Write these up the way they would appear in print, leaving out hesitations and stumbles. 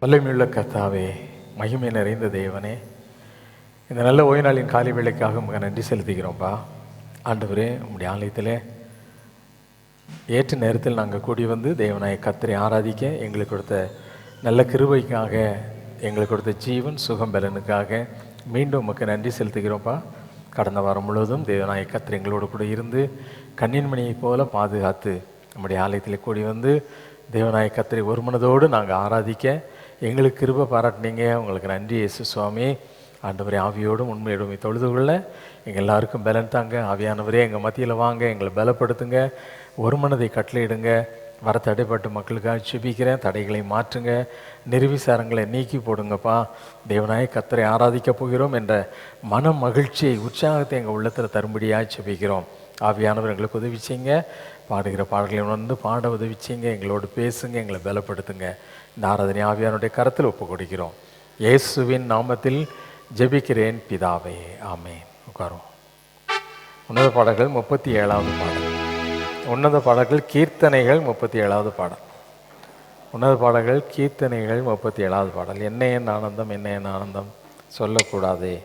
வல்லமையுள்ள கர்த்தாவே, மகிமை நிறைந்த தேவனே, இந்த நல்ல ஓய்வு நாளின் காலை வேளைக்காக உங்களுக்கு நன்றி செலுத்துகிறோம்ப்பா. ஆண்டவரே, உங்களுடைய ஆலயத்தில் ஏற்ற நேரத்தில் நாங்கள் கூடி வந்து தேவனாய கர்த்தரை ஆராதிக்க எங்களுக்கு கொடுத்த நல்ல கிருபைக்காக, எங்களுக்கு கொடுத்த ஜீவன் சுகம் பலனுக்காக மீண்டும் உமக்கு நன்றி செலுத்துகிறோம்ப்பா. கடந்த வாரம் முழுவதும் தேவனாய கர்த்தர் எங்களோடு கூட இருந்து கண்ணின்மணியைப் போல பாதுகாத்து நம்முடைய ஆலயத்தில் கூடி வந்து தேவனாய கர்த்தரை ஒரு மனதோடு நாங்கள் ஆராதிக்க எங்களுக்கு கிருபை பாராட்டினீங்க. உங்களுக்கு நன்றி இயேசு சுவாமி. ஆண்டவரே, ஆவியோடும் உண்மையோடும் தொழுது கொள்ள எங்கள் எல்லாருக்கும் பலன் தாங்க. ஆவியானவரே, எங்கள் மத்தியில் வாங்க, எங்களை பலப்படுத்துங்க, ஒரு மனதை கட்டளையிடுங்க. வர தடைப்பட்ட மக்களுக்காக செபிக்கிறேன், தடைகளை மாற்றுங்க, நிர்விசாரங்களை நீக்கி போடுங்கப்பா. தேவனாய கர்த்தரை ஆராதிக்க போகிறோம் என்ற மன மகிழ்ச்சியை, உற்சாகத்தை எங்கள் உள்ளத்தில் தரும்படியாக செபிக்கிறோம். ஆவியானவர் எங்களுக்கு உதவி செய்யுங்க, பாடுகிற பாடல்களை உணர்ந்து பாட உதவி செய்யுங்க, எங்களோடு பேசுங்க, எங்களை பலப்படுத்துங்க. இந்த ஆராதனை ஆவியானுடைய கரத்தில் ஒப்பு கொடுக்கிறோம். இயேசுவின் நாமத்தில் ஜெபிக்கிறேன் பிதாவே, ஆமென். உட்காரும். உன்னத பாடல்கள் 37வது பாடல். உன்னத பாடல்கள் கீர்த்தனைகள் 37வது பாடல். உன்னத பாடல்கள் கீர்த்தனைகள் 37வது பாடல். என்ன என் ஆனந்தம், என்ன என் ஆனந்தம் சொல்லக்கூடாதே.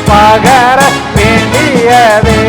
பகர வேண்டியதே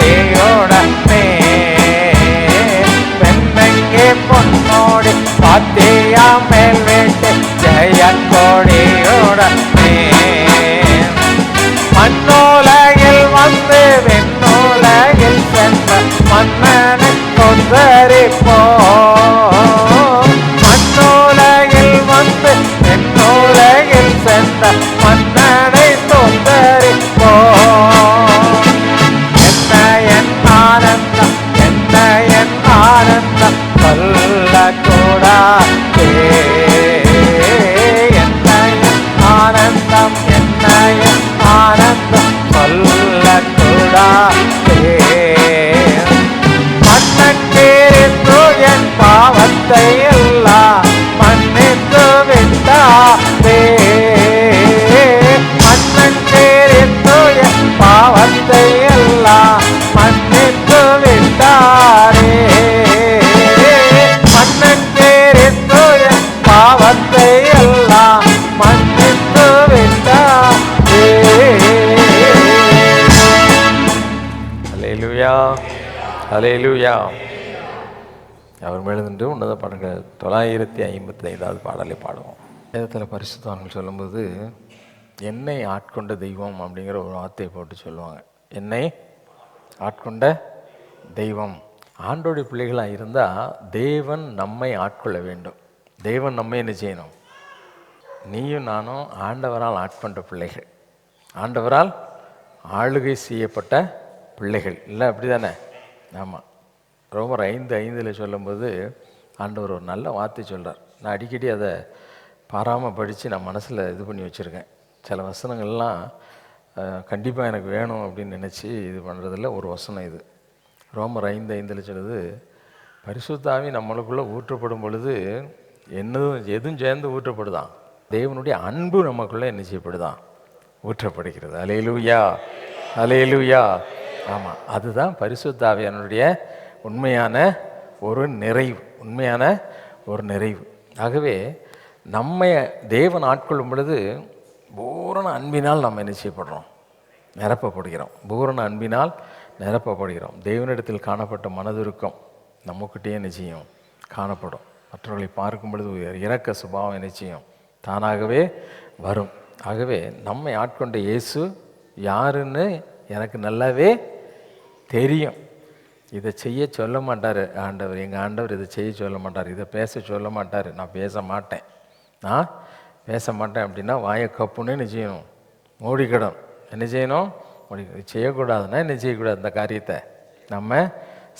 கொடியுடனே பெண்ணங்கே பொன்னோடி பாத்தியா மேல் வீட்டு ஜெய கொடியுடனே மண்ணோலகில் வந்து வெண்ணோலகில் சென்ற மன்னனை கொந்தரிப்போ மண்ணோலகில் வந்து வெண்ணோலகில் சென்ற மன்னனை கொந்தரிப்போ என்ன என் ஆனந்தம் என்ன என் ஆனந்தம் சொல்லக்கூடாதே என்ன என் ஆனந்தம் என்ன என் ஆனந்தம் சொல்லக்கூடாதே மன்னங்கேறித்து என் பாவத்தை எல்லாம் மன்னித்து விட்டாரே மன்னங்கேறித்து என் பாவத்தை எல்லாம் மன்னித்து விட்டாரே மன்னங்கேறித்து என் பாவத்தை எல்லாம் மன்னித்து விட்டாரே. அல்லேலூயா அல்லேலூயா. அவர் மேலிருந்து உன்னத பாடல்கள் 955 பாடலை பாடுவோம். வேதத்தில் பரிசுத்தவான்கள் சொல்லும்போது என்னை ஆட்கொண்ட தெய்வம் அப்படிங்கிற ஒரு வார்த்தையை போட்டு சொல்லுவாங்க. என்னை ஆட்கொண்ட தெய்வம். ஆண்டோடைய பிள்ளைகளாக இருந்தால் தேவன் நம்மை ஆட்கொள்ள வேண்டும். தேவன் நம்மை என்ன செய்யணும்? நீயும் நானும் ஆண்டவரால் ஆட்கொண்ட பிள்ளைகள், ஆண்டவரால் ஆளுகை செய்யப்பட்ட பிள்ளைகள் இல்லை, அப்படி தானே? ஆமாம். ரோமர் 5:5 சொல்லும்போது ஆண்டவர் ஒரு நல்ல வார்த்தை சொல்கிறார். நான் அடிக்கடி அதை பாராமல் படித்து நான் மனசில் இது பண்ணி வச்சுருக்கேன். சில வசனங்கள்லாம் கண்டிப்பாக எனக்கு வேணும் அப்படின்னு நினச்சி இது பண்ணுறதில்ல. ஒரு வசனம் இது ரோமர் 5:5 சொல்லுது, பரிசுத்த ஆவி நம்மளுக்குள்ளே ஊற்றப்படும் பொழுது எதுவும் சேர்ந்து ஊற்றப்படுதான்? தேவனுடைய அன்பு நமக்குள்ளே என்ன செய்யப்படுதான்? ஊற்றப்படுகிறது. அல்லேலூயா அல்லேலூயா. ஆமாம், அதுதான் பரிசுத்த ஆவியானுடைய உண்மையான ஒரு நிறைவு, உண்மையான ஒரு நிறைவு. ஆகவே நம்மை தேவன் ஆட்கொள்ளும் பொழுது பூரண அன்பினால் நம்ம என்ன செய்யப்படுறோம்? நிரப்பப்படுகிறோம். பூரண அன்பினால் நிரப்பப்படுகிறோம். தேவனிடத்தில் காணப்பட்ட மனதுருக்கம் நம்மக்கிட்டே என்ன செய்யும்? காணப்படும். மற்றவர்களை பார்க்கும் பொழுது இரக்க சுபாவம் என்ன செய்யும்? தானாகவே வரும். ஆகவே நம்மை ஆட்கொண்ட இயேசு யாருன்னு எனக்கு நல்லாவே தெரியும். இதை செய்ய சொல்ல மாட்டார் ஆண்டவர். எங்கள் ஆண்டவர் இதை செய்ய சொல்ல மாட்டார், இதை பேச சொல்ல மாட்டார். நான் பேச மாட்டேன் அப்படின்னா வாயை கப்புன்னு என்ன செய்யணும்? மூடிக்கிடணும். என்ன செய்யணும்? செய்யக்கூடாதுன்னா என்ன செய்யக்கூடாது? இந்த காரியத்தை நம்ம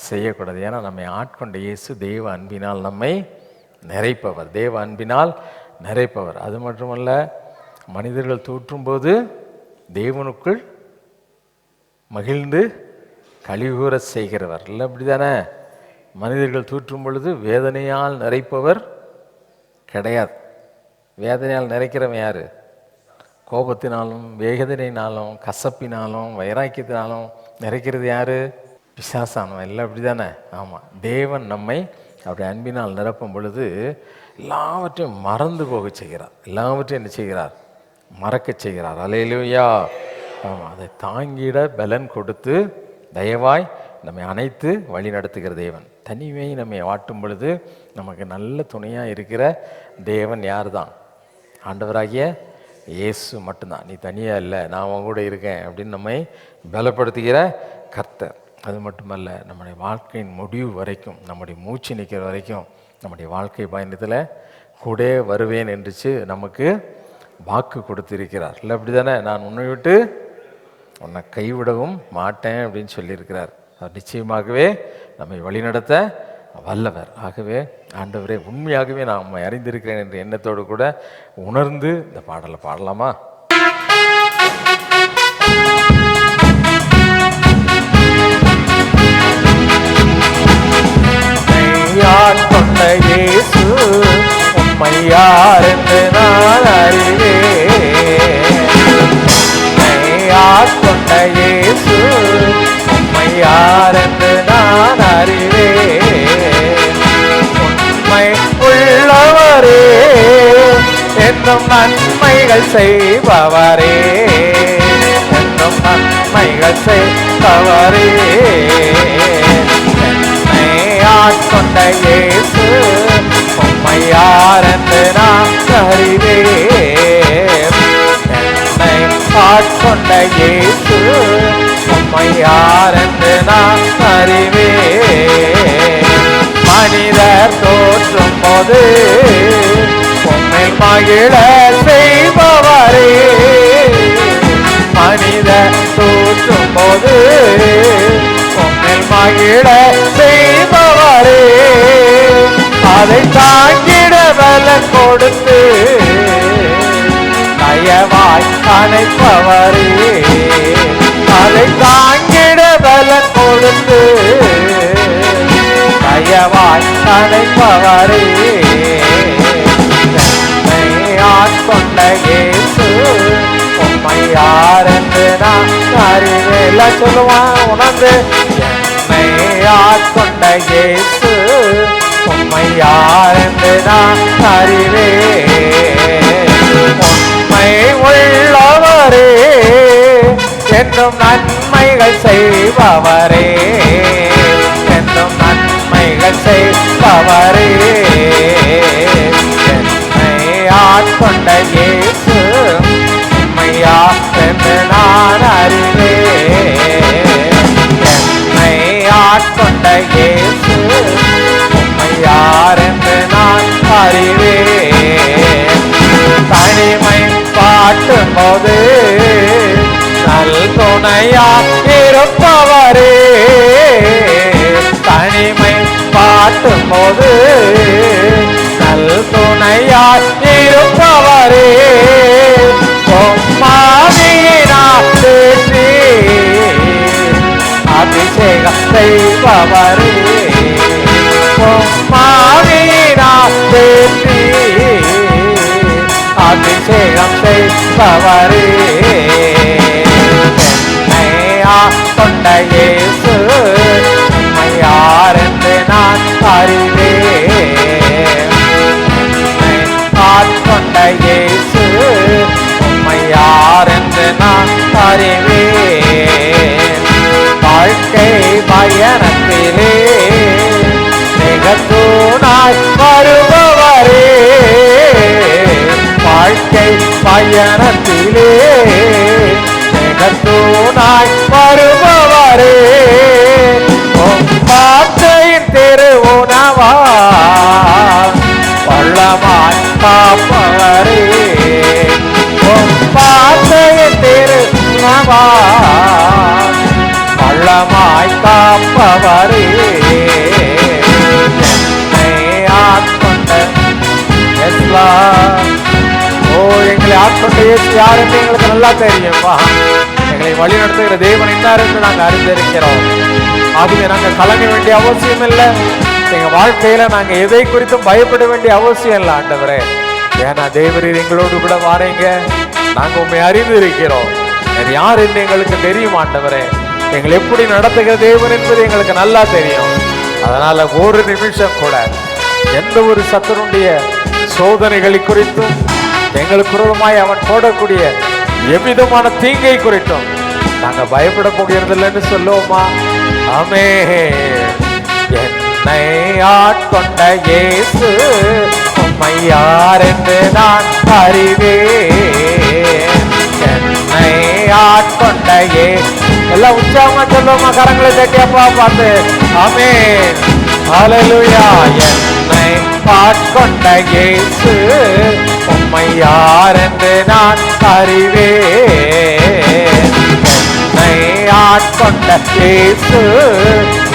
செய்யக்கூடாது. ஏன்னா நம்மை ஆட்கொண்ட இயேசு தேவ அன்பினால் நம்மை நிறைப்பவர், தேவ அன்பினால் நிறைப்பவர். அது மட்டுமல்ல, மனிதர்கள் தூற்றும்போது தேவனுக்குள் மகிழ்ந்து கழிவுகூற செய்கிறவர் இல்லை, அப்படி தானே? மனிதர்கள் தூற்றும் பொழுது வேதனையால் நிறைப்பவர் கிடையாது. வேதனையால் நிறைக்கிறவன் யார்? கோபத்தினாலும் வேதனையினாலும் கசப்பினாலும் வைராக்கியத்தினாலும் நிறைக்கிறது யார்? பிசாசானவன் இல்லை, அப்படி தானே? ஆமாம். தேவன் நம்மை அப்படி அன்பினால் நிரப்பும் பொழுது எல்லாவற்றையும் மறந்து போக செய்கிறார். எல்லாவற்றையும் என்ன செய்கிறார்? மறக்க செய்கிறார். அல்லேலூயா. ஆமாம். அதை தாங்கிட பலன் கொடுத்து தயவாய் நம்மை அணைத்து வழி நடத்துகிற தேவன். தனிமையை நம்மை வாட்டும் பொழுது நமக்கு நல்ல துணையாக இருக்கிற தேவன் யார் தான்? ஆண்டவராகிய இயேசு மட்டும்தான். நீ தனியாக இல்லை, நான் உன் கூட இருக்கேன் அப்படின்னு நம்மை பலப்படுத்துகிற கர்த்தர். அது மட்டுமல்ல, நம்முடைய வாழ்க்கையின் முடிவு வரைக்கும், நம்முடைய மூச்சு நிற்கிற வரைக்கும் நம்முடைய வாழ்க்கை பயணத்தில் கூட வருவேன் என்று நமக்கு வாக்கு கொடுத்திருக்கிறார் இல்லை, அப்படி தானே? நான் உன்னை விட்டு உன்னை கைவிடவும் மாட்டேன் அப்படின்னு சொல்லியிருக்கிறார். அவர் நிச்சயமாகவே நம்மை வழிநடத்த வல்லவர். ஆகவே ஆண்டவரே, உண்மையாகவே நான் உண்மை அறிந்திருக்கிறேன் என்ற எண்ணத்தோடு கூட உணர்ந்து இந்த பாடலை பாடலாமா? கொண்ட இயேசு உம்மை யார் என்று நான் அறிவேன். கொண்ட இயேசு உம்மை யார் என்று நான் அறிவேன். உண்மை உள்ளவரே, என்னும் நன்மைகள் செய்பவரே, என்னும் நன்மைகள் செய்பவரே, அறிவேன். மனிதர் தோற்றும் போது உம்மில் மகிழ செய்பவரே, மனிதர் தோற்றும் போது உம்மில் மகிழ செய்பவரே, அதை தாங்கிட பலன் கொடுத்து தயவாய் அணைப்பவரே, அதை தாங்கிட பலன் கொடுத்து தயவாய் அணைப்பவரே, என்னை ஆட்கொண்ட இயேசு உம்மை யார் என்று நான் அறிவேன். எல்லாம் சொல்லுவான் உணர்ந்து, என்னை ஆட்கொண்ட இயேசு உம்மை யார் என்று நான் அறிவேன். உண்மை உள்ளவரே, என்றும் நன்மைகள் செய்பவரே, என்றும் நன்மைகள் செய்பவரே, என்னை ஆட்கொண்ட இயேசு உம்மை யார் என்று நான் அறிவேன். என்னை ஆட்கொண்ட இயேசு உம்மை யார் என்று நான் அறிவேன். தனிமை பாட்டும் போது நல் துணையா இருப்பவரே, தனிமை பாட்டும் போது நல் துணையா இருப்பவரே, பொம்மாவியினால் தேற்றி அபிஷேகம் செய்பவரே, பொம்மாவியினால் தேற்றி அபிஷேகம் செய்பவரே, என்னை ஆட்கொண்ட இயேசு உம்மை யார் என்று நான் அறிவேன். என்னை ஆட்கொண்ட இயேசு உம்மை யார் என்று நான் அறிவேன். வாழ்க்கை பயணத்திலே நிகழ்த்தூனாய் வருபவரே, வாழ்க்கை பயணத்திலே நிகழ்த்தூனாய் வருபவரே, வார்த்தையின் திருவுணவா வல்லமாய் காப்பவரே, வார்த்தையின் திருவுணவா வல்லமாய் காப்பவரே, என்னை ஆட்கொண்ட எங்களை ஆட்கொண்ட இயேசு யார் என்று எங்களுக்கு நல்லா தெரியுமா. எங்களை வழி நடத்துகிற தேவன் இன்னார் என்று நாங்கள் அறிந்திருக்கிறோம். ஆகவே நாங்கள் கலங்க வேண்டிய அவசியம் இல்லை. எங்க வாழ்க்கையில நாங்க எதை குறித்தும் பயப்பட வேண்டிய அவசியம் இல்லை ஆண்டவரே. ஏன்னா தேவரீர் எங்களோடு கூட வாரீங்க. நாங்க உண்மை அறிந்து இருக்கிறோம். யார் என்று எங்களுக்கு தெரியும் ஆண்டவரே. எங்களை எப்படி நடத்துகிற தேவன் என்பது எங்களுக்கு நல்லா தெரியும். அதனால ஒரு நிமிஷம் கூட எந்த ஒரு சத்துருடைய சோதனைகளை குறித்தும் எங்களுக்கு விரோதமாய் அவன் போடக்கூடிய எவ்விதமான தீங்கை குறித்தும் நாங்க பயப்பட போகிறதில்லைன்னு சொல்லுவோமா? ஆமென். என்னை ஆட்கொண்ட இயேசு உம்மை யார் என்று நான் அறிவேன். என்னை ஆட்கொண்ட இயேசு. எல்லாம் உற்சாகமா சொல்லுவோமா? கரங்களை தட்டியப்பா பார்த்து. ஆமென். ஹல்லேலூயா. என்னை ஆட்கொண்ட இயேசு உம்மை யார் என்று நான் அறிவேன். என்னை ஆட்கொண்ட இயேசு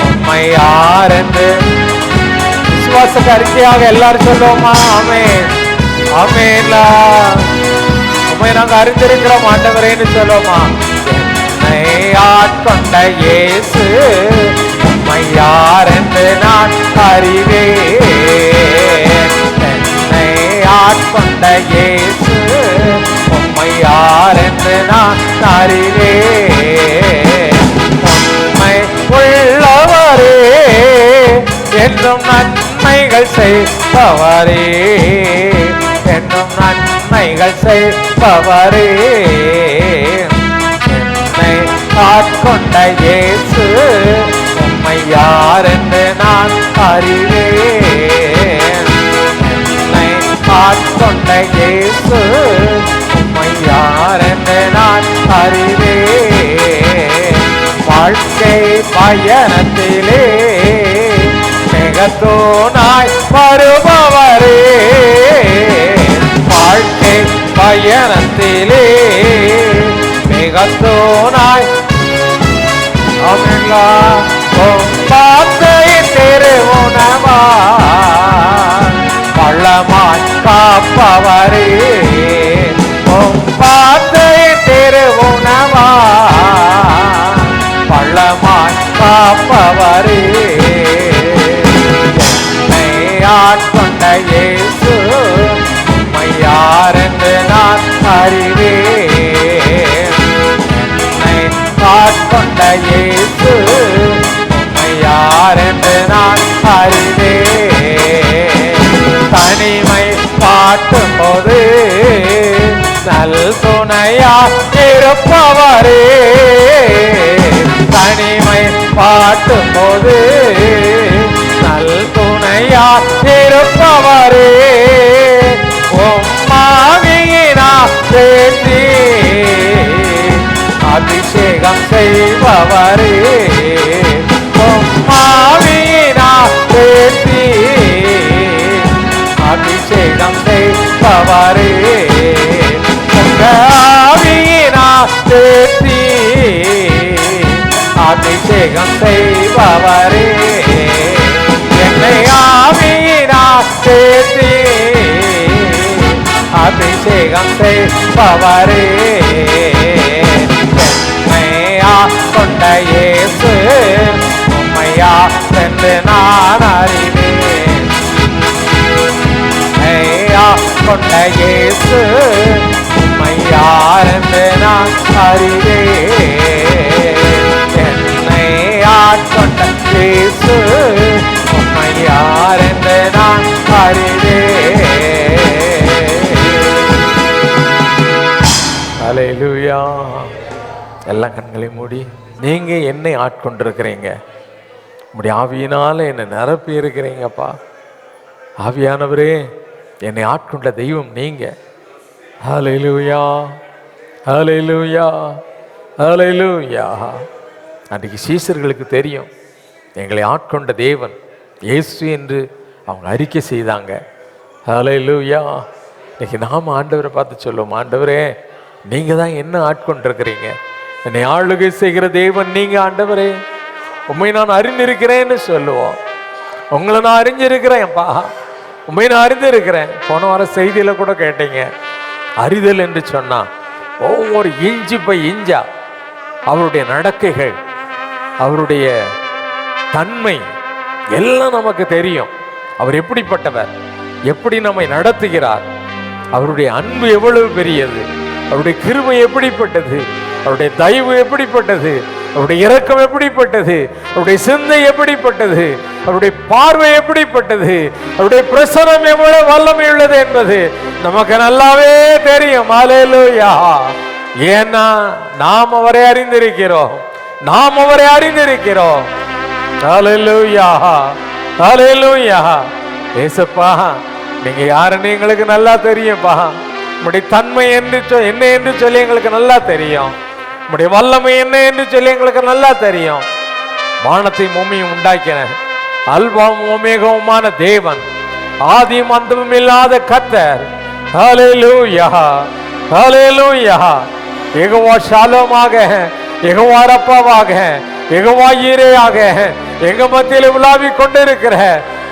உம்மை யார் என்று விசுவாச அறிக்கையாக எல்லாரும் சொல்லுவோமா? ஆமென். ஆமென். உம்மை நாங்க அறிந்திருக்கிறோம் ஆண்டவரேன்னு சொல்லுவோமா? என்னை ஆட்கொண்ட இயேசு உம்மை யார் என்று நான் அறிவேன். என்னை ஆட்கொண்ட இயேசு உம்மை யார் என்று நான் அறிவேன். உண்மை உள்ளவரே, என்றும் நன்மைகள் செய்பவரே, என்றும் நன்மைகள் செய்பவரே, என்னை ஆட்கொண்ட இயேசு உம்மை யார் என்று நான் அறிவேன். என்னை ஆட்கொண்ட இயேசு உம்மை யார் என்று நான் அறிவேன். வாழ்க்கை பயணத்திலே மிகத்தோனாய் வருபவரே, வாழ்க்கை பயணத்திலே மிகத்தோனாய் வார்த்தையின் திருவுணவா பள்ளமாய் காப்பவரே, வார்த்தையின் திருவுணவா பள்ளமாய் காப்பவரே, என்னை ஆட்கொண்ட இயேசு உம்மை யாரென்று நான் அறிவேன். என்னை ஆட்கொண்ட இயேசு உம்மை யாரென்று நான் அறிவேன். தனிமை காட்டும் போது நல் துணையா இருப்பவரே, தனிமை காட்டும் போது நல் துணையா இருப்பவரே, உம்மாவியினா பேசி அபிஷேகம் செய்பவரே, உம்மாவியினா பேசி அபிஷேகம் செய்பவரே, உம்மாவியினா பேசி அபிஷேகம் செய்பவரே, என்னை ஆவியினா பேசி அபிஷேகம் செய்பவரே, என்னையா கொண்ட இயேசு உம்மையா என்று நான் அறிவேன். என்னையா கொண்ட இயேசு உம்மையா என்று நான் அறிவேன். என்னையா கொண்ட இயேசு உம்மையா என்று நான் அறிவேன். ஹல்லேலூயா. எல்லாம் கண்களை மூடி, நீங்க என்னை ஆட்கொண்டிருக்கிறீங்க, உம்முடைய ஆவியினால என்னை நிரப்பி இருக்கிறீங்கப்பா. ஆவியானவரே, என்னை ஆட்கொண்ட தெய்வம் நீங்க. ஹல்லேலூயா, ஹல்லேலூயா, ஹல்லேலூயா. அன்றைக்கு சீஷர்களுக்கு தெரியும் எங்களை ஆட்கொண்ட தேவன் இயேசு என்று அவங்க அறிக்கை செய்தாங்க. ஹல்லேலூயா. இன்னைக்கு நாம் ஆண்டவரை பார்த்து சொல்லுவோம், ஆண்டவரே நீங்க தான் என்ன ஆட்கொண்டிருக்கிறீங்க, என்னை ஆளுகை செய்கிற தேவன் நீங்க ஆண்டவரே, உண்மை நான் அறிந்திருக்கிறேன்னு சொல்லுவோம். உங்களை நான் அறிஞ்சிருக்கிறேன்ப்பா, உண்மை நான் அறிந்திருக்கிறேன். போன வார செய்தியில கூட கேட்டீங்க, அறிதல் என்று சொன்னா ஒவ்வொரு இஞ்சி பை இஞ்சா அவருடைய நடக்கைகள், அவருடைய தன்மை எல்லாம் நமக்கு தெரியும். அவர் எப்படிப்பட்டவர், எப்படி நம்மை நடத்துகிறார், அவருடைய அன்பு எவ்வளவு பெரியது, அவருடைய கிருபை எப்படிப்பட்டது, அவருடைய தயவு எப்படிப்பட்டது, அவருடைய இரக்கம் எப்படிப்பட்டது, அவருடைய சிந்தை எப்படிப்பட்டது, அவருடைய பார்வை எப்படிப்பட்டது, அவருடைய பிரசனம் எவ்வளவு வல்லமை உள்ளது என்பது நமக்கு நல்லாவே தெரியும். ஹல்லேலூயா. ஏன்னா நாம் அவரை அறிந்திருக்கிறோம், நாம் அவரை அறிந்திருக்கிறோம். ஹல்லேலூயா, ஹல்லேலூயா. ஏசப்பா நீங்க யாருன்னு எங்களுக்கு நல்லா தெரியும்பா. உம்முடைய தன்மை என்ன என்று சொல்லி எங்களுக்கு நல்லா தெரியும். உம்முடைய வல்லமை என்ன என்று சொல்லி எங்களுக்கு நல்லா தெரியும். வானத்தையும் பூமியும் உண்டாக்கின அல்பாவும் ஓமேகவுமான தேவன், ஆதியும் அந்தமும் இல்லாத கர்த்தர். ஹல்லேலூயா, ஹல்லேலூயா. யெகோவா ஷாலோமாக, யெகோவா ரப்பாவாக, யெகோவா ஈரேயாக எங்க மத்தியில் உலாவிக் கொண்டிருக்கிற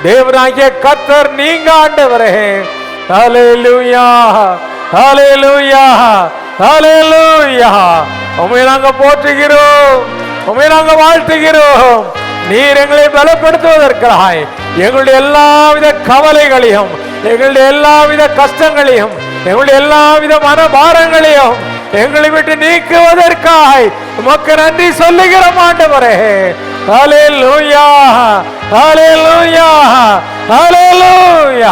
தேவனாகிய கர்த்தர் நீங்க ஆண்டவரே. ஹல்லேலூயா, ஹல்லேலூயா, ஹல்லேலூயா. உம்மை நாங்க போற்றுகிறோம், உம்மை நாங்க வாழ்த்துகிறோம். நீர் எங்களை பலப்படுத்துவதற்காய் எங்களுடைய எல்லாவித கவலைகளையும், எங்களுடைய எல்லாவித கஷ்டங்களையும், எங்களுடைய எல்லாவித மனபாரங்களையும் எங்களை விட்டு நீக்குவதற்காய் உமக்கு நன்றி சொல்லுகிறோம் ஆண்டவரே. ஹல்லேலூயா, ஹல்லேலூயா, ஹல்லேலூயா.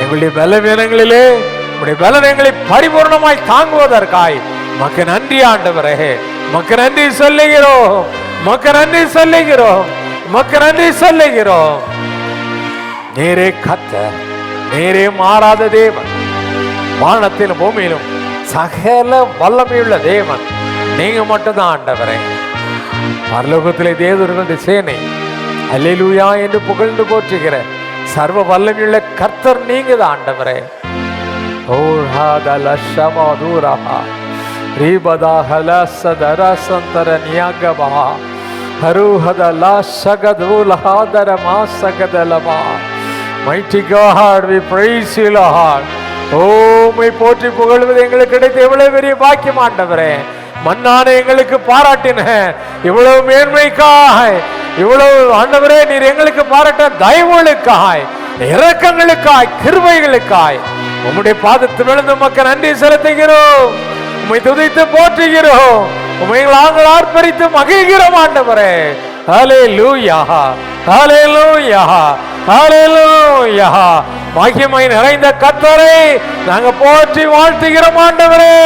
எங்களுடைய பலவீனங்களிலே உம்முடைய பலவீனங்களை பரிபூர்ணமாய் தாங்குவதற்காய் உமக்கு நன்றி ஆண்டவரே. உமக்கு நன்றி சொல்லுகிறோம், உமக்கு நன்றி சொல்லுகிறோம், உமக்கு நன்றி சொல்லுகிறோம். நேரே கர்த்தர், நேரே மாறாத தேவன், வானத்திலும் பூமியிலும் சகல வல்லமையுள்ள தேவன் நீங்க மட்டும்தான் ஆண்டவரே. பரலோகத்திலே தேவர்களுடைய சேனை அல்லேலூயா என்று புகழ்ந்து போற்றுகிற சர்வ வல்லமையுள்ள கர்த்தர் நீங்க தான் ஆண்டவரே. ஓ ஹாதல ஷமதுரஹா ரீபதா ஹலஸதர Chandra நியகபா ஹருஹதல ஷகதுலஹாதர மாசகதலமா. Mighty God, we praise you, Lord. உம்மை போற்றி புகழ்வது எங்களுக்கு கிடைத்த எவ்வளவு பெரிய பாக்கியம் ஆண்டவரே. மன்னான எங்களுக்கு பாராட்டின இவ்வளவு மேன்மைக்காய், இவ்வளவு ஆண்டவரே நீர் எங்களுக்கு பாராட்ட தயவுகளுக்காய், இரக்கங்களுக்காய், கிருபைகளுக்காய் உம்முடைய பாதத்தில் விழுந்து மக்கள் நன்றி செலுத்துகிறோம். உம்மை துதித்து போற்றுகிறோம். உம்மை நாங்கள் ஆர்ப்பரித்து மகிழ்கிறோம் ஆண்டவரே. ஹல்லேலூயா, ஹல்லேலூயா, ஹல்லேலூயா. மகிமை நிறைந்த கர்த்தரை நாங்க போற்றி வாழ்த்துகிறோம் ஆண்டவரே.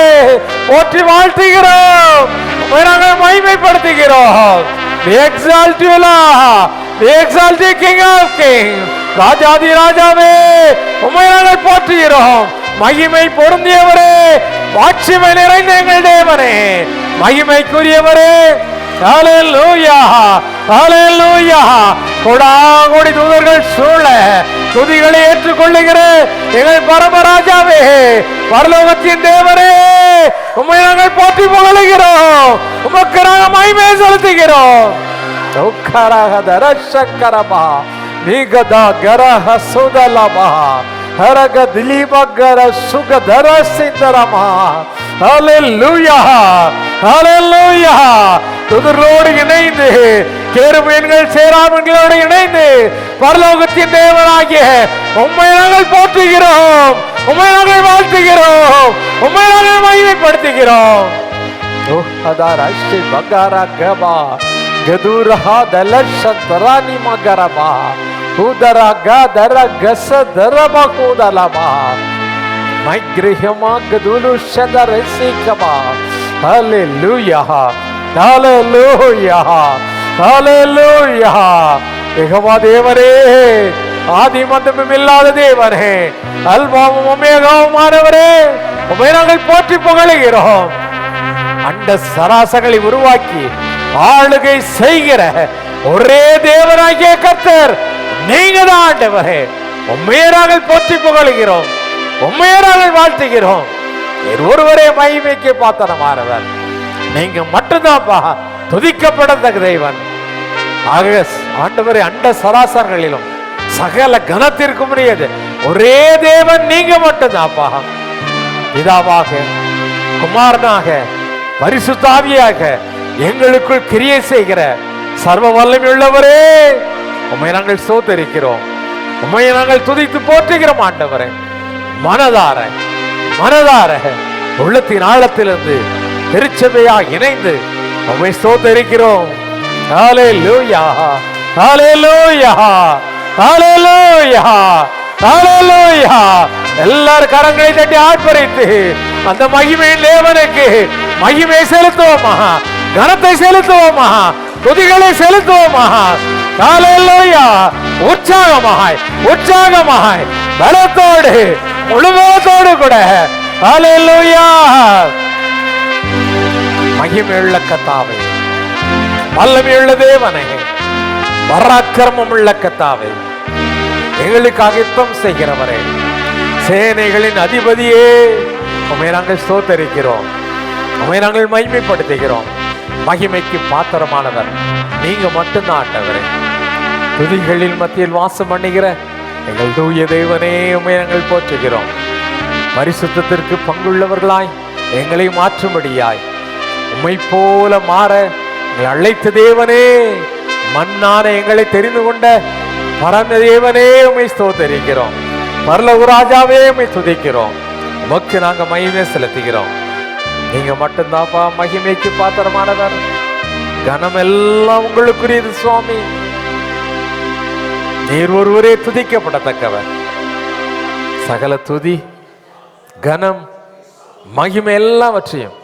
போற்றி வாழ்த்துகிறோம். உம்மை நாங்கள் மகிமைப்படுத்துகிறோம். We exalt you, Lord. We exalt you, King of Kings. ராஜாதி ராஜாவே உம்மை நாங்கள் போற்றுகிறோம். மகிமை பொருந்தியவரே, மாட்சிமை நிறைந்த எங்கள் தேவனே, மகிமைக்குரியவரே. ஹல்லேலூயா, ஹல்லேலூயா. கோடாகோடி தூதர்கள் சூழ துதிகளை ஏற்றுக்கொள்ளுகிற எங்கள் பரமராஜாவே, பரலோகத்தின் தேவரே, உம்மை நாங்கள் போற்றி புகழுகிறோம். உமக்கு நாங்கள் மகிமை செலுத்துகிறோம். தரசக்கரமா நீகதா கரஹ சுதலமா ஹரக திலீபகர சுகதர சிந்தரமா. ஹல்லேலூயா, ஹல்லேலூயா. துதிரோடு இணைந்து கேருபீன்கள் சேராபீன்களோடு இணைந்து பரலோகத்தின் தேவனாகிய உம்மை நாங்கள் போற்றுகிறோம். உம்மை நாங்கள் வாழ்த்துகிறோம். உம்மை நாங்கள் மகிமைப்படுத்துகிறோம். ஓஹதாரஷ்டி பகாரா கபா கதுரஹா தலஷதரானி மகரபா உதரா கதர கஸ தரபா கூதலபா மைக்ரிஹமா கதுலு ஷதரசிகபா. ஹல்லேலூயா, ஹல்லேலூயா, ஹல்லேலூயா. யெகோவா தேவரே, ஆதி மந்தமும் இல்லாத தேவனே, அல்பாவும் ஒமேகாவுமானவரே, உம்மை நாங்கள் போற்றி புகழுகிறோம். அண்ட சராசங்களை உருவாக்கி ஆளுகை செய்கிற ஒரே தேவனாகிய கர்த்தர் நீங்க தான் ஆண்டவரே. உம்மையே நாங்கள் போற்றி புகழுகிறோம். உம்மையே நாங்கள் வாழ்த்துகிறோம். ஒருவரே மகிமைக்கு பாத்திரமானவர். நீங்க மட்டும்தான்ப்பா துதிக்கப்படத்தக்க தேவன். ஆண்டவரே, அண்ட சராசரங்களிலும் சகல கனத்திற்கு முடியாது ஒரே தேவன் நீங்க மட்டும்தான்ப்பா. பிதாவாக, குமாரனாக, பரிசுத்தாவியாக எங்களுக்குள் கிரியை செய்கிற சர்வ வல்லமை உள்ளவரே, உம்மை நாங்கள் ஸ்தோத்திரிக்கிறோம். உம்மை நாங்கள் துதித்து போற்றுகிறோம் ஆண்டவரே. மனதார மனதார உள்ளத்தின் ஆழத்திலிருந்து திருச்சபையா இணைந்து உம்மை ஸ்தோத்திரிக்கிறோம். ஹல்லேலூயா, ஹல்லேலூயா, ஹல்லேலூயா, ஹல்லேலூயா. எல்லாரும் கரங்களை தட்டி ஆர்ப்பரித்து அந்த மகிமையின் தேவனுக்கு மகிமை செலுத்துவோமா, கனத்தை செலுத்துவோமா, துதிகளை செலுத்துவோமா. ஹல்லேலூயா. உற்சாகமாய் உற்சாகமாய் பலத்தோடு முழுவதோடு கூட. ஹல்லேலூயா. மகிமையுள்ள கர்த்தாவே, வல்லமையுள்ள தேவனே, பராக்கிரமம் உள்ள கர்த்தாவே, எங்களுக்காக யுத்தம் செய்கிறவரே, சேனைகளின் அதிபதியே, உம்மை நாங்கள் ஸ்தோத்திரிக்கிறோம். உம்மை நாங்கள் மகிமைப்படுத்துகிறோம். மகிமைக்கு பாத்திரமானவர் நீங்க மட்டும்தான் ஆண்டவரே. துதிகளின் மத்தியில் வாசம் பண்ணுகிற எங்கள் தூய தேவனே, உம்மை நாங்கள் போற்றுகிறோம். பரிசுத்தத்திற்கு பங்குள்ளவர்களாய் எங்களை மாற்றும்படியாய் உம்மை போல மாற எங்களை அழைத்த தேவனே, மண்ணான எங்களை தெரிந்து கொண்ட பரம தேவனே, உம்மை ஸ்தோத்திரிக்கிறோம். பரலோக ராஜாவே, உம்மை துதிக்கிறோம். உமக்கு நாங்க மகிமை செலுத்துகிறோம். நீங்க மட்டும்தான்ப்பா மகிமைக்கு பாத்திரமானவர். கனம் எல்லாம் உங்களுக்குரியது சுவாமி. நீர் ஒருவரே துதிக்கப்படத்தக்கவர். சகல துதி, கனம், மகிமை எல்லாவற்றையும்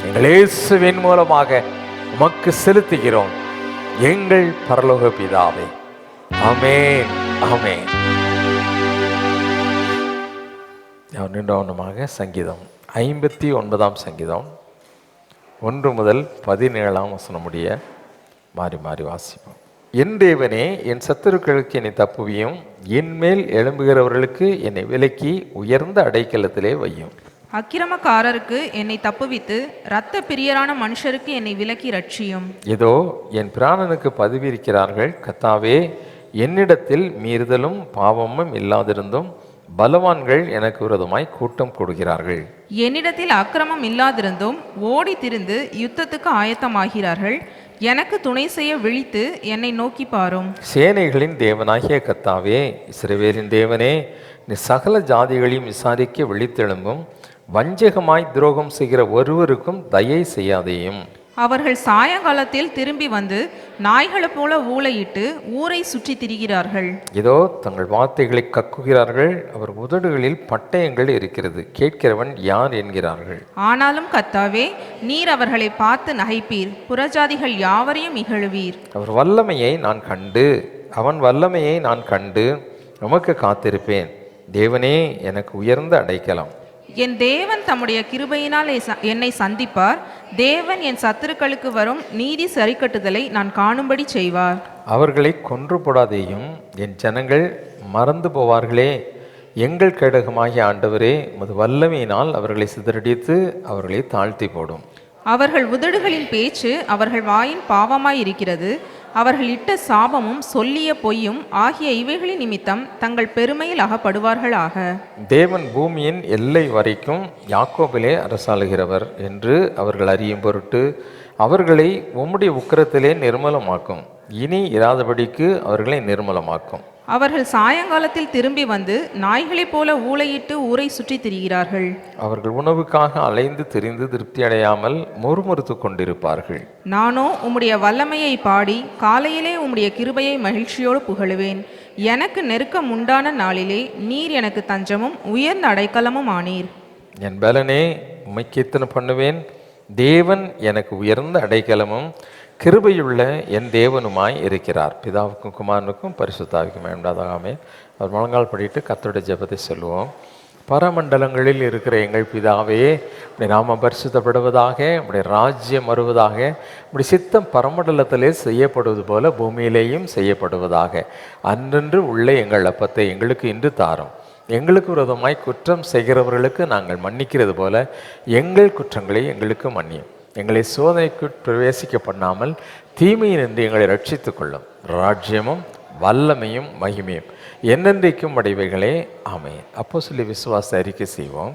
எங்கள் இயேசுவின் மூலமாக உமக்கு செலுத்துகிறோம் எங்கள் பரலோக பிதாவே. ஆமென், ஆமென். நின்றவனமாக சங்கீதம் 59 சங்கீதம் 1 முதல் 17 வசனம் முடிய மாறி மாறி வாசிப்போம். என் தேவனே, என் சத்துருக்களுக்கு என்னை தப்புவியும், என் மேல் எழும்புகிறவர்களுக்கு என்னை விலக்கி உயர்ந்த அடைக்கலத்திலே வையும். அக்கிரமக்காரருக்கு என்னை தப்புவித்து இரத்த பிரியரான மனுஷருக்கு என்னை விலக்கி ரட்சியும். இதோ என் பிராணனுக்கு பதவியிருக்கிறார்கள். கர்த்தாவே, என்னிடத்தில் மீறுதலும் பாவமும் இல்லாதிருந்தும் பலவான்கள் எனக்கு விரோதமாய் கூட்டம் கூடுகிறார்கள். என்னிடத்தில் அக்கிரமம் இல்லாதிருந்தும் ஓடி திரிந்து யுத்தத்துக்கு ஆயத்தமாகிறார்கள். எனக்கு துணை செய்ய விழித்து என்னை நோக்கி பாரும். சேனைகளின் தேவனாகிய கர்த்தாவே, இஸ்ரவேலின் தேவனே, நீ சகல ஜாதிகளையும் விசாரிக்க விழித்தெழும்பும். வஞ்சகமாய் துரோகம் செய்கிற ஒருவருக்கும் தயை செய்யாதேயும். அவர்கள் சாயங்காலத்தில் திரும்பி வந்து நாய்களைப் போல ஊளையிட்டு ஊரை சுற்றி திரிகிறார்கள். இதோ தங்கள் வார்த்தைகளை கக்குகிறார்கள். அவர் உதடுகளில் பட்டயங்கள் இருக்கிறது. கேட்கிறவன் யார் என்கிறார்கள். ஆனாலும் கர்த்தாவே, நீர் அவர்களை பார்த்து நகைப்பீர், புறஜாதிகள் யாவரையும் இகழுவீர். அவர் வல்லமையை நான் கண்டு, அவன் வல்லமையை நான் கண்டு உமக்கு காத்திருப்பேன். தேவனே, எனக்கு உயர்ந்த அடைக்கலம். என் தேவன் தம்முடைய கிருபையினால் என்னை சந்திப்பார். தேவன் என் சத்துருக்களுக்கு வரும் நீதி சரிக்கட்டுதலை நான் காணும்படி செய்வார். அவர்களை கொன்று போடாதேயும், என் ஜனங்கள் மறந்து போவார்களே. எங்கள் கேடகமாகிய ஆண்டவரே, உமது வல்லமையினால் அவர்களை சிதறடித்து அவர்களை தாழ்த்தி போடும். அவர்கள் உதடுகளின் பேச்சு அவர்கள் வாயின் பாவமாய் இருக்கிறது. அவர்கள் இட்ட சாபமும் சொல்லிய பொய்யும் ஆகிய இவைகளின் நிமித்தம் தங்கள் பெருமையில் அகப்படுவார்களாக. தேவன் பூமியின் எல்லை வரைக்கும் யாக்கோபிலே அரசாளுகிறவர் என்று அவர்கள் அறியும் பொருட்டு அவர்களை உம்முடைய உக்கிரத்திலே நிர்மலமாக்கும். இனி இராதபடிக்கு அவர்களை நிர்மலமாக்கும். அவர்கள் சாயங்காலத்தில் திரும்பி வந்து நாய்களைப் போல ஊளையிட்டு ஊரை சுற்றி திரிகிறார்கள். அவர்கள் உணவுக்காக அலைந்து திரிந்து திருப்தி அடையாமல் முறுமுறுத்து கொண்டிருப்பார்கள். நானோ உம்முடைய வல்லமையை பாடி காலையிலே உம்முடைய கிருபையை மகிழ்ச்சியோடு புகழுவேன். எனக்கு நெருக்கம் உண்டான நாளிலே நீர் எனக்கு தஞ்சமும் உயர்ந்த அடைக்கலமும் ஆனீர். என் பலனே, உம்மை கீர்த்தனை பண்ணுவேன். தேவன் எனக்கு உயர்ந்த அடைக்கலமும் கிருபையுள்ள என் தேவனுமாய் இருக்கிறார். பிதாவுக்கும் குமாரனுக்கும் பரிசுத்தாவிக்கும் வேண்டாதாமே. அவர் முழங்கால் படிட்டு கர்த்தருடைய ஜெபத்தை சொல்லுவோம். பரமண்டலங்களில் இருக்கிற எங்கள் பிதாவே, உடைய நாமம் பரிசுத்தப்படுவதாக, உடைய ராஜ்யம் வருவதாக, உடைய சித்தம் பரமண்டலத்திலே செய்யப்படுவது போல பூமியிலேயும் செய்யப்படுவதாக. அன்றன்று உள்ள எங்கள் அப்பத்தை எங்களுக்கு இன்று தாரும். எங்களுக்கு விரோதமாய் குற்றம் செய்கிறவர்களுக்கு நாங்கள் மன்னிக்கிறது போல எங்கள் குற்றங்களை எங்களுக்கு மன்னியும். எங்களை சோதனைக்கு பிரவேசிக்க பண்ணாமல் தீமையினின்று எங்களை ரட்சித்து கொள்ளும். ராஜ்யமும் வல்லமையும் மகிமையும் என்னென்றைக்கும் அடைவைகளே, ஆமென். அப்போஸ்தலர் விசுவாச அறிக்கை செய்வோம்.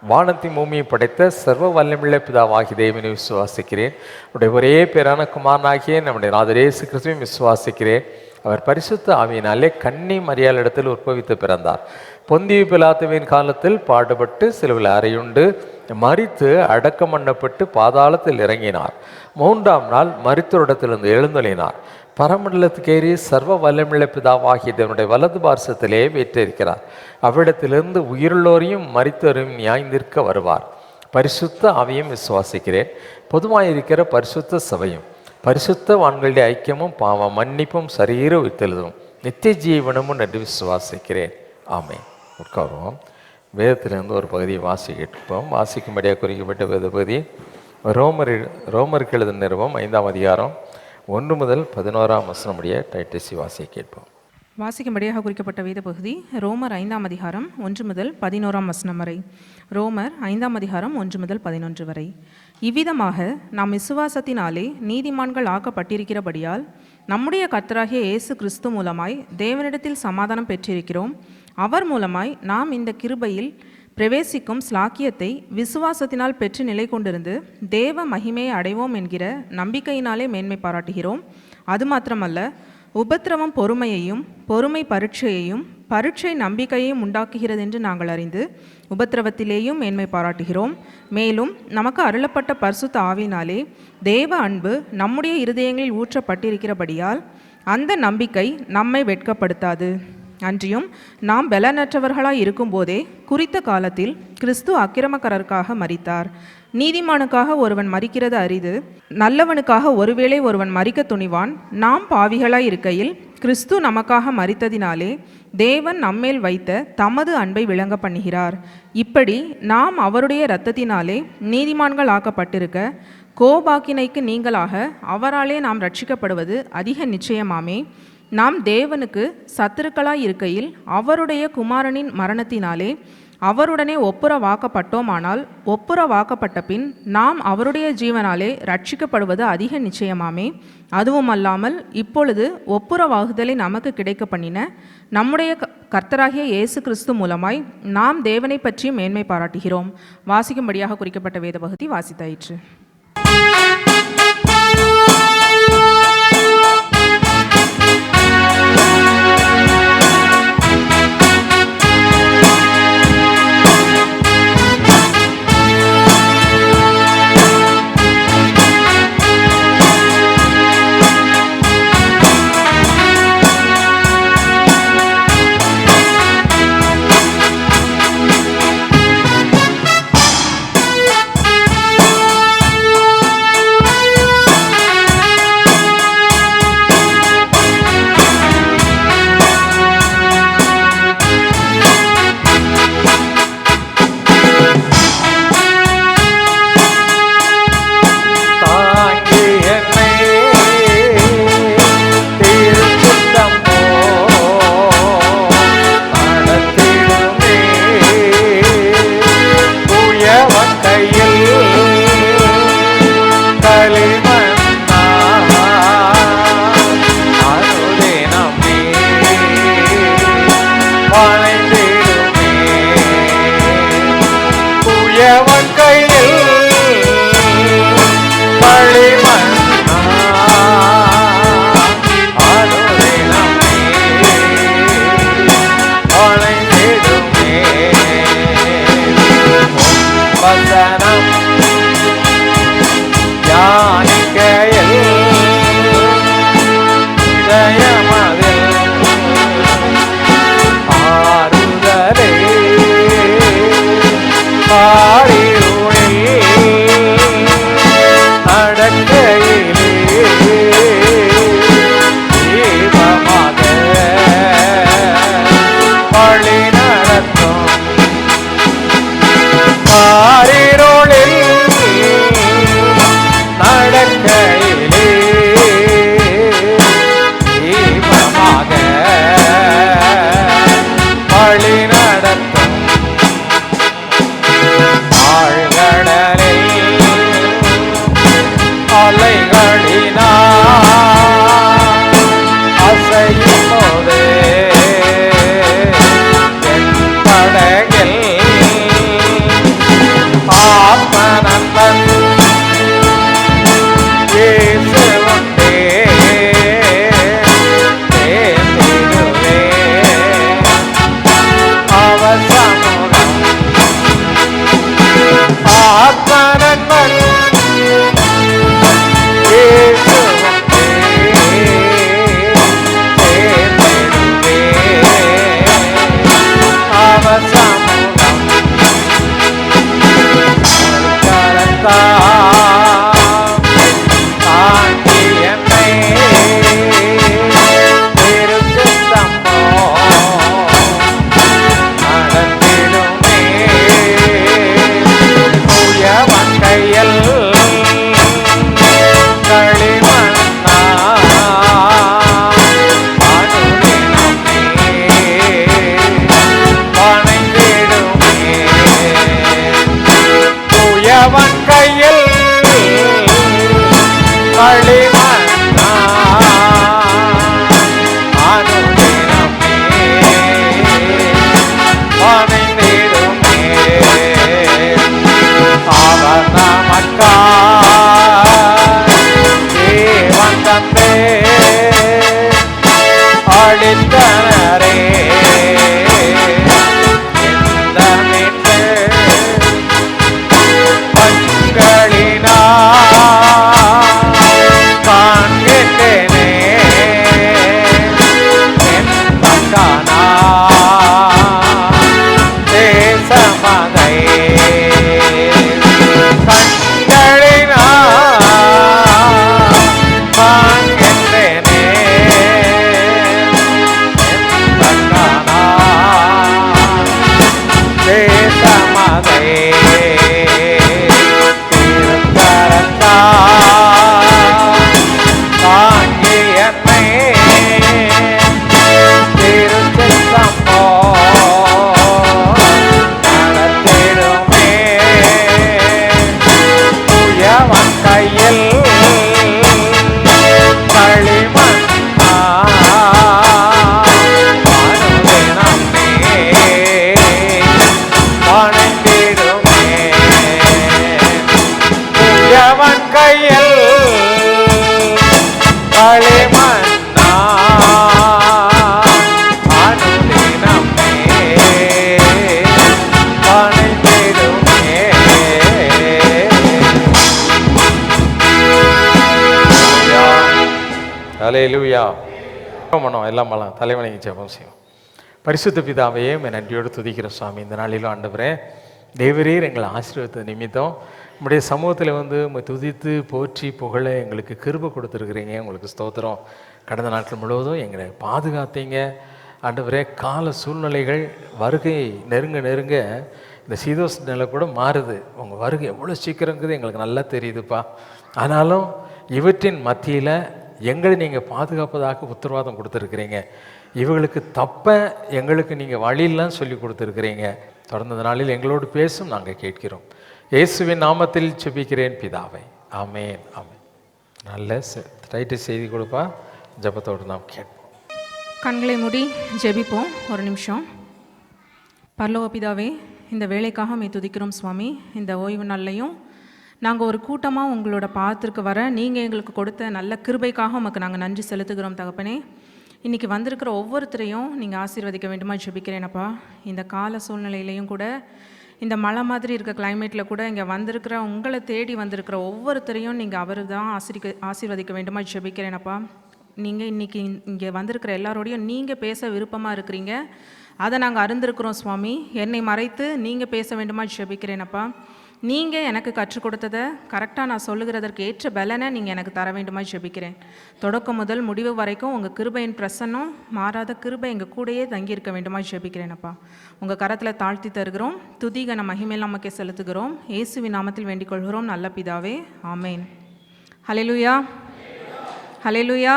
வானத்தையும் பூமியை படைத்த சர்வ வல்லமையுள்ள பிதாவாகிய தேவனை விசுவாசிக்கிறேன். அவருடைய ஒரே பேரான குமாரனாகிய நம்முடைய நாதர் இயேசு கிறிஸ்துவையும் விசுவாசிக்கிறேன். அவர் பரிசுத்த ஆவியினாலே கன்னி மரியாளிடத்தில் உற்பவித்து பிறந்தார். பொந்திய பிலாத்துவின் காலத்தில் பாடுபட்டு சிலுவையில் அறையுண்டு மரித்து அடக்கம் பண்ணப்பட்டு பாதாளத்தில் இறங்கினார். 3ஆம் நாள் மரித்தோரிடத்திலிருந்து எழுந்தொழினார். பரமண்டலத்துக்கு ஏறி சர்வ வல்லமையுள்ள பிதாவாகிய தேவனுடைய வலது பார்சத்திலே வீற்றிருக்கிறார். அவ்விடத்திலிருந்து உயிருள்ளோரையும் மரித்தோரையும் நியாயந்திருக்க வருவார். பரிசுத்த ஆவியும் விசுவாசிக்கிறேன். பொதுவாயிருக்கிற பரிசுத்த சபையும் பரிசுத்த வான்களுடைய ஐக்கியமும் பாவ மன்னிப்பும் சரீர உயிர்த்தெழுதும் நித்திய ஜீவனமும் என்று விசுவாசிக்கிறேன். ஆமென். உட்காருவோம். வேதத்திலிருந்து ஒரு பகுதியை வாசிக்கிட்டோம். வாசிக்கும்படியாக குறிக்கப்பட்ட வேத பகுதி ரோமருக்கு எழுதின நிருபம் 5ஆம் அதிகாரம் 1 முதல் 11ஆம் வசனம் உடைய டைட்டிசி வாசியை கேட்போம். வாசிக்கும்படியாக குறிக்கப்பட்ட வேத பகுதி ரோமர் 5ஆம் அதிகாரம் 1 முதல் 11ஆம் வசனம் வரை. ரோமர் 5ஆம் அதிகாரம் 1 முதல் 11 வரை. இவ்விதமாக நாம் விசுவாசத்தினாலே நீதிமான்கள் ஆக்கப்பட்டிருக்கிறபடியால் நம்முடைய கர்த்தராகிய இயேசு கிறிஸ்து மூலமாய் தேவனிடத்தில் சமாதானம் பெற்றிருக்கிறோம். அவர் மூலமாய் நாம் இந்த கிருபையில் பிரவேசிக்கும் ஸ்லாக்கியத்தை விசுவாசத்தினால் பெற்று நிலை கொண்டிருந்து தேவ மகிமையை அடைவோம் என்கிற நம்பிக்கையினாலே மேன்மை பாராட்டுகிறோம். அது மாத்திரமல்ல, உபத்திரவம் பொறுமையையும், பொறுமை பரீட்சையையும், பரீட்சை நம்பிக்கையையும் உண்டாக்குகிறது என்று நாங்கள் அறிந்து உபத்திரவத்திலேயும் மேன்மை பாராட்டுகிறோம். மேலும் நமக்கு அருளப்பட்ட பரிசுத்த ஆவியினாலே தேவ அன்பு நம்முடைய இருதயங்களில் ஊற்றப்பட்டிருக்கிறபடியால் அந்த நம்பிக்கை நம்மை வெட்கப்படுத்தாது. அன்றியும் நாம் பலனற்றவர்களாய் இருக்கும்போதே குறித்த காலத்தில் கிறிஸ்து அக்கிரமக்காரருக்காக மரித்தார். நீதிமானுக்காக ஒருவன் மரிக்கிறது அரிது, நல்லவனுக்காக ஒருவேளை ஒருவன் மரிக்க துணிவான். நாம் பாவிகளாய் இருக்கையில் கிறிஸ்து நமக்காக மரித்ததினாலே தேவன் நம்மேல் வைத்த தமது அன்பை விளங்க பண்ணுகிறார். இப்படி நாம் அவருடைய இரத்தத்தினாலே நீதிமான்கள் ஆக்கப்பட்டிருக்க கோபாக்கினைக்கு நீங்களாக அவராலே நாம் ரட்சிக்கப்படுவது அதிக நிச்சயமாமே. நாம் தேவனுக்கு சத்துருக்களாய் இருக்கையில் அவருடைய குமாரனின் மரணத்தினாலே அவருடனே ஒப்புரவாக்கப்பட்டோமானால் ஒப்புரவாக்கப்பட்ட பின் நாம் அவருடைய ஜீவனாலே ரட்சிக்கப்படுவது அதிக நிச்சயமாமே. அதுவும் அல்லாமல் இப்பொழுது ஒப்புரவாகுதலை நமக்கு கிடைக்க பண்ணின நம்முடைய கர்த்தராகிய இயேசு கிறிஸ்து மூலமாய் நாம் தேவனை பற்றி மேன்மை பாராட்டுகிறோம். வாசிக்கும்படியாக குறிக்கப்பட்ட வேத பகுதி வாசித்தாயிற்று. நடக்கையிலே அல்லேலூயா. பண்ணோம் எல்லாம் பண்ணலாம். தலைவணங்கி ஜெபம் செய்வோம். பரிசுத்த பிதாவே, நன்றியோடு துதிக்கிற சுவாமி. இந்த நாளிலும் ஆண்டவரே, தேவரீர் எங்களை ஆசீர்வதித்த நிமித்தம் நம்முடைய சமூகத்தில் வந்து துதித்து போற்றி புகழ எங்களுக்கு கிருபை கொடுத்துருக்குறீங்க. உங்களுக்கு ஸ்தோத்திரம். கடந்த நாட்கள் முழுவதும் எங்களை பாதுகாத்தீங்க ஆண்டவரே. கால சூழ்நிலைகள் வருகை நெருங்க நெருங்க இந்த சீதோஷ நிலை கூட மாறுது. உங்கள் வருகை எவ்வளோ சீக்கிரங்கிறது எங்களுக்கு நல்லா தெரியுதுப்பா. ஆனாலும் இவற்றின் மத்தியில் எங்களை நீங்கள் பாதுகாப்பதாக உத்தரவாதம் கொடுத்துருக்குறீங்க. இவங்களுக்கு தப்ப எங்களுக்கு நீங்கள் வழியெல்லாம் சொல்லி கொடுத்துருக்குறீங்க. தொடர்ந்த நாளில் எங்களோடு பேசும் நாங்கள் கேட்கிறோம். இயேசுவின் நாமத்தில் ஜெபிக்கிறேன் பிதாவை. ஆமேன் ஆமேன். நல்ல ரைட்டு செய்தி கொடுப்பா. ஜெபத்தோடு நாம் கேட்போம். கண்களை மூடி ஜெபிப்போம் ஒரு நிமிஷம். பரலோக பிதாவே, இந்த வேலைக்காக மே துதிக்கிறோம் சுவாமி. இந்த ஓய்வு நாள்லையும் நாங்கள் ஒரு கூட்டமாக உங்களோட பாதத்திற்கு வர நீங்கள் எங்களுக்கு கொடுத்த நல்ல கிருபைக்காக உமக்கு நாங்கள் நன்றி செலுத்துகிறோம் தகப்பனே. இன்றைக்கி வந்திருக்கிற ஒவ்வொருத்தரையும் நீங்கள் ஆசீர்வதிக்க வேண்டுமா ஜெபிக்கிறேனப்பா. இந்த கால சூழ்நிலையிலையும் கூட, இந்த மழை மாதிரி இருக்க கிளைமேட்டில் கூட இங்கே வந்திருக்கிற உங்களை தேடி வந்திருக்கிற ஒவ்வொருத்தரையும் நீங்கள் அவர் தான் ஆசீர்வதிக்க வேண்டுமா ஜெபிக்கிறேனப்பா. நீங்கள் இன்றைக்கி இங்கே வந்திருக்கிற எல்லாரோடையும் நீங்கள் பேச விருப்பமாக இருக்கிறீங்க. அதை நாங்கள் அறிந்திருக்கிறோம் சுவாமி. என்னை மறைத்து நீங்கள் பேச வேண்டுமா ஜெபிக்கிறேனப்பா. நீங்கள் எனக்கு கற்றுக் கொடுத்ததை கரெக்டாக நான் சொல்லுகிறதற்கு ஏற்ற பலனை நீங்கள் எனக்கு தர வேண்டுமா ஜெபிக்கிறேன். தொடக்கம் முதல் முடிவு வரைக்கும் உங்கள் கிருபையின் பிரசன்னம் மாறாத கிருபை எங்கள் கூடயே தங்கியிருக்க வேண்டுமா ஜெபிக்கிறேனப்பா. உங்கள் கரத்தில் தாழ்த்தி தருகிறோம். துதிகன மகிமையில் நமக்கே செலுத்துகிறோம். இயேசுவின் நாமத்தில் வேண்டிக் கொள்கிறோம் நல்ல பிதாவே. ஆமேன். ஹல்லேலூயா ஹல்லேலூயா.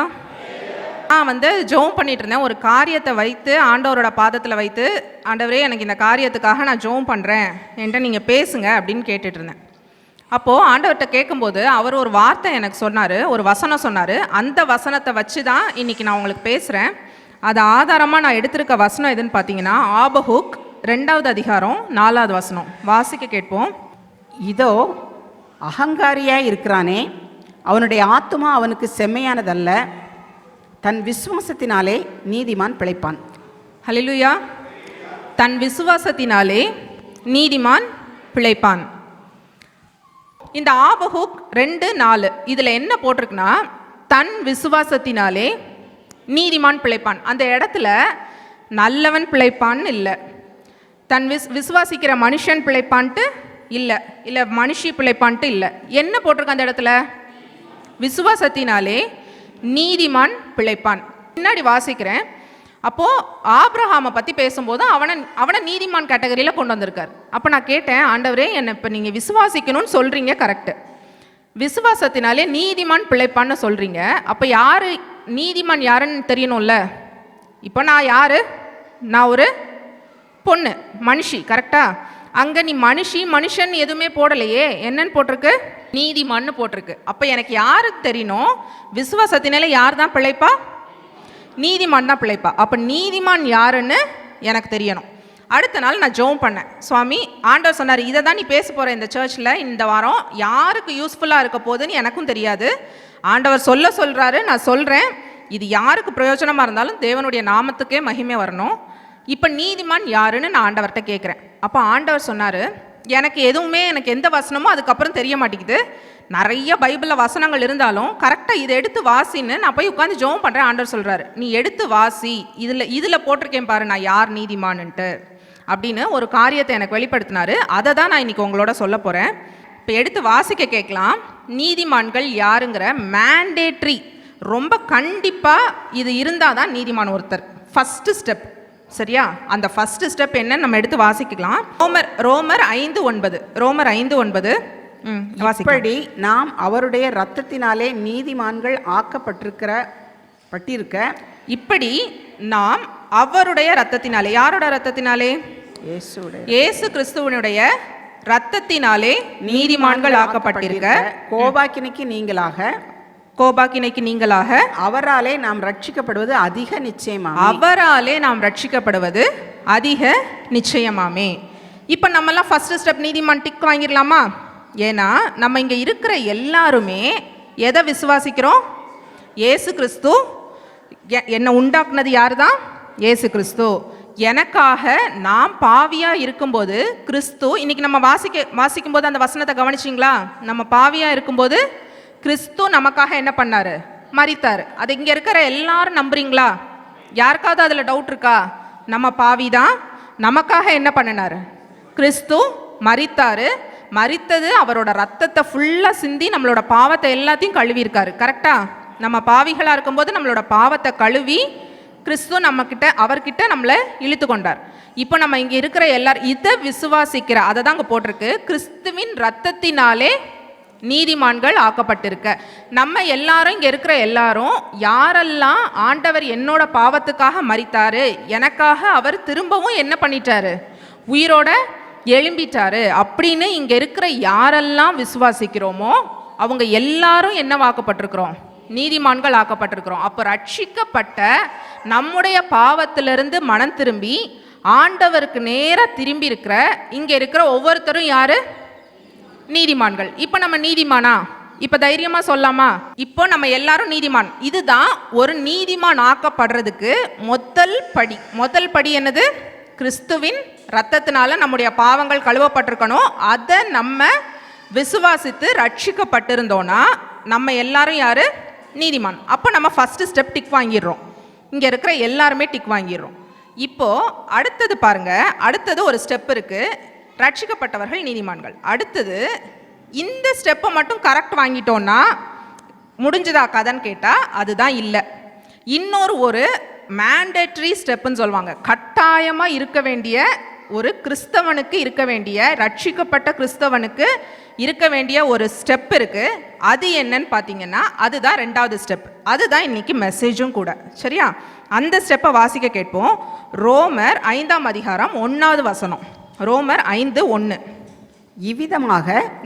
நான் ஜெபம் பண்ணிட்டு இருந்தேன். ஒரு காரியத்தை வைத்து ஆண்டவரோட பாதத்தில் வைத்து, ஆண்டவரே எனக்கு இந்த காரியத்துக்காக நான் ஜெபம் பண்ணுறேன் என்கிட்ட நீங்கள் பேசுங்க அப்படின்னு கேட்டுட்டு இருந்தேன். அப்போது ஆண்டவர்கிட்ட கேட்கும்போது அவர் ஒரு வார்த்தை எனக்கு சொன்னார், ஒரு வசனம் சொன்னார். அந்த வசனத்தை வச்சு தான் இன்றைக்கி நான் உங்களுக்கு பேசுகிறேன். அது ஆதாரமாக நான் எடுத்திருக்க வசனம் எதுன்னு பார்த்தீங்கன்னா, ஆபகுக் 2வது அதிகாரம் 4வது வசனம். வாசிக்க கேட்போம். இதோ அகங்காரியாய் இருக்கிறானே, அவனுடைய ஆத்துமா அவனுக்கு செம்மையானதல்ல, தன் விசுவாசத்தினாலே நீதிமான் பிழைப்பான். ஹல்லேலூயா. தன் விசுவாசத்தினாலே நீதிமான் பிழைப்பான். இந்த ஆபகுக் 2:4 இதில் என்ன போட்டிருக்குன்னா, தன் விசுவாசத்தினாலே நீதிமான் பிழைப்பான். அந்த இடத்துல நல்லவன் பிழைப்பான்னு இல்லை, தன் விசுவாசிக்கிற மனுஷன் பிழைப்பான்ட்டு இல்லை மனுஷி பிழைப்பான்ட்டு இல்லை. என்ன போட்டிருக்கு அந்த இடத்துல? விசுவாசத்தினாலே நீதிமான் பிழைப்பான். பின்னாடி வாசிக்கிறேன். அப்போது ஆபிரகாமை பற்றி பேசும்போது அவனை நீதிமான் கேட்டகரியில் கொண்டு வந்திருக்கார். அப்போ நான் கேட்டேன், ஆண்டவரே என்னை இப்போ நீங்கள் விசுவாசிக்கணும்னு சொல்கிறீங்க, கரெக்டு. விசுவாசத்தினாலே நீதிமான் பிழைப்பான்னு சொல்கிறீங்க. அப்போ யார் நீதிமான் யாருன்னு தெரியணும்ல. இப்போ நான் யார்? நான் ஒரு பொண்ணு, மனுஷி, கரெக்டா? அங்கே நீ மனுஷன் எதுவுமே போடலையே. என்னன்னு போட்டிருக்கு? நீதிமான்னு போட்டிருக்கு. அப்போ எனக்கு யாருக்கு தெரியணும்? விசுவாசத்தினால யார் தான் பிழைப்பா? நீதிமான் தான் பிழைப்பா. அப்போ நீதிமான் யாருன்னு எனக்கு தெரியணும். அடுத்த நாள் நான் ஜெபம் பண்ணேன். சுவாமி, ஆண்டவர் சொன்னார், இதை தான் நீ பேச போகிற இந்த சர்ச்சில் இந்த வாரம். யாருக்கு யூஸ்ஃபுல்லாக இருக்க போகுதுன்னு எனக்கும் தெரியாது. ஆண்டவர் சொல்கிறாரு, நான் சொல்கிறேன். இது யாருக்கு பிரயோஜனமாக இருந்தாலும் தேவனுடைய நாமத்துக்கே மகிமை வரணும். இப்போ நீதிமான் யாருன்னு நான் ஆண்டவர்கிட்ட கேட்குறேன். அப்போ ஆண்டவர் சொன்னார், எனக்கு எந்த வசனமோ அதுக்கப்புறம் தெரிய மாட்டேங்குது. நிறைய பைபிளில் வசனங்கள் இருந்தாலும் கரெக்டாக இதை எடுத்து வாசின்னு நான் போய் உட்காந்து ஜெபம் பண்ணுறேன். ஆண்டவர் சொல்கிறாரு, நீ எடுத்து வாசி, இதில் போட்டிருக்கேன் பாரு நான் யார் நீதிமான்ன்ட்டு அப்படின்னு ஒரு காரியத்தை எனக்கு வெளிப்படுத்தினாரு. அதை தான் நான் இன்றைக்கி உங்களோட சொல்ல போகிறேன். இப்போ எடுத்து வாசிக்க கேட்கலாம். நீதிமான்கள் யாருங்கிற மேண்டேட்ரி, ரொம்ப கண்டிப்பாக இது இருந்தால் தான் நீதிமான் ஒருத்தர். ஃபஸ்ட்டு ஸ்டெப், சரியா? அந்த ஃபர்ஸ்ட் ஸ்டெப் என்னன்னு நம்ம எடுத்து வாசிக்கலாம். ரோமர் 5:9 இப்படி நாம் அவருடைய இரத்தத்தினாலே நீதிமான்கள் இப்படி நாம் அவருடைய இரத்தத்தினாலே, யாரோட இரத்தத்தினாலே? இயேசு கிறிஸ்துவனுடைய இரத்தத்தினாலே நீதிமான்கள் ஆக்கப்பட்டிருக்க, கோபாக்கினைக்கு நீங்களாக அவராலே நாம் ரட்சிக்கப்படுவது அதிக நிச்சயமாமே. இப்போ நம்மலாம் ஃபர்ஸ்ட் ஸ்டெப் நீதிமான் டிக் வாங்கிடலாமா? ஏன்னா நம்ம இங்கே இருக்கிற எல்லாருமே எதை விசுவாசிக்கிறோம்? இயேசு கிறிஸ்து என்னை உண்டாக்குனது யார் தான்? இயேசு கிறிஸ்து. எனக்காக நாம் பாவியாக இருக்கும்போது கிறிஸ்து, இன்னைக்கு நம்ம வாசிக்கும்போது அந்த வசனத்தை கவனிச்சிங்களா? நம்ம பாவியாக இருக்கும்போது கிறிஸ்து நமக்காக என்ன பண்ணாரு? மரித்தார். அது இங்கே இருக்கிற எல்லாரும் நம்புறீங்களா? யாருக்காவது அதில் டவுட் இருக்கா? நம்ம பாவி தான், நமக்காக என்ன பண்ணினார்? கிறிஸ்து மரித்தார். மரித்தது அவரோட ரத்தத்தை ஃபுல்லாக சிந்தி நம்மளோட பாவத்தை எல்லாத்தையும் கழுவியிருக்காரு. கரெக்டாக? நம்ம பாவிகளாக இருக்கும்போது நம்மளோட பாவத்தை கழுவி கிறிஸ்து நம்மக்கிட்ட அவர்கிட்ட நம்மளை இழுத்து கொண்டார். இப்போ நம்ம இங்கே இருக்கிற எல்லாரும் இதை விசுவாசிக்கிற, அதை தான் அங்கே போட்டிருக்கு, கிறிஸ்துவின் ரத்தத்தினாலே நீதிமான்கள் ஆக்கப்பட்டிருக்க. நம்ம எல்லாரும் இங்கே இருக்கிற எல்லாரும் யாரெல்லாம் ஆண்டவர் என்னோட பாவத்துக்காக மரித்தாரு, எனக்காக அவர் திரும்பவும் என்ன பண்ணிட்டாரு, உயிரோட எழும்பிட்டாரு அப்படின்னு இங்கே இருக்கிற யாரெல்லாம் விசுவாசிக்கிறோமோ அவங்க எல்லாரும் என்ன ஆக்கப்பட்டிருக்கிறோம்? நீதிமான்கள் ஆக்கப்பட்டிருக்கிறோம். அப்போ ரட்சிக்கப்பட்ட நம்முடைய பாவத்திலிருந்து மனம் திரும்பி ஆண்டவருக்கு நேராக திரும்பி இருக்கிற இங்கே இருக்கிற ஒவ்வொருத்தரும் யாரு? நீதிமான்கள். இப்போ நம்ம நீதிமானா? இப்போ தைரியமாக சொல்லாமா? இப்போ நம்ம எல்லாரும் நீதிமான். இதுதான் ஒரு நீதிமான் ஆக்கப்படுறதுக்கு முதல் படி என்னது? கிறிஸ்துவின் ரத்தத்தினால நம்முடைய பாவங்கள் கழுவப்பட்டிருக்கணும். அதை நம்ம விசுவாசித்து ரட்சிக்கப்பட்டிருந்தோன்னா நம்ம எல்லாரும் யாரு? நீதிமான். அப்போ நம்ம ஃபர்ஸ்ட் ஸ்டெப் டிக் வாங்கிடுறோம். இங்கே இருக்கிற எல்லாருமே டிக் வாங்கிடுறோம். இப்போ அடுத்தது பாருங்க, அடுத்தது ஒரு ஸ்டெப் இருக்கு, ரட்சிக்கப்பட்டவர்கள் நீதிமான்கள். அடுத்தது இந்த ஸ்டெப்பை மட்டும் கரெக்ட் வாங்கிட்டோன்னா முடிஞ்சதா கதைன்னு கேட்டால் அதுதான் இல்லை. இன்னொரு ஒரு மேண்டேட்ரி ஸ்டெப்புன்னு சொல்லுவாங்க, கட்டாயமாக இருக்க வேண்டிய ஒரு கிறிஸ்தவனுக்கு இருக்க வேண்டிய, ரட்சிக்கப்பட்ட கிறிஸ்தவனுக்கு இருக்க வேண்டிய ஒரு ஸ்டெப் இருக்கு. அது என்னன்னு பார்த்தீங்கன்னா அதுதான் ரெண்டாவது ஸ்டெப். அதுதான் இன்னைக்கு மெசேஜும் கூட. சரியா? அந்த ஸ்டெப்பை வாசிக்க கேட்போம். ரோமர் 5ஆம் அதிகாரம் 1வது வசனம். ரோமர் 5:1.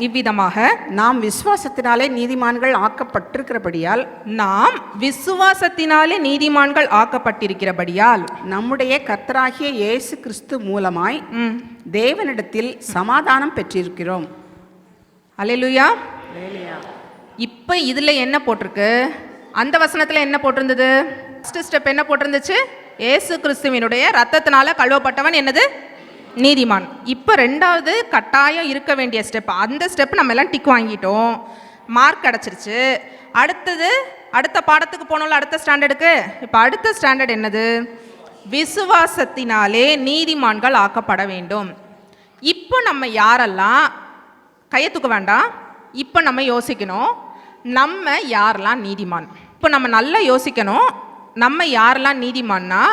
இவ்விதமாக நாம் விசுவாசத்தினாலே நீதிமான்கள் ஆக்கப்பட்டிருக்கிறபடியால் நம்முடைய கர்த்தராகிய இயேசு கிறிஸ்து மூலமாய் தேவனிடத்தில் சமாதானம் பெற்றிருக்கிறோம். அல்லேலூயா. இப்போ இதில் என்ன போட்டிருக்கு? அந்த வசனத்தில் என்ன போட்டிருந்தது? ஃபர்ஸ்ட் ஸ்டெப் என்ன போட்டிருந்துச்சு? இயேசு கிறிஸ்துவினுடைய ரத்தத்தினால கழுவப்பட்டவன் என்னது? நீதிமான். இப்போ ரெண்டாவது கட்டாயம் இருக்க வேண்டிய ஸ்டெப், அந்த ஸ்டெப் நம்ம எல்லாம் டிக் வாங்கிட்டோம், மார்க் கிடச்சிருச்சு. அடுத்த பாடத்துக்கு போனோம்ல, அடுத்த ஸ்டாண்டர்டுக்கு. இப்போ அடுத்த ஸ்டாண்டர்ட் என்னது? விசுவாசத்தினாலே நீதிமான்கள் ஆக்கப்பட வேண்டும். இப்போ நம்ம யாரெல்லாம், கையை தூக்க வேண்டாம், இப்போ நம்ம யோசிக்கணும், நம்ம யாரெல்லாம் நீதிமான். இப்போ நம்ம நல்லா யோசிக்கணும், நம்ம யாரெல்லாம் நீதிமான்னா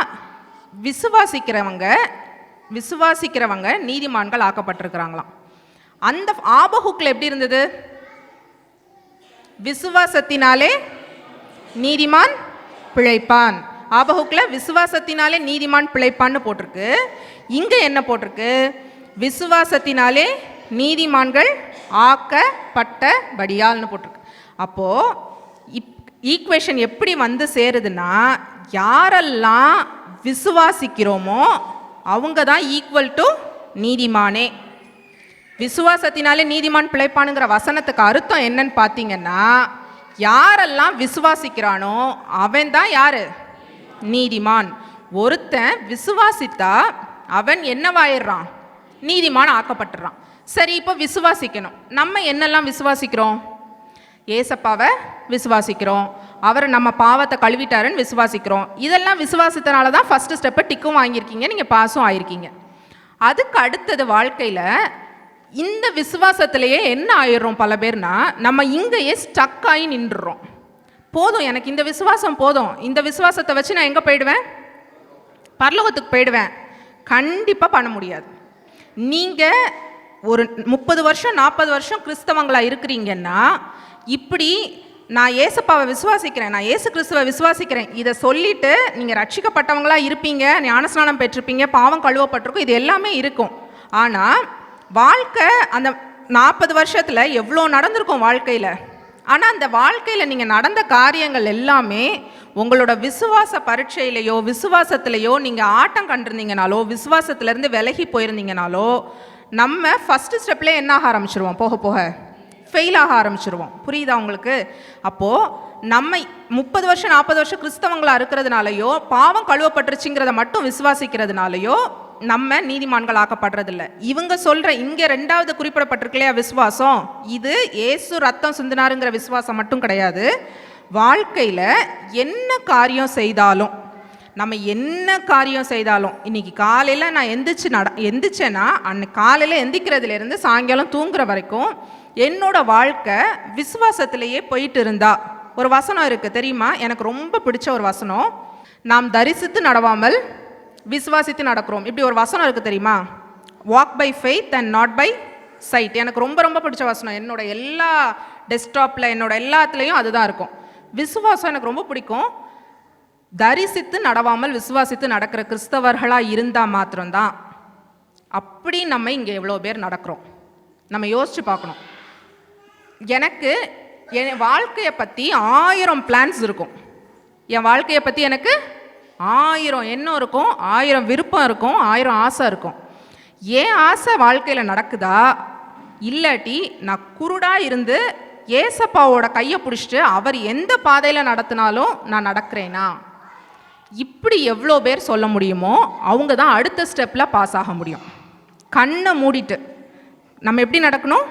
விசுவாசிக்கிறவங்க நீதிமான்கள் ஆக்கப்பட்டிருக்கிறாங்களாம். அந்த ஆபகுக்கில் எப்படி இருந்தது? விசுவாசத்தினாலே நீதிமான் பிழைப்பான். ஆபகுக்கில் விசுவாசத்தினாலே நீதிமான் பிழைப்பான்னு போட்டிருக்கு. இங்கே என்ன போட்டிருக்கு? விசுவாசத்தினாலே நீதிமான்கள் ஆக்கப்பட்டபடியால்னு போட்டிருக்கு. அப்போது ஈக்குவேஷன் எப்படி வந்து சேருதுன்னா, யாரெல்லாம் விசுவாசிக்கிறோமோ அவங்க தான் ஈக்குவல் டு நீதிமானே. விசுவாசத்தினாலே நீதிமான் பிழைப்பானுங்கிற வசனத்துக்கு அர்த்தம் என்னன்னு பார்த்தீங்கன்னா, யாரெல்லாம் விசுவாசிக்கிறானோ அவன் தான் யாரு? நீதிமான். ஒருத்தன் விசுவாசித்தா அவன் என்னவாயிடுறான்? நீதிமான் ஆக்கப்பட்டுறான். சரி, இப்போ விசுவாசிக்கணும். நம்ம என்னெல்லாம் விசுவாசிக்கிறோம்? ஏசப்பாவை விசுவாசிக்கிறோம், அவர் நம்ம பாவத்தை கழுவிட்டாருன்னு விசுவாசிக்கிறோம். இதெல்லாம் விசுவாசத்தினால தான் ஃபஸ்ட்டு ஸ்டெப்பை டிக்கும் வாங்கியிருக்கீங்க, நீங்கள் பாஸும் ஆயிருக்கீங்க. அதுக்கு அடுத்தது வாழ்க்கையில் இந்த விசுவாசத்திலேயே என்ன ஆயிடுறோம் பல பேர்னா, நம்ம இங்கேயே ஸ்டக் ஆகி நின்றுறோம். போதும், எனக்கு இந்த விசுவாசம் போதும், இந்த விசுவாசத்தை வச்சு நான் எங்கே போயிடுவேன்? பரலோகத்துக்கு போயிடுவேன். கண்டிப்பாக பண்ண முடியாது. நீங்கள் ஒரு 30 வருஷம் 40 வருஷம் கிறிஸ்தவங்களாக இருக்கிறீங்கன்னா, இப்படி நான் ஏசப்பாவை விசுவாசிக்கிறேன், நான் ஏசு கிறிஸ்துவை விசுவாசிக்கிறேன், இதை சொல்லிட்டு நீங்கள் ரட்சிக்கப்பட்டவங்களாக இருப்பீங்க, ஞானஸ்நானம் பெற்றிருப்பீங்க, பாவம் கழுவப்பட்டிருக்கும், இது எல்லாமே இருக்கும். ஆனால் வாழ்க்கை அந்த 40 வருஷத்தில் எவ்வளோ நடந்திருக்கும் வாழ்க்கையில். ஆனால் அந்த வாழ்க்கையில் நீங்கள் நடந்த காரியங்கள் எல்லாமே உங்களோட விசுவாச பரீட்சையிலையோ விசுவாசத்துலேயோ நீங்கள் ஆட்டம் கண்டிருந்தீங்கனாலோ விசுவாசத்துலேருந்து விலகி போயிருந்தீங்கனாலோ நம்ம ஃபஸ்ட்டு ஸ்டெப்லேயே என்ன ஆக ஆரம்பிச்சிருவோம்? போக போக ஃபெயிலாக ஆரம்பிச்சிருவோம். புரியுதா உங்களுக்கு? அப்போது நம்ம 30 வருஷம் 40 வருஷம் கிறிஸ்தவங்களாக இருக்கிறதுனாலையோ பாவம் கழுவப்பட்டுருச்சுங்கிறத மட்டும் விசுவாசிக்கிறதுனாலையோ நம்ம நீதிமான்கள் ஆக்கப்படுறதில்ல. இவங்க சொல்கிற இங்கே ரெண்டாவது குறிப்பிடப்பட்டிருக்கலையா விசுவாசம், இது ஏசு ரத்தம் சிந்தினாருங்கிற விசுவாசம் மட்டும் கிடையாது. வாழ்க்கையில் என்ன காரியம் செய்தாலும், நம்ம என்ன காரியம் செய்தாலும், இன்னைக்கு காலையில் நான் எந்திரிச்சேன்னா அன்னைக்கு காலையில் எந்திக்கிறதுலேருந்து சாயங்காலம் தூங்குற வரைக்கும் என்னோட வாழ்க்கை விசுவாசத்திலேயே போயிட்டு இருந்தா, ஒரு வசனம் இருக்குது தெரியுமா? எனக்கு ரொம்ப பிடிச்ச ஒரு வசனம், நாம் தரிசித்து நடவாமல் விசுவாசித்து நடக்கிறோம். இப்படி ஒரு வசனம் இருக்குது தெரியுமா? Walk by faith and not by sight. எனக்கு ரொம்ப ரொம்ப பிடிச்ச வசனம். என்னோட எல்லா டெஸ்க்டாப்பில் என்னோட எல்லாத்துலேயும் அதுதான் இருக்கும். விசுவாசம் எனக்கு ரொம்ப பிடிக்கும். தரிசித்து நடவாமல் விசுவாசித்து நடக்கிற கிறிஸ்தவர்களாக இருந்தால் மாத்திரம்தான். அப்படி நம்ம இங்கே எவ்வளோ பேர் நடக்கிறோம் நம்ம யோசித்து பார்க்கணும். எனக்கு என் வாழ்க்கையை பற்றி 1000 பிளான்ஸ் இருக்கும். என் வாழ்க்கையை பற்றி எனக்கு 1000 எண்ணம் இருக்கும், 1000 விருப்பம் இருக்கும், 1000 ஆசை இருக்கும். ஏன் ஆசை வாழ்க்கையில் நடக்குதா, இல்லாட்டி நான் குருடாக இருந்து ஏசப்பாவோட கையை பிடிச்சிட்டு அவர் எந்த பாதையில் நடத்தினாலும் நான் நடக்கிறேனா? இப்படி எவ்வளோ பேர் சொல்ல முடியுமோ அவங்க தான் அடுத்த ஸ்டெப்பில் பாஸ் ஆக முடியும். கண்ணை மூடிட்டு நம்ம எப்படி நடக்கணும்?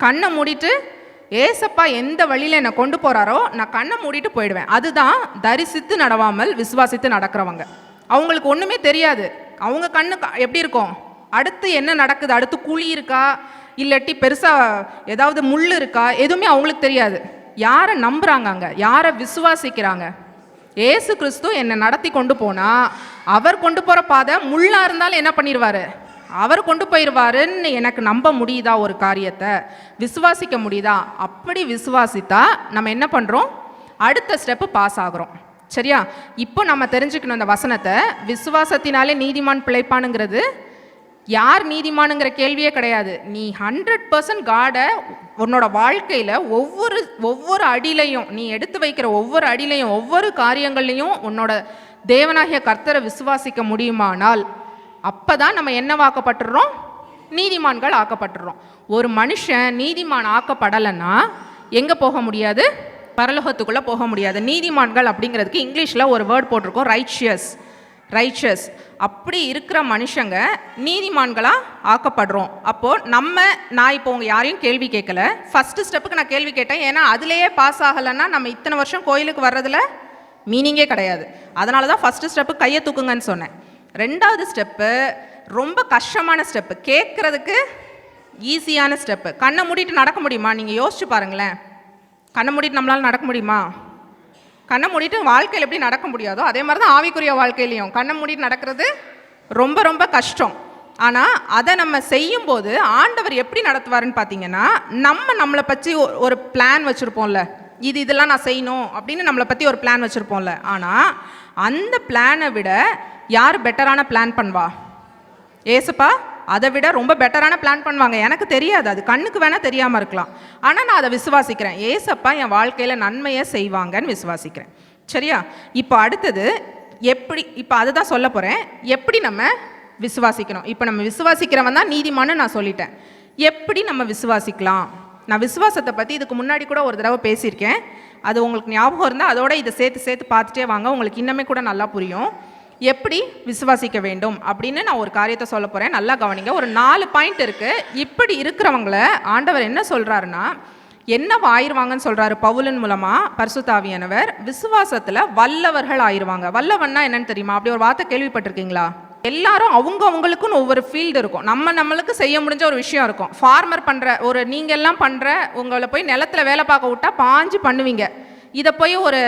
கண்ணை மூடிட்டு ஏசப்பா எந்த வழியில் என்னை கொண்டு போகிறாரோ நான் கண்ணை மூடிட்டு போயிடுவேன். அதுதான் தரிசித்து நடவாமல் விசுவாசித்து நடக்கிறவங்க. அவங்களுக்கு ஒன்றுமே தெரியாது. அவங்க கண்ணு எப்படி இருக்கும்? அடுத்து என்ன நடக்குது, அடுத்து குழி இருக்கா, இல்லாட்டி பெருசாக ஏதாவது முள் இருக்கா, எதுவுமே அவங்களுக்கு தெரியாது. யாரை நம்புகிறாங்க, அங்கே யாரை விசுவாசிக்கிறாங்க? ஏசு கிறிஸ்து என்னை நடத்தி கொண்டு போனால் அவர் கொண்டு போகிற பாதை முள்ளாக இருந்தாலும் என்ன பண்ணிடுவார்? அவர் கொண்டு போயிடுவாருன்னு எனக்கு நம்ப முடியுதா? ஒரு காரியத்தை விசுவாசிக்க முடியுதா? அப்படி விசுவாசித்தா நம்ம என்ன பண்ணுறோம்? அடுத்த ஸ்டெப்பு பாஸ் ஆகிறோம். சரியா? இப்போ நம்ம தெரிஞ்சுக்கணும் இந்த வசனத்தை. விசுவாசத்தினாலே நீதிமான் பிழைப்பானுங்கிறது யார் நீதிமானுங்கிற கேள்வியே கிடையாது. நீ 100% காடை உன்னோட வாழ்க்கையில் ஒவ்வொரு அடியிலையும், நீ எடுத்து வைக்கிற ஒவ்வொரு அடியிலையும், ஒவ்வொரு காரியங்கள்லையும் உன்னோட தேவனாகிய கர்த்தரை விசுவாசிக்க முடியுமானால் அப்போ தான் நம்ம என்னவாக்கப்பட்டுறோம்? நீதிமான்கள் ஆக்கப்பட்டுறோம். ஒரு மனுஷன் நீதிமான் ஆக்கப்படலைன்னா எங்கே போக முடியாது? பரலோகத்துக்குள்ளே போக முடியாது. நீதிமான்கள் அப்படிங்கிறதுக்கு இங்கிலீஷில் ஒரு வேர்ட் போட்டிருக்கோம், ரைச்சஸ். அப்படி இருக்கிற மனுஷங்க நீதிமான்களாக ஆக்கப்படுறோம். அப்போது நான் இப்போ உங்கள் யாரையும் கேள்வி கேட்கல. ஃபஸ்ட்டு ஸ்டெப்புக்கு நான் கேள்வி கேட்டேன். ஏன்னா அதுலேயே பாஸ் ஆகலைன்னா நம்ம இத்தனை வருஷம் கோயிலுக்கு வர்றதில் மீனிங்கே கிடையாது. அதனால தான் ஃபஸ்ட்டு ஸ்டெப்பு கையை தூக்குங்கன்னு சொன்னேன். 2வது ஸ்டெப்பு ரொம்ப கஷ்டமான ஸ்டெப்பு, கேட்குறதுக்கு ஈஸியான ஸ்டெப்பு. கண்ணை மூடிட்டு நடக்க முடியுமா? நீங்கள் யோசிச்சு பாருங்களேன். கண்ணை மூடிட்டு நம்மளால் நடக்க முடியுமா? கண்ணை மூடிட்டு வாழ்க்கையில் எப்படி நடக்க முடியாதோ அதே மாதிரி தான் ஆவிக்குரிய வாழ்க்கையிலையும் கண்ணை மூடிட்டு நடக்கிறது ரொம்ப ரொம்ப கஷ்டம். ஆனால் அதை நம்ம செய்யும்போது ஆண்டவர் எப்படி நடத்துவாருன்னு பார்த்தீங்கன்னா, நம்மளை பற்றி ஒரு பிளான் வச்சுருப்போம்ல, இதெல்லாம் நான் செய்யணும் அப்படின்னு நம்மளை பற்றி ஒரு பிளான் வச்சுருப்போம்ல. ஆனால் அந்த பிளானை விட யார் பெட்டரான பிளான் பண்ணுவா? ஏசப்பா அதை விட ரொம்ப பெட்டரான பிளான் பண்ணுவாங்க. எனக்கு தெரியாது, அது கண்ணுக்கு வேணால் தெரியாமல் இருக்கலாம். ஆனால் நான் அதை விசுவாசிக்கிறேன். ஏசப்பா என் வாழ்க்கையில் நன்மையை செய்வாங்கன்னு விசுவாசிக்கிறேன். சரியா? இப்போ அடுத்தது இப்போ அதுதான் சொல்ல போகிறேன். எப்படி நம்ம விசுவாசிக்கணும்? இப்போ நம்ம விசுவாசிக்கிறவன் தான் நீதிமான்னு நான் சொல்லிட்டேன். எப்படி நம்ம விசுவாசிக்கலாம்? நான் விசுவாசத்தை பற்றி இதுக்கு முன்னாடி கூட ஒரு தடவை பேசியிருக்கேன். அது உங்களுக்கு ஞாபகம் இருந்தால் அதோட இதை சேர்த்து பார்த்துட்டே வாங்க, உங்களுக்கு இன்னமே கூட நல்லா புரியும். எப்படி விசுவாசிக்க வேண்டும் அப்படின்னு நான் ஒரு காரியத்தை சொல்ல போகிறேன். நல்லா கவனிங்க. ஒரு 4 பாயிண்ட் இருக்குது. இப்படி இருக்கிறவங்கள ஆண்டவர் என்ன சொல்கிறாருன்னா, என்ன ஆயிடுவாங்கன்னு சொல்கிறாரு பவுலின் மூலமாக பரிசுத்த ஆவியானவர். விசுவாசத்தில் வல்லவர்கள் ஆயிடுவாங்க. வல்லவன்னா என்னன்னு தெரியுமா? அப்படி ஒரு வார்த்தை கேள்விப்பட்டிருக்கீங்களா? எல்லாரும் அவங்களுக்குன்னு ஒவ்வொரு ஃபீல்டு இருக்கும். நம்மளுக்கு செய்ய முடிஞ்ச ஒரு விஷயம் இருக்கும். ஃபார்மர் பண்ணுற நீங்கள் எல்லாம் பண்ணுற, உங்களை போய் நிலத்தில் வேலை பார்க்க விட்டா பாஞ்சு பண்ணுவீங்க. இதை போய் ஒரு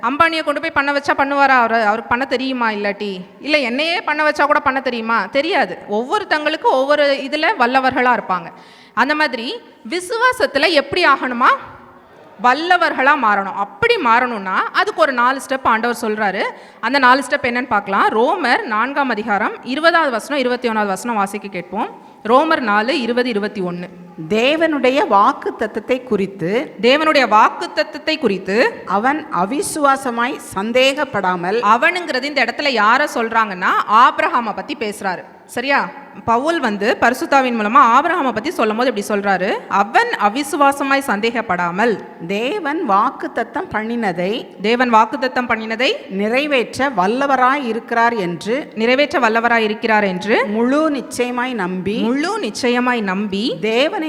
அம்பானியை கொண்டு போய் பண்ண வச்சா பண்ணுவாரா? அவருக்கு பண்ண தெரியுமா? இல்லை என்னையே பண்ண வச்சா கூட பண்ண தெரியுமா? தெரியாது. ஒவ்வொருத்தங்களுக்கும் ஒவ்வொரு இதில் வல்லவர்களாக இருப்பாங்க. அந்த மாதிரி விசுவாசத்தில் எப்படி ஆகணுமா? வல்லவர்களாக மாறணும். அப்படி மாறணும்னா அதுக்கு ஒரு 4 ஸ்டெப் ஆண்டவர் சொல்கிறாரு. அந்த 4 ஸ்டெப் என்னன்னு பார்க்கலாம். ரோமர் 4ஆம் அதிகாரம் 20வது வசனம் 21வது வசனம் வாசிக்க கேட்போம். ரோமர் 4:20-21. தேவனுடைய வாக்கு தத்தத்தை குறித்து அவன் அவிசுவாசமாய் சந்தேகப்படாமல். அவனுங்கிறது இந்த இடத்துல யாரை சொல்றாங்கன்னா ஆபிரகாமை பத்தி பேசுறாரு. சரியா? பவுல் பரிசுத்தாவின் மூலமா ஆபிரகாமை பத்தி சொல்லும் போது இப்படி சொல்றாரு, அவன் அவிசுவாசமாய் சந்தேகப்படாமல் தேவன் வாக்குத்தத்தம் பண்ணினதை நிறைவேற்ற வல்லவராய் இருக்கிறார் என்று முழு நிச்சயமாய் நம்பி தேவனை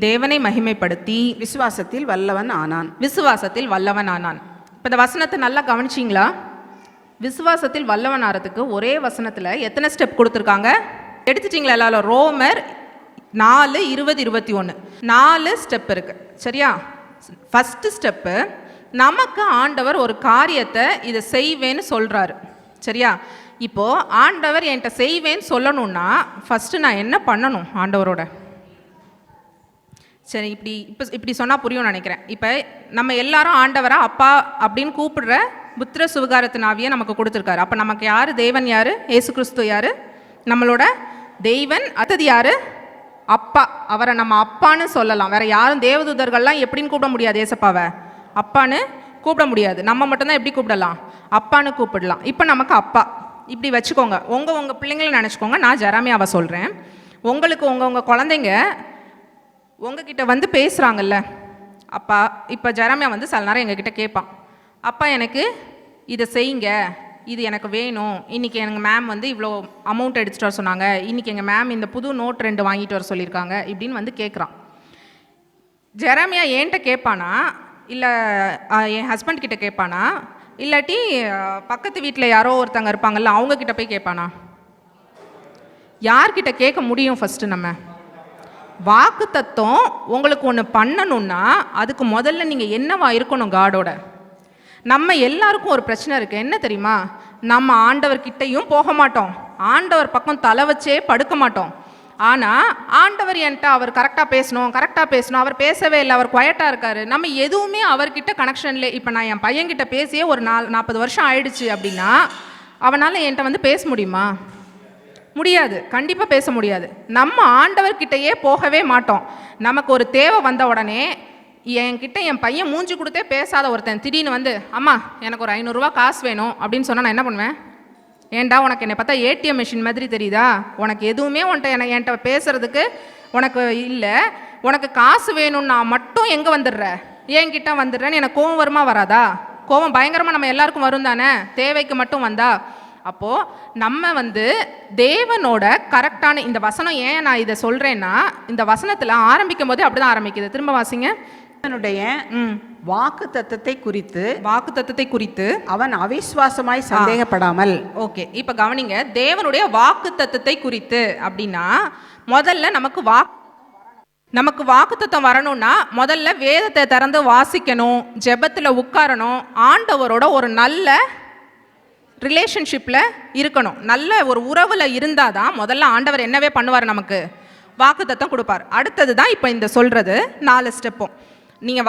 தேவனை மகிமைப்படுத்தி விசுவாசத்தில் வல்லவன் ஆனான். இப்போ இந்த வசனத்தை நல்லா கவனிச்சிங்களா? விசுவாசத்தில் வல்லவன் ஆகிறதுக்கு ஒரே வசனத்தில் எத்தனை ஸ்டெப் கொடுத்துருக்காங்க எடுத்துட்டிங்களா எல்லாரும்? ரோமர் 4:20-21 4 ஸ்டெப் இருக்குது. சரியா? ஃபஸ்ட்டு ஸ்டெப்பு, நமக்கு ஆண்டவர் ஒரு காரியத்தை இதை செய்வேன்னு சொல்கிறாரு. சரியா? இப்போது ஆண்டவர் என்கிட்ட செய்வேன்னு சொல்லணுன்னா ஃபஸ்ட்டு நான் என்ன பண்ணணும் ஆண்டவரோட? சரி, இப்படி சொன்னால் புரியும்னு நினைக்கிறேன். இப்போ நம்ம எல்லாரும் ஆண்டவரா அப்பா அப்படின்னு கூப்பிடுற புத்திர சுவிகாரத்தின் ஆவியை நமக்கு கொடுத்துருக்காரு. அப்போ நமக்கு யார் தேவன்? யார்? இயேசு கிறிஸ்து. யார்? நம்மளோட தெய்வன். அடுத்தது யார்? அப்பா. அவரை நம்ம அப்பான்னு சொல்லலாம். வேற யாரும் தேவதூதர்கள்லாம் எப்படின்னு கூப்பிட முடியாது. ஏசப்பாவை அப்பான்னு கூப்பிட முடியாது. நம்ம மட்டும்தான் எப்படி கூப்பிடலாம்? அப்பான்னு கூப்பிடலாம். இப்போ நமக்கு அப்பா இப்படி வச்சுக்கோங்க. உங்கள் பிள்ளைங்களை நினச்சிக்கோங்க. நான் ஜெரமியாவை சொல்கிறேன். உங்களுக்கு உங்கள் குழந்தைங்க உங்ககிட்ட வந்து பேசுகிறாங்கல்ல அப்பா. இப்போ ஜெரமியா வந்து சில நேரம் எங்ககிட்ட கேட்பான், அப்பா எனக்கு இதை செய்யுங்க, இது எனக்கு வேணும், இன்றைக்கி எங்கள் மேம் வந்து இவ்வளோ அமௌண்ட் எடுத்துகிட்டு வர சொன்னாங்க, இன்றைக்கி எங்கள் மேம் இந்த புது நோட் 2 வாங்கிட்டு வர சொல்லியிருக்காங்க இப்படின்னு வந்து கேட்குறான். ஜெரமியா என்கிட்ட கேட்பானா, இல்லை என் ஹஸ்பண்ட் கிட்ட கேட்பானா, இல்லாட்டி பக்கத்து வீட்டில் யாரோ ஒருத்தங்க இருப்பாங்கல்ல அவங்கக்கிட்ட போய் கேட்பானா? யார்கிட்ட கேட்க முடியும்? ஃபஸ்ட்டு நம்ம வாக்கு தத்துவம் உங்களுக்கு ஒன்று பண்ணணுன்னா அதுக்கு முதல்ல நீங்கள் என்னவா இருக்கணும் காடோட? நம்ம எல்லாருக்கும் ஒரு பிரச்சனை இருக்குது. என்ன தெரியுமா? நம்ம ஆண்டவர்கிட்டையும் போக மாட்டோம், ஆண்டவர் பக்கம் தலை வச்சே படுக்க மாட்டோம். ஆனால் ஆண்டவர் என்கிட்ட அவர் கரெக்டாக பேசணும், அவர் பேசவே இல்லை, அவர் குவைட்டாக இருக்கார். நம்ம எதுவுமே அவர்கிட்ட கனெக்ஷன்லே. இப்போ நான் என் பையன்கிட்ட பேசியே ஒரு 40 வருஷம் ஆயிடுச்சு அப்படின்னா அவனால் என்கிட்ட வந்து பேச முடியுமா? முடியாது, கண்டிப்பாக பேச முடியாது. நம்ம ஆண்டவர்கிட்டையே போகவே மாட்டோம். நமக்கு ஒரு தேவை வந்த உடனே என்கிட்ட என் பையன் மூஞ்சி கொடுத்தே பேசாத ஒருத்தன் திடீர்னு வந்து, அம்மா எனக்கு ஒரு 500 ரூபா காசு வேணும் அப்படின்னு சொன்னால் நான் என்ன பண்ணுவேன்? ஏன்டா உனக்கு என்னை பார்த்தா ஏடிஎம் மிஷின் மாதிரி தெரியுதா? உனக்கு எதுவுமே என்கிட்ட பேசுறதுக்கு உனக்கு இல்லை, உனக்கு காசு வேணும்னா மட்டும் எங்கே வந்துடுற? என்கிட்ட வந்துடுறேன்னு எனக்கு கோவம் வருமா வராதா? கோவம் பயங்கரமாக நம்ம எல்லாருக்கும் வரும் தானே, தேவைக்கு மட்டும் வந்தா. அப்போது நம்ம வந்து தேவனோட கரெக்டான இந்த வசனம், ஏன் நான் இதை சொல்கிறேன்னா இந்த வசனத்தில் ஆரம்பிக்கும் போதே அப்படி தான் ஆரம்பிக்குது. திரும்ப வாசிங்க. தேவனுடைய வாக்கு தத்தத்தை குறித்து அவன் அவிசுவாசமாய் சந்தேகப்படாமல். ஓகே, இப்போ கவனிங்க. தேவனுடைய வாக்கு தத்தத்தை குறித்து அப்படின்னா முதல்ல நமக்கு வாக்குத்தத்தம் வரணும்னா முதல்ல வேதத்தை திறந்து வாசிக்கணும், ஜெபத்தில் உட்காரணும், ஆண்டவரோட ஒரு நல்ல ரிலேஷன்ஷிப்பில் இருக்கணும், நல்ல ஒரு உறவில் இருந்தால் தான் முதல்ல ஆண்டவர் என்னவே பண்ணுவார், நமக்கு வாக்குத்தத்தம் கொடுப்பார். அடுத்தது தான் இப்போ இந்த சொல்கிறது 4 ஸ்டெப்பும். நீங்கள்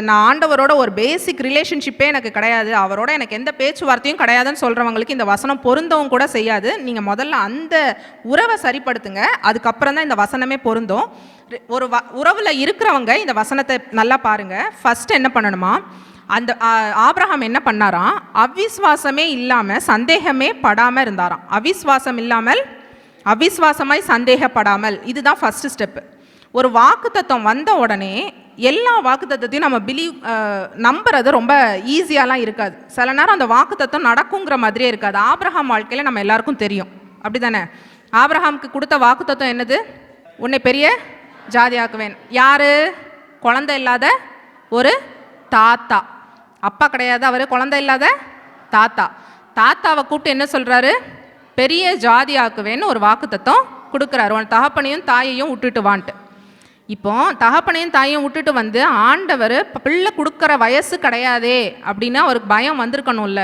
நான் ஆண்டவரோட ஒரு பேசிக் ரிலேஷன்ஷிப்பே எனக்கு கிடையாது, அவரோட எனக்கு எந்த பேச்சுவார்த்தையும் கிடையாதுன்னு சொல்கிறவங்களுக்கு இந்த வசனம் பொருந்தவும் கூட செய்யாது. நீங்கள் முதல்ல அந்த உறவை சரிப்படுத்துங்க, அதுக்கப்புறம் தான் இந்த வசனமே பொருந்தும். ஒரு உறவில் இருக்கிறவங்க இந்த வசனத்தை நல்லா பாருங்கள். ஃபஸ்ட்டு என்ன பண்ணணுமா, அந்த ஆபிரகாம் என்ன பண்ணாராம்? அவிஸ்வாசமே இல்லாமல் சந்தேகமே படாமல் இருந்தாராம். அவிஸ்வாசமாய் சந்தேகப்படாமல், இதுதான் ஃபஸ்ட்டு ஸ்டெப்பு. ஒரு வாக்குத்தத்தம் வந்த உடனே எல்லா வாக்குத்தத்தையும் நம்ம நம்புறது ரொம்ப ஈஸியாலாம் இருக்காது. சில நேரம் அந்த வாக்குத்தத்தம் நடக்குங்கிற மாதிரியே இருக்காது. ஆபிரகாம் வாழ்க்கையில் நம்ம எல்லாருக்கும் தெரியும், அப்படி தானே? ஆபிரகாமுக்கு கொடுத்த வாக்குத்தத்தம் என்னது? உன்னை பெரிய ஜாதியாக்குவேன். யார்? குழந்தை இல்லாத ஒரு தாத்தா, அப்பா கிடையாது அவர், குழந்தை இல்லாத தாத்தாவை கூப்பிட்டு என்ன சொல்கிறாரு? பெரிய ஜாதி ஆக்குவேன்னு ஒரு வாக்குத்தத்தம் கொடுக்குறாரு. உன் தகப்பனையும் தாயையும் விட்டுட்டு வான்ட்டு. இப்போ தகப்பனையும் தாயையும் விட்டுட்டு வந்து ஆண்டவர் பிள்ளை கொடுக்குற வயசு கிடையாதே அப்படின்னா அவருக்கு பயம் வந்திருக்கணும்ல.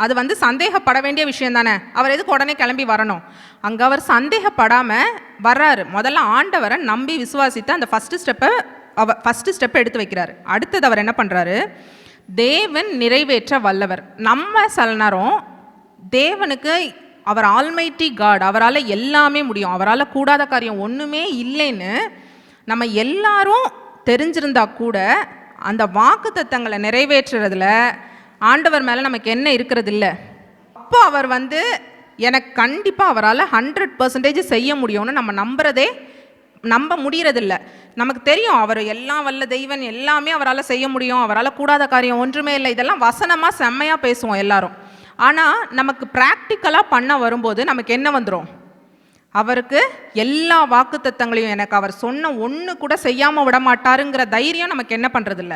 அது வந்து சந்தேகப்பட வேண்டிய விஷயம் தானே. அவர் எதுக்கு உடனே கிளம்பி வரணும்? அங்கே அவர் சந்தேகப்படாமல் வர்றாரு. முதல்ல ஆண்டவரை நம்பி விசுவாசித்து அந்த ஃபஸ்ட்டு ஸ்டெப்பை எடுத்து வைக்கிறாரு. அடுத்தது அவர் என்ன பண்ணுறாரு? தேவன் நிறைவேற்ற வல்லவர். நம்ம சில நேரம் தேவனுக்கு, அவர் ஆல்மைட்டி காட், அவரால் எல்லாமே முடியும், அவரால் கூடாத காரியம் ஒன்றுமே இல்லைன்னு நம்ம எல்லாரும் தெரிஞ்சிருந்தா கூட அந்த வாக்குத்தத்தங்களை நிறைவேற்றுறதுல ஆண்டவர் மேலே நமக்கு என்ன இருக்கிறது இல்லை. அப்போ அவர் வந்து எனக்கு கண்டிப்பாக அவரால் 100% செய்ய முடியும்னு நம்ம நம்ப முடியறதில்ல. நமக்கு தெரியும் அவர் எல்லாம் வல்ல தெய்வன், எல்லாமே அவரால் செய்ய முடியும், அவரால் கூடாத காரியம் ஒன்றுமே இல்லை, இதெல்லாம் வசனமாக செம்மையாக பேசுவோம் எல்லாரும். ஆனால் நமக்கு ப்ராக்டிக்கலாக பண்ண வரும்போது நமக்கு என்ன வந்துடும்? அவருக்கு எல்லா வாக்குத்தத்தங்களையும் எனக்கு அவர் சொன்ன ஒன்று கூட செய்யாமல் விட மாட்டாருங்கிற தைரியம் நமக்கு என்ன பண்ணுறதில்ல,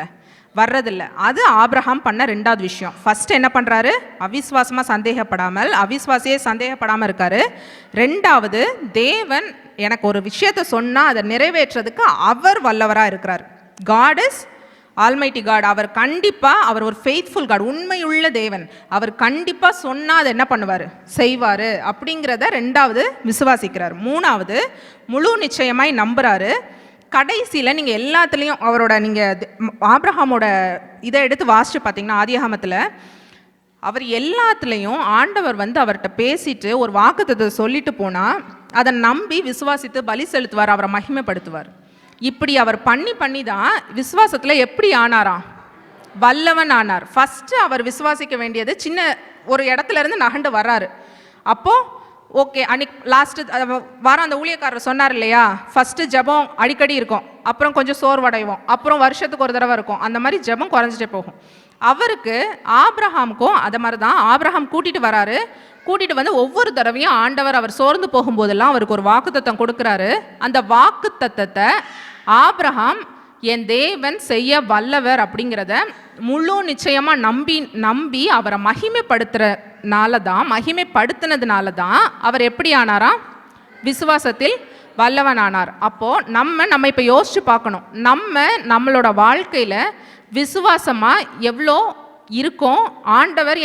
வர்றதில்ல. அது ஆபிரகாம் பண்ண ரெண்டாவது விஷயம். ஃபர்ஸ்ட் என்ன பண்ணுறாரு, அவிஸ்வாசமாக சந்தேகப்படாமல், அவிஸ்வாசியே சந்தேகப்படாமல் இருக்காரு. ரெண்டாவது, தேவன் எனக்கு ஒரு விஷயத்தை சொன்னால் அதை நிறைவேற்றுறதுக்கு அவர் வல்லவராக இருக்கிறார். God is almighty God. அவர் கண்டிப்பாக, அவர் ஒரு ஃபெய்த்ஃபுல் காட், உண்மையுள்ள தேவன். அவர் கண்டிப்பாக சொன்னால் அதை என்ன பண்ணுவார், செய்வார் அப்படிங்கிறத ரெண்டாவது விசுவாசிக்கிறார். மூணாவது, முழு நிச்சயமாய் நம்புகிறாரு. கடைசியில் நீங்கள் எல்லாத்துலேயும் அவரோட, நீங்கள் ஆபிரகாமோட இதை எடுத்து வாசித்து பார்த்தீங்கன்னா ஆதியாகமத்தில் அவர் எல்லாத்துலேயும் ஆண்டவர் வந்து அவர்கிட்ட பேசிட்டு ஒரு வாக்குத்தத்தத்தை சொல்லிட்டு போனால் அதை நம்பி விசுவாசித்து பலி செலுத்துவார், அவரை மகிமைப்படுத்துவார். இப்படி அவர் பண்ணி தான் விசுவாசத்தில் எப்படி ஆனாராம், வல்லவன் ஆனார். ஃபஸ்ட்டு அவர் விசுவாசிக்க வேண்டியது, சின்ன ஒரு இடத்துல இருந்து நகண்டு வர்றாரு. அப்போது ஓகே, அன்னைக்கு லாஸ்ட்டு வாரம் அந்த ஊழியக்காரர் சொன்னார் இல்லையா, ஃபஸ்ட்டு ஜெபம் அடிக்கடி இருக்கும், அப்புறம் கொஞ்சம் சோர்வடைவோம், அப்புறம் வருஷத்துக்கு ஒரு தடவை இருக்கும், அந்த மாதிரி ஜெபம் குறைஞ்சிட்டே போகும். அவருக்கு ஆபிரகாமுக்கும் அதை மாதிரி தான். ஆபிரகாம் கூட்டிகிட்டு வராரு, கூட்டிகிட்டு வந்து ஒவ்வொரு தடவையும் ஆண்டவர் அவர் சோர்ந்து போகும்போதெல்லாம் அவருக்கு ஒரு வாக்குத்தத்தம் கொடுக்குறாரு. அந்த வாக்குத்தத்தத்தை ஆபிரகாம் என் தேவன் செய்ய வல்லவர் அப்படிங்கிறத முழு நிச்சயமாக நம்பி அவரை மகிமைப்படுத்தினதுனால தான் அவர் எப்படி ஆனாராம், விசுவாசத்தில் வல்லவன் ஆனார். அப்போது நம்ம இப்போ யோசிச்சு பார்க்கணும், நம்மளோட வாழ்க்கையில் விசுவாசமாக எவ்வளோ இருக்கும். ஆண்டவர்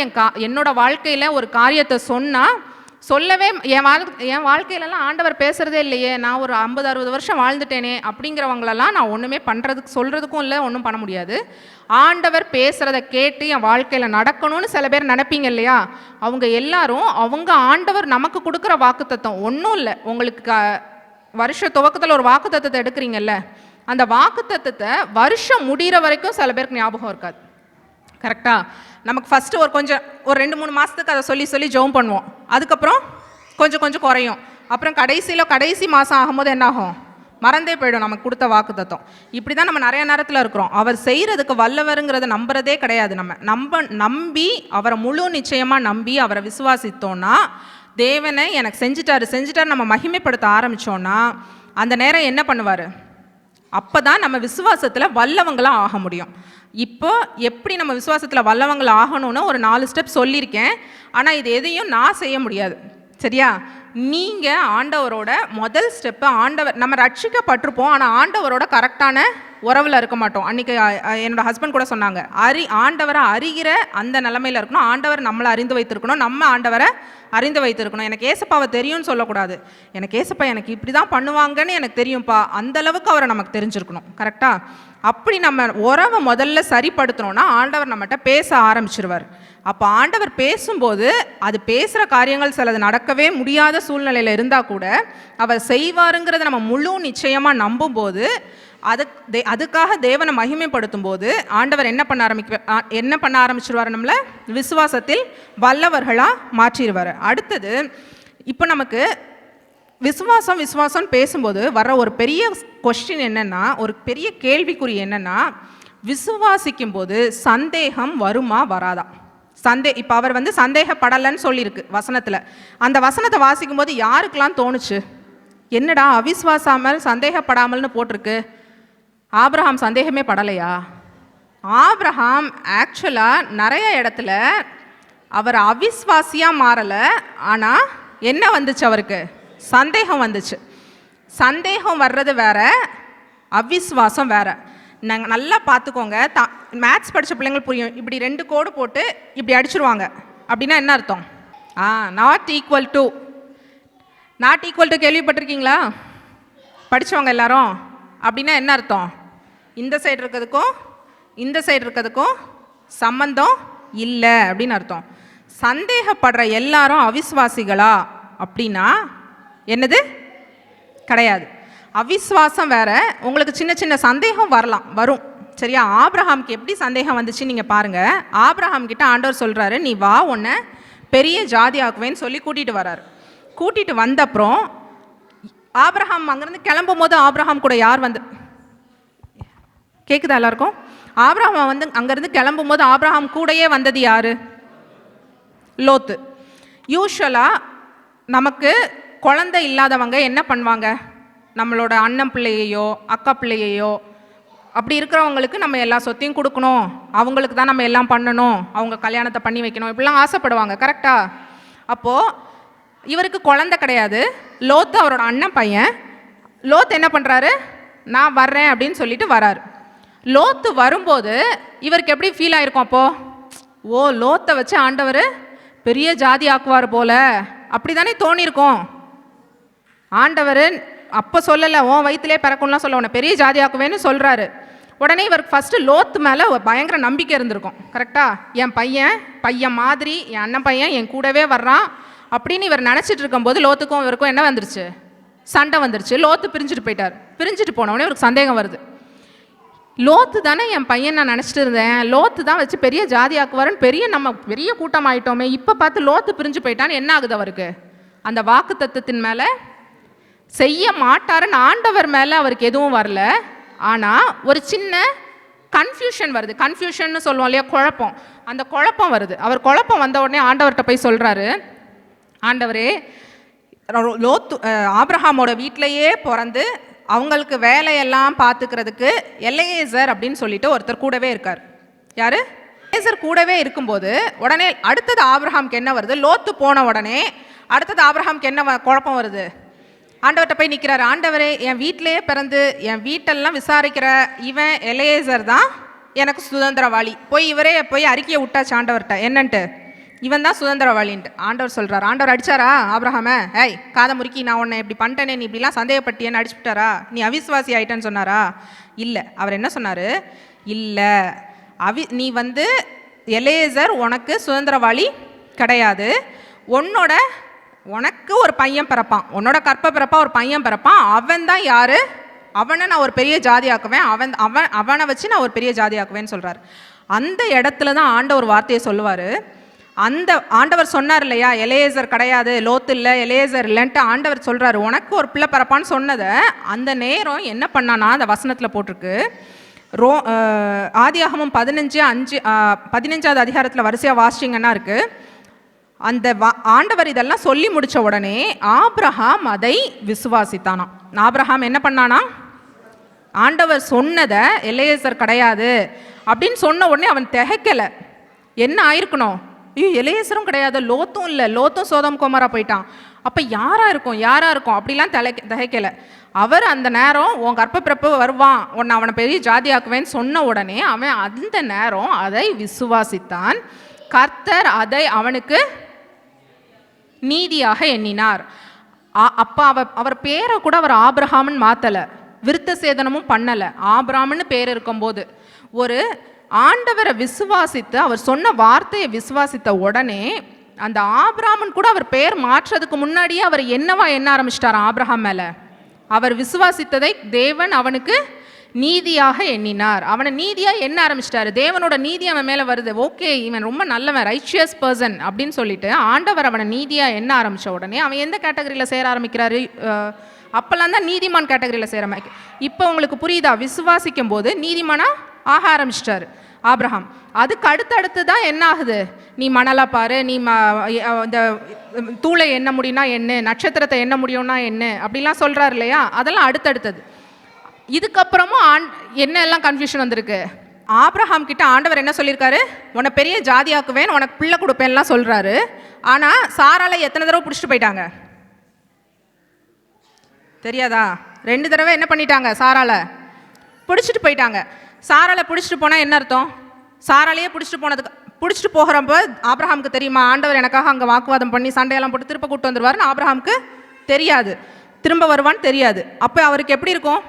என்னோட வாழ்க்கையில் ஒரு காரியத்தை சொன்னால் சொல்லவே, என் வாழ்க்கையிலலாம் ஆண்டவர் பேசுகிறதே இல்லையே, நான் ஒரு 50-60 வருஷம் வாழ்ந்துட்டேனே அப்படிங்கிறவங்களெல்லாம் நான் ஒன்றுமே சொல்கிறதுக்கும் இல்லை, ஒன்றும் பண்ண முடியாது. ஆண்டவர் பேசுகிறத கேட்டு என் வாழ்க்கையில் நடக்கணும்னு சில பேர் நினைப்பீங்க இல்லையா, அவங்க எல்லாரும் அவங்க ஆண்டவர் நமக்கு கொடுக்குற வாக்குத்தத்தம் ஒன்றும் இல்லை. உங்களுக்கு வருஷ துவக்கத்தில் ஒரு வாக்குத்தத்தத்தை எடுக்கிறீங்கல்ல, அந்த வாக்குத்தத்தத்தை வருஷம் முடிகிற வரைக்கும் சில பேருக்கு ஞாபகம் இருக்காது. கரெக்டாக நமக்கு ஃபஸ்ட்டு ஒரு 2-3 மாதத்துக்கு அதை சொல்லி ஜெபம் பண்ணுவோம், அதுக்கப்புறம் கொஞ்சம் குறையும், அப்புறம் கடைசி மாதம் ஆகும்போது என்னாகும், மறந்தே போயிடும் நமக்கு கொடுத்த வாக்குத்தத்தம். இப்படி தான் நம்ம நிறைய நேரத்தில் இருக்கிறோம். அவர் செய்கிறதுக்கு வல்லவருங்கிறத நம்புறதே கிடையாது. நம்பி அவரை முழு நிச்சயமாக நம்பி அவரை விசுவாசித்தோன்னா, தேவனை எனக்கு செஞ்சுட்டாரு நம்ம மகிமைப்படுத்த ஆரம்பித்தோன்னா, அந்த நேரம் என்ன பண்ணுவார், அப்போ தான் நம்ம விசுவாசத்தில் வல்லவங்களாக ஆக முடியும். இப்போ எப்படி நம்ம விசுவாசத்தில் வல்லவங்கள் ஆகணும்னு ஒரு 4 ஸ்டெப் சொல்லியிருக்கேன். ஆனால் இது எதையும் நான் செய்ய முடியாது, சரியா? நீங்கள் ஆண்டவரோட முதல் ஸ்டெப்பு, ஆண்டவர் நம்ம ரட்சிக்கப்பட்டிருப்போம், ஆனால் ஆண்டவரோட கரெக்டான உறவில் இருக்க மாட்டோம். அன்றைக்கி என்னோடய ஹஸ்பண்ட் கூட சொன்னாங்க, ஆண்டவரை அறிகிற அந்த நிலமையில் இருக்கணும். ஆண்டவர் நம்மளை அறிந்து வைத்திருக்கணும், நம்ம ஆண்டவரை அறிந்து வைத்திருக்கணும். எனக்கு ஏசப்பாவை தெரியும்னு சொல்லக்கூடாது, எனக்கு ஏசப்பா எனக்கு இப்படி தான் பண்ணுவாங்கன்னு எனக்கு தெரியும்ப்பா, அந்தளவுக்கு அவரை நமக்கு தெரிஞ்சிருக்கணும். கரெக்டாக? அப்படி நம்ம உறவை முதல்ல சரிப்படுத்தணும்னா ஆண்டவர் நம்மகிட்ட பேச ஆரம்பிச்சிருவார். அப்போ ஆண்டவர் பேசும்போது அது பேசுகிற காரியங்கள் சிலது நடக்கவே முடியாத சூழ்நிலையில் இருந்தால் கூட அவர் செய்வாருங்கிறத நம்ம முழு நிச்சயமாக நம்பும்போது, அதுக்காக தேவனை மகிமைப்படுத்தும் போது ஆண்டவர் என்ன பண்ண ஆரம்பிச்சிருவார், நம்மளை விசுவாசத்தில் வல்லவர்களாக மாற்றிடுவார். அடுத்தது, இப்போ நமக்கு விசுவாசம் பேசும்போது வர ஒரு பெரிய கொஸ்டின் என்னென்னா, ஒரு பெரிய கேள்விக்குறி என்னென்னா, விசுவாசிக்கும் போது சந்தேகம் வருமா வராதா? இப்போ அவர் வந்து சந்தேகப்படலைன்னு சொல்லியிருக்கு வசனத்தில். அந்த வசனத்தை வாசிக்கும் போது யாருக்கெல்லாம் தோணுச்சு, என்னடா அவிஸ்வாசாமல் சந்தேகப்படாமல்னு போட்டிருக்கு, ஆபிரகாம் சந்தேகமே படலையா? ஆபிரகாம் ஆக்சுவலாக நிறைய இடத்துல அவர் அவிஸ்வாசியாக மாறலை, ஆனால் என்ன வந்துச்சு, அவருக்கு சந்தேகம் வந்துச்சு. சந்தேகம் வர்றது வேற, அவிஸ்வாசம் வேற. நாங்கள் நல்லா பார்த்துக்கோங்க, மேத்ஸ் படித்த பிள்ளைங்களுக்கு புரியும். இப்படி 2 கோடு போட்டு இப்படி அடிச்சிருவாங்க, அப்படின்னா என்ன அர்த்தம்? நாட் ஈக்குவல் டு கேள்விப்பட்டிருக்கீங்களா படித்தவங்க எல்லாரும்? அப்படின்னா என்ன அர்த்தம்? இந்த சைடு இருக்கிறதுக்கும் இந்த சைடு இருக்கிறதுக்கும் சம்பந்தம் இல்லை அப்படின்னு அர்த்தம். சந்தேகப்படுற எல்லாரும் அவிஸ்வாசிகளா அப்படின்னா என்னது? கிடையாது. அவிஸ்வாசம் வேற, உங்களுக்கு சின்ன சந்தேகம் வரும், சரியா? ஆபிரகாமுக்கு எப்படி சந்தேகம் வந்துச்சு நீங்கள் பாருங்கள். ஆபிரகாம் கிட்ட ஆண்டவர் சொல்கிறாரு, நீ வா, உன்னை பெரிய ஜாதி ஆக்குவேன்னு சொல்லி கூட்டிகிட்டு வர்றாரு. கூட்டிகிட்டு வந்தப்புறம் ஆபிரகாம் அங்கேருந்து கிளம்பும் போது ஆபிரகாம் கூட யார் வந்து, கேட்குதா எல்லாருக்கும்? ஆபிரகாம் வந்து அங்கேருந்து கிளம்பும் போது ஆபிரகாம் கூடயே வந்தது யார்? லோத்து. யூஸ்வலாக நமக்கு குழந்தை இல்லாதவங்க என்ன பண்ணுவாங்க? நம்மளோட அண்ணன் பிள்ளையையோ அக்கா பிள்ளையையோ அப்படி இருக்கிறவங்களுக்கு நம்ம எல்லா சொத்தையும் கொடுக்கணும், அவங்களுக்கு தான் நம்ம எல்லாம் பண்ணணும், அவங்க கல்யாணத்தை பண்ணி வைக்கணும், இப்படிலாம் ஆசைப்படுவாங்க. கரெக்டா? அப்போது இவருக்கு குழந்தை கிடையாது. லோத்து அவரோட அண்ணன் பையன். லோத்து என்ன பண்ணுறாரு? நான் வர்றேன் அப்படின்னு சொல்லிட்டு வராரு. லோத்து வரும்போது இவருக்கு எப்படி ஃபீல் ஆகிருக்கும்? அப்போது ஓ, லோத்தை வச்சு ஆண்டவர் பெரிய ஜாதி ஆக்குவார் போல, அப்படி தானே தோணியிருக்கும். ஆண்டவர் அப்போ சொல்லலை, உன் வயிற்றுலே பிறக்கும்லாம் சொல்ல, உன்னை பெரிய ஜாதி ஆக்குவேன்னு சொல்கிறாரு. உடனே இவருக்கு ஃபஸ்ட்டு லோத்து மேலே ஒரு பயங்கர நம்பிக்கை இருந்திருக்கும். கரெக்டாக? என் பையன் மாதிரி என் அண்ணன் பையன் என் கூடவே வர்றான் அப்படின்னு இவர் நினச்சிட்டு இருக்கும்போது லோத்துக்கும் இவருக்கும் என்ன வந்துருச்சு? சண்டை வந்துருச்சு. லோத்து பிரிஞ்சுட்டு போயிட்டார். பிரிஞ்சுட்டு போனவொடனே இவருக்கு சந்தேகம் வருது. லோத்து தானே என் பையன் நான் நினச்சிட்டு இருந்தேன், லோத்து தான் வச்சு பெரிய ஜாதி ஆக்குவாருன்னு நம்ம பெரிய கூட்டம் ஆகிட்டோமே, இப்போ பார்த்து லோத்து பிரிஞ்சு போயிட்டான்னு என்ன ஆகுது அவருக்கு? அந்த வாக்கு தத்தத்தின் மேலே செய்ய மாட்டாருன்னு ஆண்டவர் மேலே அவருக்கு எதுவும் வரல. ஆனால் ஒரு சின்ன கன்ஃபியூஷன் வருது. கன்ஃபியூஷன்னு சொல்லுவோம் இல்லையா, குழப்பம். அந்த குழப்பம் வருது. அவர் குழப்பம் வந்த உடனே ஆண்டவர்கிட்ட போய் சொல்கிறாரு, ஆண்டவரே, லோத்து ஆபிரகாமோட வீட்டிலையே பிறந்து அவங்களுக்கு வேலையெல்லாம் பார்த்துக்கிறதுக்கு எல்லையேசர் அப்படின்னு சொல்லிட்டு ஒருத்தர் கூடவே இருக்கார். யார்? எல்லையேசர் கூடவே இருக்கும்போது உடனே அடுத்தது ஆபிரகாமுக்கு என்ன வருது? லோத்து போன உடனே அடுத்தது ஆபிரகாமுக்கு என்ன குழப்பம் வருது? ஆண்டவர்கிட்ட போய் நிற்கிறார். ஆண்டவரே, என் வீட்டிலேயே பிறந்து என் வீட்டெல்லாம் விசாரிக்கிற இவன் எல்லையேசர் தான் எனக்கு சுதந்திரவாளி. இவரே போய் அறிக்கையை விட்டாச்சு ஆண்டவர்கிட்ட, என்னன்ட்டு, இவன் தான் சுதந்திரவாளின்ட்டு. ஆண்டவர் சொல்கிறார். ஆண்டவர் அடித்தாரா ஆபிரகாமை? ஏய், காதை முறுக்கி நான் உன்னை இப்படி பண்ணிட்டேனே, நீ இப்படிலாம் சந்தேகப்பட்டியன்னு அடிச்சுட்டாரா? நீ அவிசுவாசி ஆயிட்டேன்னு சொன்னாரா? இல்லை. அவர் என்ன சொன்னார்? இல்லை, நீ எல்லையேசர் உனக்கு சுதந்திரவாளி கிடையாது. உனக்கு ஒரு பையன் பிறப்பான், உன்னோட கற்ப பிறப்பா ஒரு பையன் பிறப்பான். அவன் தான் யார்? அவனை நான் ஒரு பெரிய ஜாதி ஆக்குவேன், அவனை வச்சு நான் ஒரு பெரிய ஜாதி ஆக்குவேன்னு சொல்கிறார். அந்த இடத்துல தான் ஆண்டவர் வார்த்தையை சொல்லுவார். அந்த ஆண்டவர் சொன்னார் இல்லையா, எல்லையேசர் கிடையாது, லோத்து இல்லை, எல்லையேசர் இல்லைன்ட்டு ஆண்டவர் சொல்கிறாரு. உனக்கு ஒரு பிள்ளை பிறப்பான்னு சொன்னதை அந்த நேரம் என்ன பண்ணானா, அந்த வசனத்தில் போட்டிருக்கு. ஆதியாகமம் 15:5 அதிகாரத்தில் வரிசையாக வாசிச்சிங்கன்னா இருக்குது. அந்த ஆண்டவர் இதெல்லாம் சொல்லி முடித்த உடனே ஆபிரகாம் அதை விசுவாசித்தானாம். ஆபிரகாம் என்ன பண்ணானா, ஆண்டவர் சொன்னதை எல்லையேசர் கிடையாது அப்படின்னு சொன்ன உடனே அவன் திகைக்கலை. என்ன ஆயிருக்கணும்? ஐயோ, எல்லையேசரும் கிடையாது, லோத்தும் இல்லை, லோத்தும் சோதம் கோமரா போயிட்டான், அப்போ யாரா இருக்கும் அப்படிலாம் திகைக்கலை. அவர் அந்த நேரம் உன் கற்பப்பிறப்பு வருவான், அவனை பெரிய ஜாதி ஆக்குவேன்னு சொன்ன உடனே அவன் அந்த நேரம் அதை விசுவாசித்தான். கர்த்தர் அதை அவனுக்கு நீதியாக எண்ணினார். அப்போ அவர் பேரை கூட அவர் ஆபிரகாம்னு மாற்றலை, விருத்த சேதனமும் பண்ணலை. ஆபிரகாம்னு பேர் இருக்கும்போது ஒரு ஆண்டவரை விசுவாசித்து அவர் சொன்ன வார்த்தையை விசுவாசித்த உடனே அந்த ஆபிரகாமன் கூட அவர் பேர் மாற்றதுக்கு முன்னாடியே அவர் என்னவா எண்ண ஆரம்பிச்சிட்டார்? ஆபிரகாம் மேலே அவர் விசுவாசித்ததை தேவன் அவனுக்கு நீதியாக எண்ணினார். அவனை நீதியாக எண்ண ஆரம்பிச்சிட்டாரு. தேவனோட நீதி அவன் மேலே வருது. ஓகே, இவன் ரொம்ப நல்லவன், ரைச்சியஸ் பர்சன் அப்படின்னு சொல்லிட்டு ஆண்டவர் அவனை நீதியாக எண்ண ஆரம்பித்த உடனே அவன் எந்த கேட்டகரியில் சேர ஆரம்பிக்கிறாரு? அப்போல்லாம் தான் நீதிமான் கேட்டகரியில் சேர ஆரம்பிக்க. இப்போ உங்களுக்கு புரியுதா? விசுவாசிக்கும் போது நீதிமானாக ஆக ஆரம்பிச்சிட்டாரு ஆபிரகாம். அதுக்கு அடுத்தடுத்து தான் என்ன ஆகுது? நீ மணலை பாரு, நீ இந்த தூளை எண்ண முடியும்னா என்ன, நட்சத்திரத்தை எண்ண முடியும்னா என்ன, அப்படிலாம் சொல்கிறார் இல்லையா? அதெல்லாம் அடுத்தடுத்தது. இதுக்கப்புறமும் என்ன எல்லாம் கன்ஃபியூஷன் வந்திருக்கு. ஆபிரகாம் கிட்ட ஆண்டவர் என்ன சொல்லியிருக்காரு? உன்னை பெரிய ஜாதியாக்குவேன், உனக்கு பிள்ளை கொடுப்பேன்லாம் சொல்கிறாரு. ஆனால் சாராலை எத்தனை தடவை பிடிச்சிட்டு போயிட்டாங்க தெரியாதா? 2 தடவை என்ன பண்ணிட்டாங்க? சாராலை பிடிச்சிட்டு போயிட்டாங்க. சாராலை பிடிச்சிட்டு போனால் என்ன அர்த்தம்? சாராலையே பிடிச்சிட்டு போகிறப்ப ஆபிரகாமுக்கு தெரியுமா ஆண்டவர் எனக்காக அங்கே வாக்குவாதம் பண்ணி சண்டையெல்லாம் போட்டு திரும்ப கூட்டு வந்துடுவார்னு? ஆபிரகாமுக்கு தெரியாது. திரும்ப வருவான்னு தெரியாது. அப்போ அவருக்கு எப்படி இருக்கும்?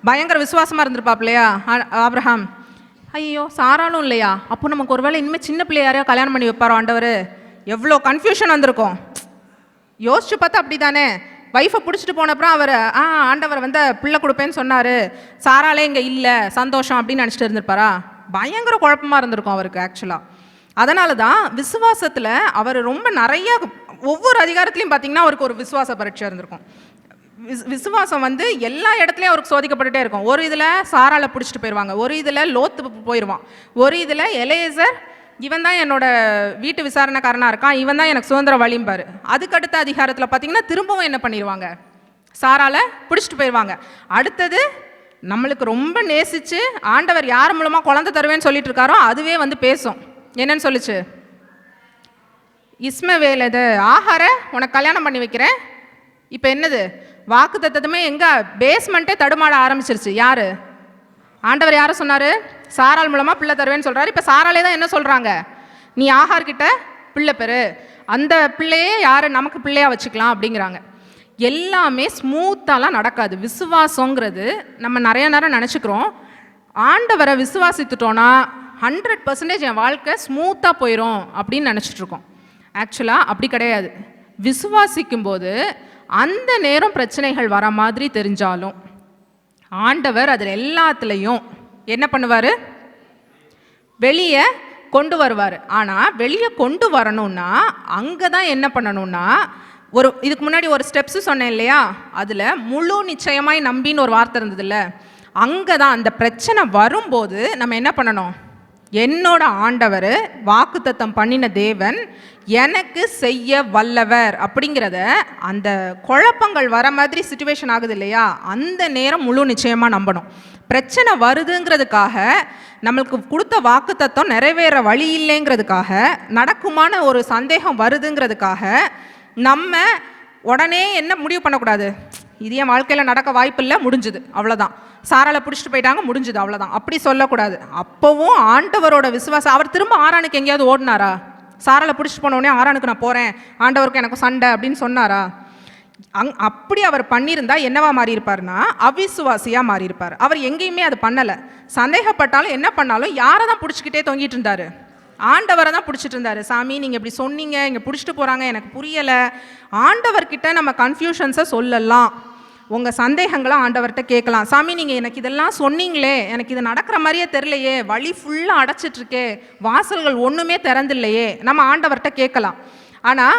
பயங்கர விசுவாசமாக இருந்திருப்பாப்லையா ஆபிரகாம்? ஐயோ, சாராலும் இல்லையா, அப்போ நமக்கு ஒரு வேளை இனிமேல் சின்ன பிள்ளை யாரையோ கல்யாணம் பண்ணி வைப்பாரோ ஆண்டவர்? எவ்வளோ கன்ஃபியூஷன் வந்திருக்கும். யோசிச்சு பார்த்தா அப்படி தானே. வைஃபை பிடிச்சிட்டு போனப்புறம் அவர் ஆண்டவர் பிள்ளை கொடுப்பேன்னு சொன்னார், சாராலே இங்கே இல்லை, சந்தோஷம் அப்படின்னு நினச்சிட்டு இருந்திருப்பாரா? பயங்கர குழப்பமாக இருந்திருக்கும் அவருக்கு ஆக்சுவலாக. அதனால தான் விசுவாசத்தில் அவர் ரொம்ப நிறைய ஒவ்வொரு அதிகாரத்துலையும் பார்த்தீங்கன்னா அவருக்கு ஒரு விசுவாச பரீட்சை இருந்திருக்கும். விசுவாசம் எல்லா இடத்துலையும் அவருக்கு சோதிக்கப்பட்டுட்டே இருக்கும். ஒரு இதில் சாராலை பிடிச்சிட்டு போயிடுவாங்க, ஒரு இதில் லோத்து போயிடுவான், ஒரு இதில் எல்லையேசர் இவன் தான் என்னோட வீட்டு விசாரணைக்காரனாக இருக்கான், இவன் தான் எனக்கு சுதந்திர வழிம்பார். அதுக்கடுத்த அதிகாரத்தில் பார்த்தீங்கன்னா திரும்பவும் என்ன பண்ணிடுவாங்க, சாரால பிடிச்சிட்டு போயிடுவாங்க. அடுத்தது நம்மளுக்கு ரொம்ப நேசித்து ஆண்டவர் யார் மூலமாக குழந்தை தருவேன்னு சொல்லிட்டு இருக்காரோ அதுவே வந்து பேசும். என்னன்னு சொல்லிச்சு, இஸ்மவேல் இது ஆகார உனக்கு கல்யாணம் பண்ணி வைக்கிறேன். இப்போ என்னது, வாக்கு தத்தமே எங்கே பேஸ்மெண்ட்டே தடுமாட ஆரம்பிச்சிருச்சு. யார், ஆண்டவர் யாரை சொன்னார், சாராள் மூலமாக பிள்ளை தருவேன்னு சொல்கிறாரு. இப்போ சாராலே தான் என்ன சொல்கிறாங்க, நீ ஆகார்கிட்ட பிள்ளை பெரு, அந்த பிள்ளையே யார் நமக்கு பிள்ளையாக வச்சுக்கலாம் அப்படிங்கிறாங்க. எல்லாமே ஸ்மூத்தாலாம் நடக்காது. விசுவாசங்கிறது நம்ம நிறைய நேரம் நினச்சிக்கிறோம், ஆண்டவரை விசுவாசித்துட்டோன்னா 100% என் வாழ்க்கை ஸ்மூத்தாக போயிடும் அப்படின்னு நினச்சிட்ருக்கோம். ஆக்சுவலாக அப்படி கிடையாது. விசுவாசிக்கும்போது அந்த நேரம் பிரச்சனைகள் வர மாதிரி தெரிஞ்சாலும் ஆண்டவர் அதில் எல்லாத்துலேயும் என்ன பண்ணுவார், வெளியே கொண்டு வருவார். ஆனால் வெளியே கொண்டு வரணும்னா அங்கே தான் என்ன பண்ணணும்னா, இதுக்கு முன்னாடி ஒரு ஸ்டெப்ஸு சொன்னேன் இல்லையா, அதில் முழு நிச்சயமாய் நம்பின்னு ஒரு வார்த்தை இருந்ததில்ல, அங்கே தான் அந்த பிரச்சனை வரும்போது நம்ம என்ன பண்ணணும், என்னோட ஆண்டவர் வாக்குத்தத்தம் பண்ணின தேவன் எனக்கு செய்ய வல்லவர் அப்படிங்கிறத, அந்த குழப்பங்கள் வர மாதிரி சிச்சுவேஷன் ஆகுது இல்லையா, அந்த நேரம் முழு நிச்சயமாக நம்பணும். பிரச்சனை வருதுங்கிறதுக்காக, நம்மளுக்கு கொடுத்த வாக்குத்தத்தம் நிறைவேற வழி இல்லைங்கிறதுக்காக, நடக்குமான ஒரு சந்தேகம் வருதுங்கிறதுக்காக நம்ம உடனே என்ன முடிவு பண்ணக்கூடாது, இது என் வாழ்க்கையில் நடக்க வாய்ப்பு இல்லை, முடிஞ்சுது அவ்வளோதான், சாராளை பிடிச்சிட்டு போயிட்டாங்க முடிஞ்சுது அவ்வளோதான், அப்படி சொல்லக்கூடாது. அப்போவும் ஆண்டவரோட விசுவாசம். அவர் திரும்ப ஆரானுக்கு எங்கேயாவது ஓடினாரா, சாராளை பிடிச்சிட்டு போனோடனே ஆரானுக்கு நான் போகிறேன், ஆண்டவருக்கு எனக்கு சண்டை அப்படின்னு சொன்னாரா? அப்படி அவர் பண்ணியிருந்தா என்னவா மாறி இருப்பார்னா அவிசுவாசியாக மாறி இருப்பார். அவர் எங்கேயுமே அது பண்ணலை. சந்தேகப்பட்டாலும் என்ன பண்ணாலும் யாரை தான் பிடிச்சிக்கிட்டே தொங்கிட்டு இருந்தார், ஆண்டவரை தான் பிடிச்சிட்டு இருந்தார். சாமி நீங்கள் இப்படி சொன்னீங்க, இங்கே பிடிச்சிட்டு போகிறாங்க, எனக்கு புரியலை. ஆண்டவர்கிட்ட நம்ம கன்ஃபியூஷன்ஸை சொல்லலாம், உங்கள் சந்தேகங்களை ஆண்டவர்கிட்ட கேட்கலாம். சாமி நீங்கள் எனக்கு இதெல்லாம் சொன்னீங்களே, எனக்கு இது நடக்கிற மாதிரியே தெரிலையே, வழி ஃபுல்லாக அடைச்சிட்ருக்கே, வாசல்கள் ஒன்றுமே திறந்தில்லையே, நம்ம ஆண்டவர்கிட்ட கேட்கலாம். ஆனால்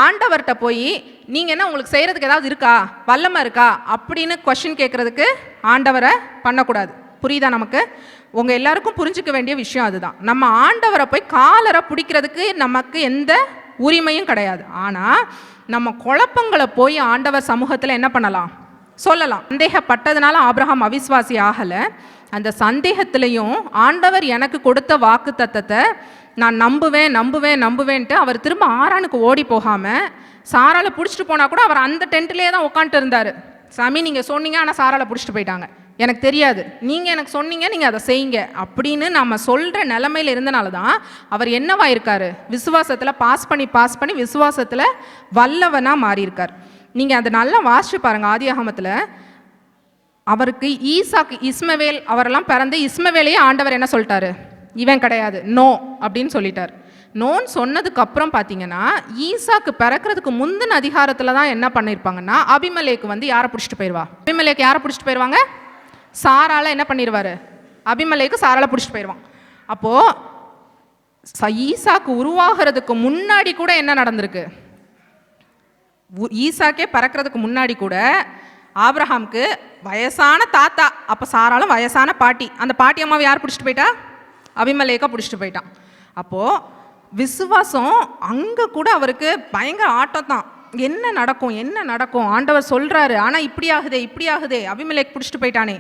ஆண்டவர்கிட்ட போய் நீங்கள் என்ன உங்களுக்கு செய்கிறதுக்கு ஏதாவது இருக்கா, வல்லமை இருக்கா அப்படின்னு கொஷின் கேட்குறதுக்கு ஆண்டவரை பண்ணக்கூடாது. புரியுதா நமக்கு? உங்கள் எல்லாருக்கும் புரிஞ்சிக்க வேண்டிய விஷயம் அதுதான். நம்ம ஆண்டவரை போய் காலரை பிடிக்கிறதுக்கு நமக்கு எந்த உரிமையும் கிடையாது. ஆனால் நம்ம குழப்பங்களை போய் ஆண்டவர் சமூகத்தில் என்ன பண்ணலாம், சொல்லலாம். சந்தேகப்பட்டதுனால ஆபிரகாம் அவிஸ்வாசி ஆகலை. அந்த சந்தேகத்திலையும் ஆண்டவர் எனக்கு கொடுத்த வாக்கு தத்தத்தை நான் நம்புவேன் நம்புவேன் நம்புவேன்ட்டு அவர் திரும்ப ஆரானுக்கு ஓடி போகாமல், சாராளை பிடிச்சிட்டு போனால் கூட அவர் அந்த டென்ட்லேயே தான் உட்காந்துட்டு இருந்தார். சாமி நீங்கள் சொன்னீங்க, ஆனால் சாராளை பிடிச்சிட்டு போயிட்டாங்க, எனக்கு தெரியாது, நீங்கள் எனக்கு சொன்னீங்க, நீங்கள் அதை செய்யுங்க அப்படின்னு நம்ம சொல்கிற நிலைமையில் இருந்தனால தான் அவர் என்னவா இருக்கார், விசுவாசத்தில் பாஸ் பண்ணி விசுவாசத்தில் வல்லவனாக மாறியிருக்கார். நீங்கள் அதை நல்லா வாசிச்சு பாருங்கள். ஆதியாகமத்தில் அவருக்கு ஈசாக்கு இஸ்மவேல் அவரெல்லாம் பிறந்து இஸ்மவேலையே ஆண்டவர் என்ன சொல்லிட்டாரு, இவன் கிடையாது, நோ அப்படின்னு சொல்லிட்டார். நோன்னு சொன்னதுக்கப்புறம் பார்த்தீங்கன்னா ஈசாக்கு பிறக்கிறதுக்கு முந்தின அதிகாரத்தில் தான் என்ன பண்ணியிருப்பாங்கன்னா, அபிமலேக்கு வந்து யாரை பிடிச்சிட்டு போயிடுவா, அபிமலேக்கு யாரை பிடிச்சிட்டு போயிடுவாங்க, சாரால என்ன பண்ணிடுவார், அபிமலேக்கு சாரால பிடிச்சிட்டு போயிடுவான். அப்போது ஈசாக்கு உருவாகிறதுக்கு முன்னாடி கூட என்ன நடந்திருக்கு, ஈசாக்கே பறக்கிறதுக்கு முன்னாடி கூட ஆபிரஹாமுக்கு வயசான தாத்தா, அப்போ சாராலும் வயசான பாட்டி, அந்த பாட்டி அம்மாவை யார் பிடிச்சிட்டு போயிட்டா, அபிமலேக்கா பிடிச்சிட்டு போயிட்டான். அப்போது விசுவாசம் அங்கே கூட அவருக்கு பயங்கர ஆட்டம் தான். என்ன நடக்கும் ஆண்டவர் சொல்கிறாரு, ஆனால் இப்படி ஆகுதே அபிமலேக் பிடிச்சிட்டு போயிட்டானே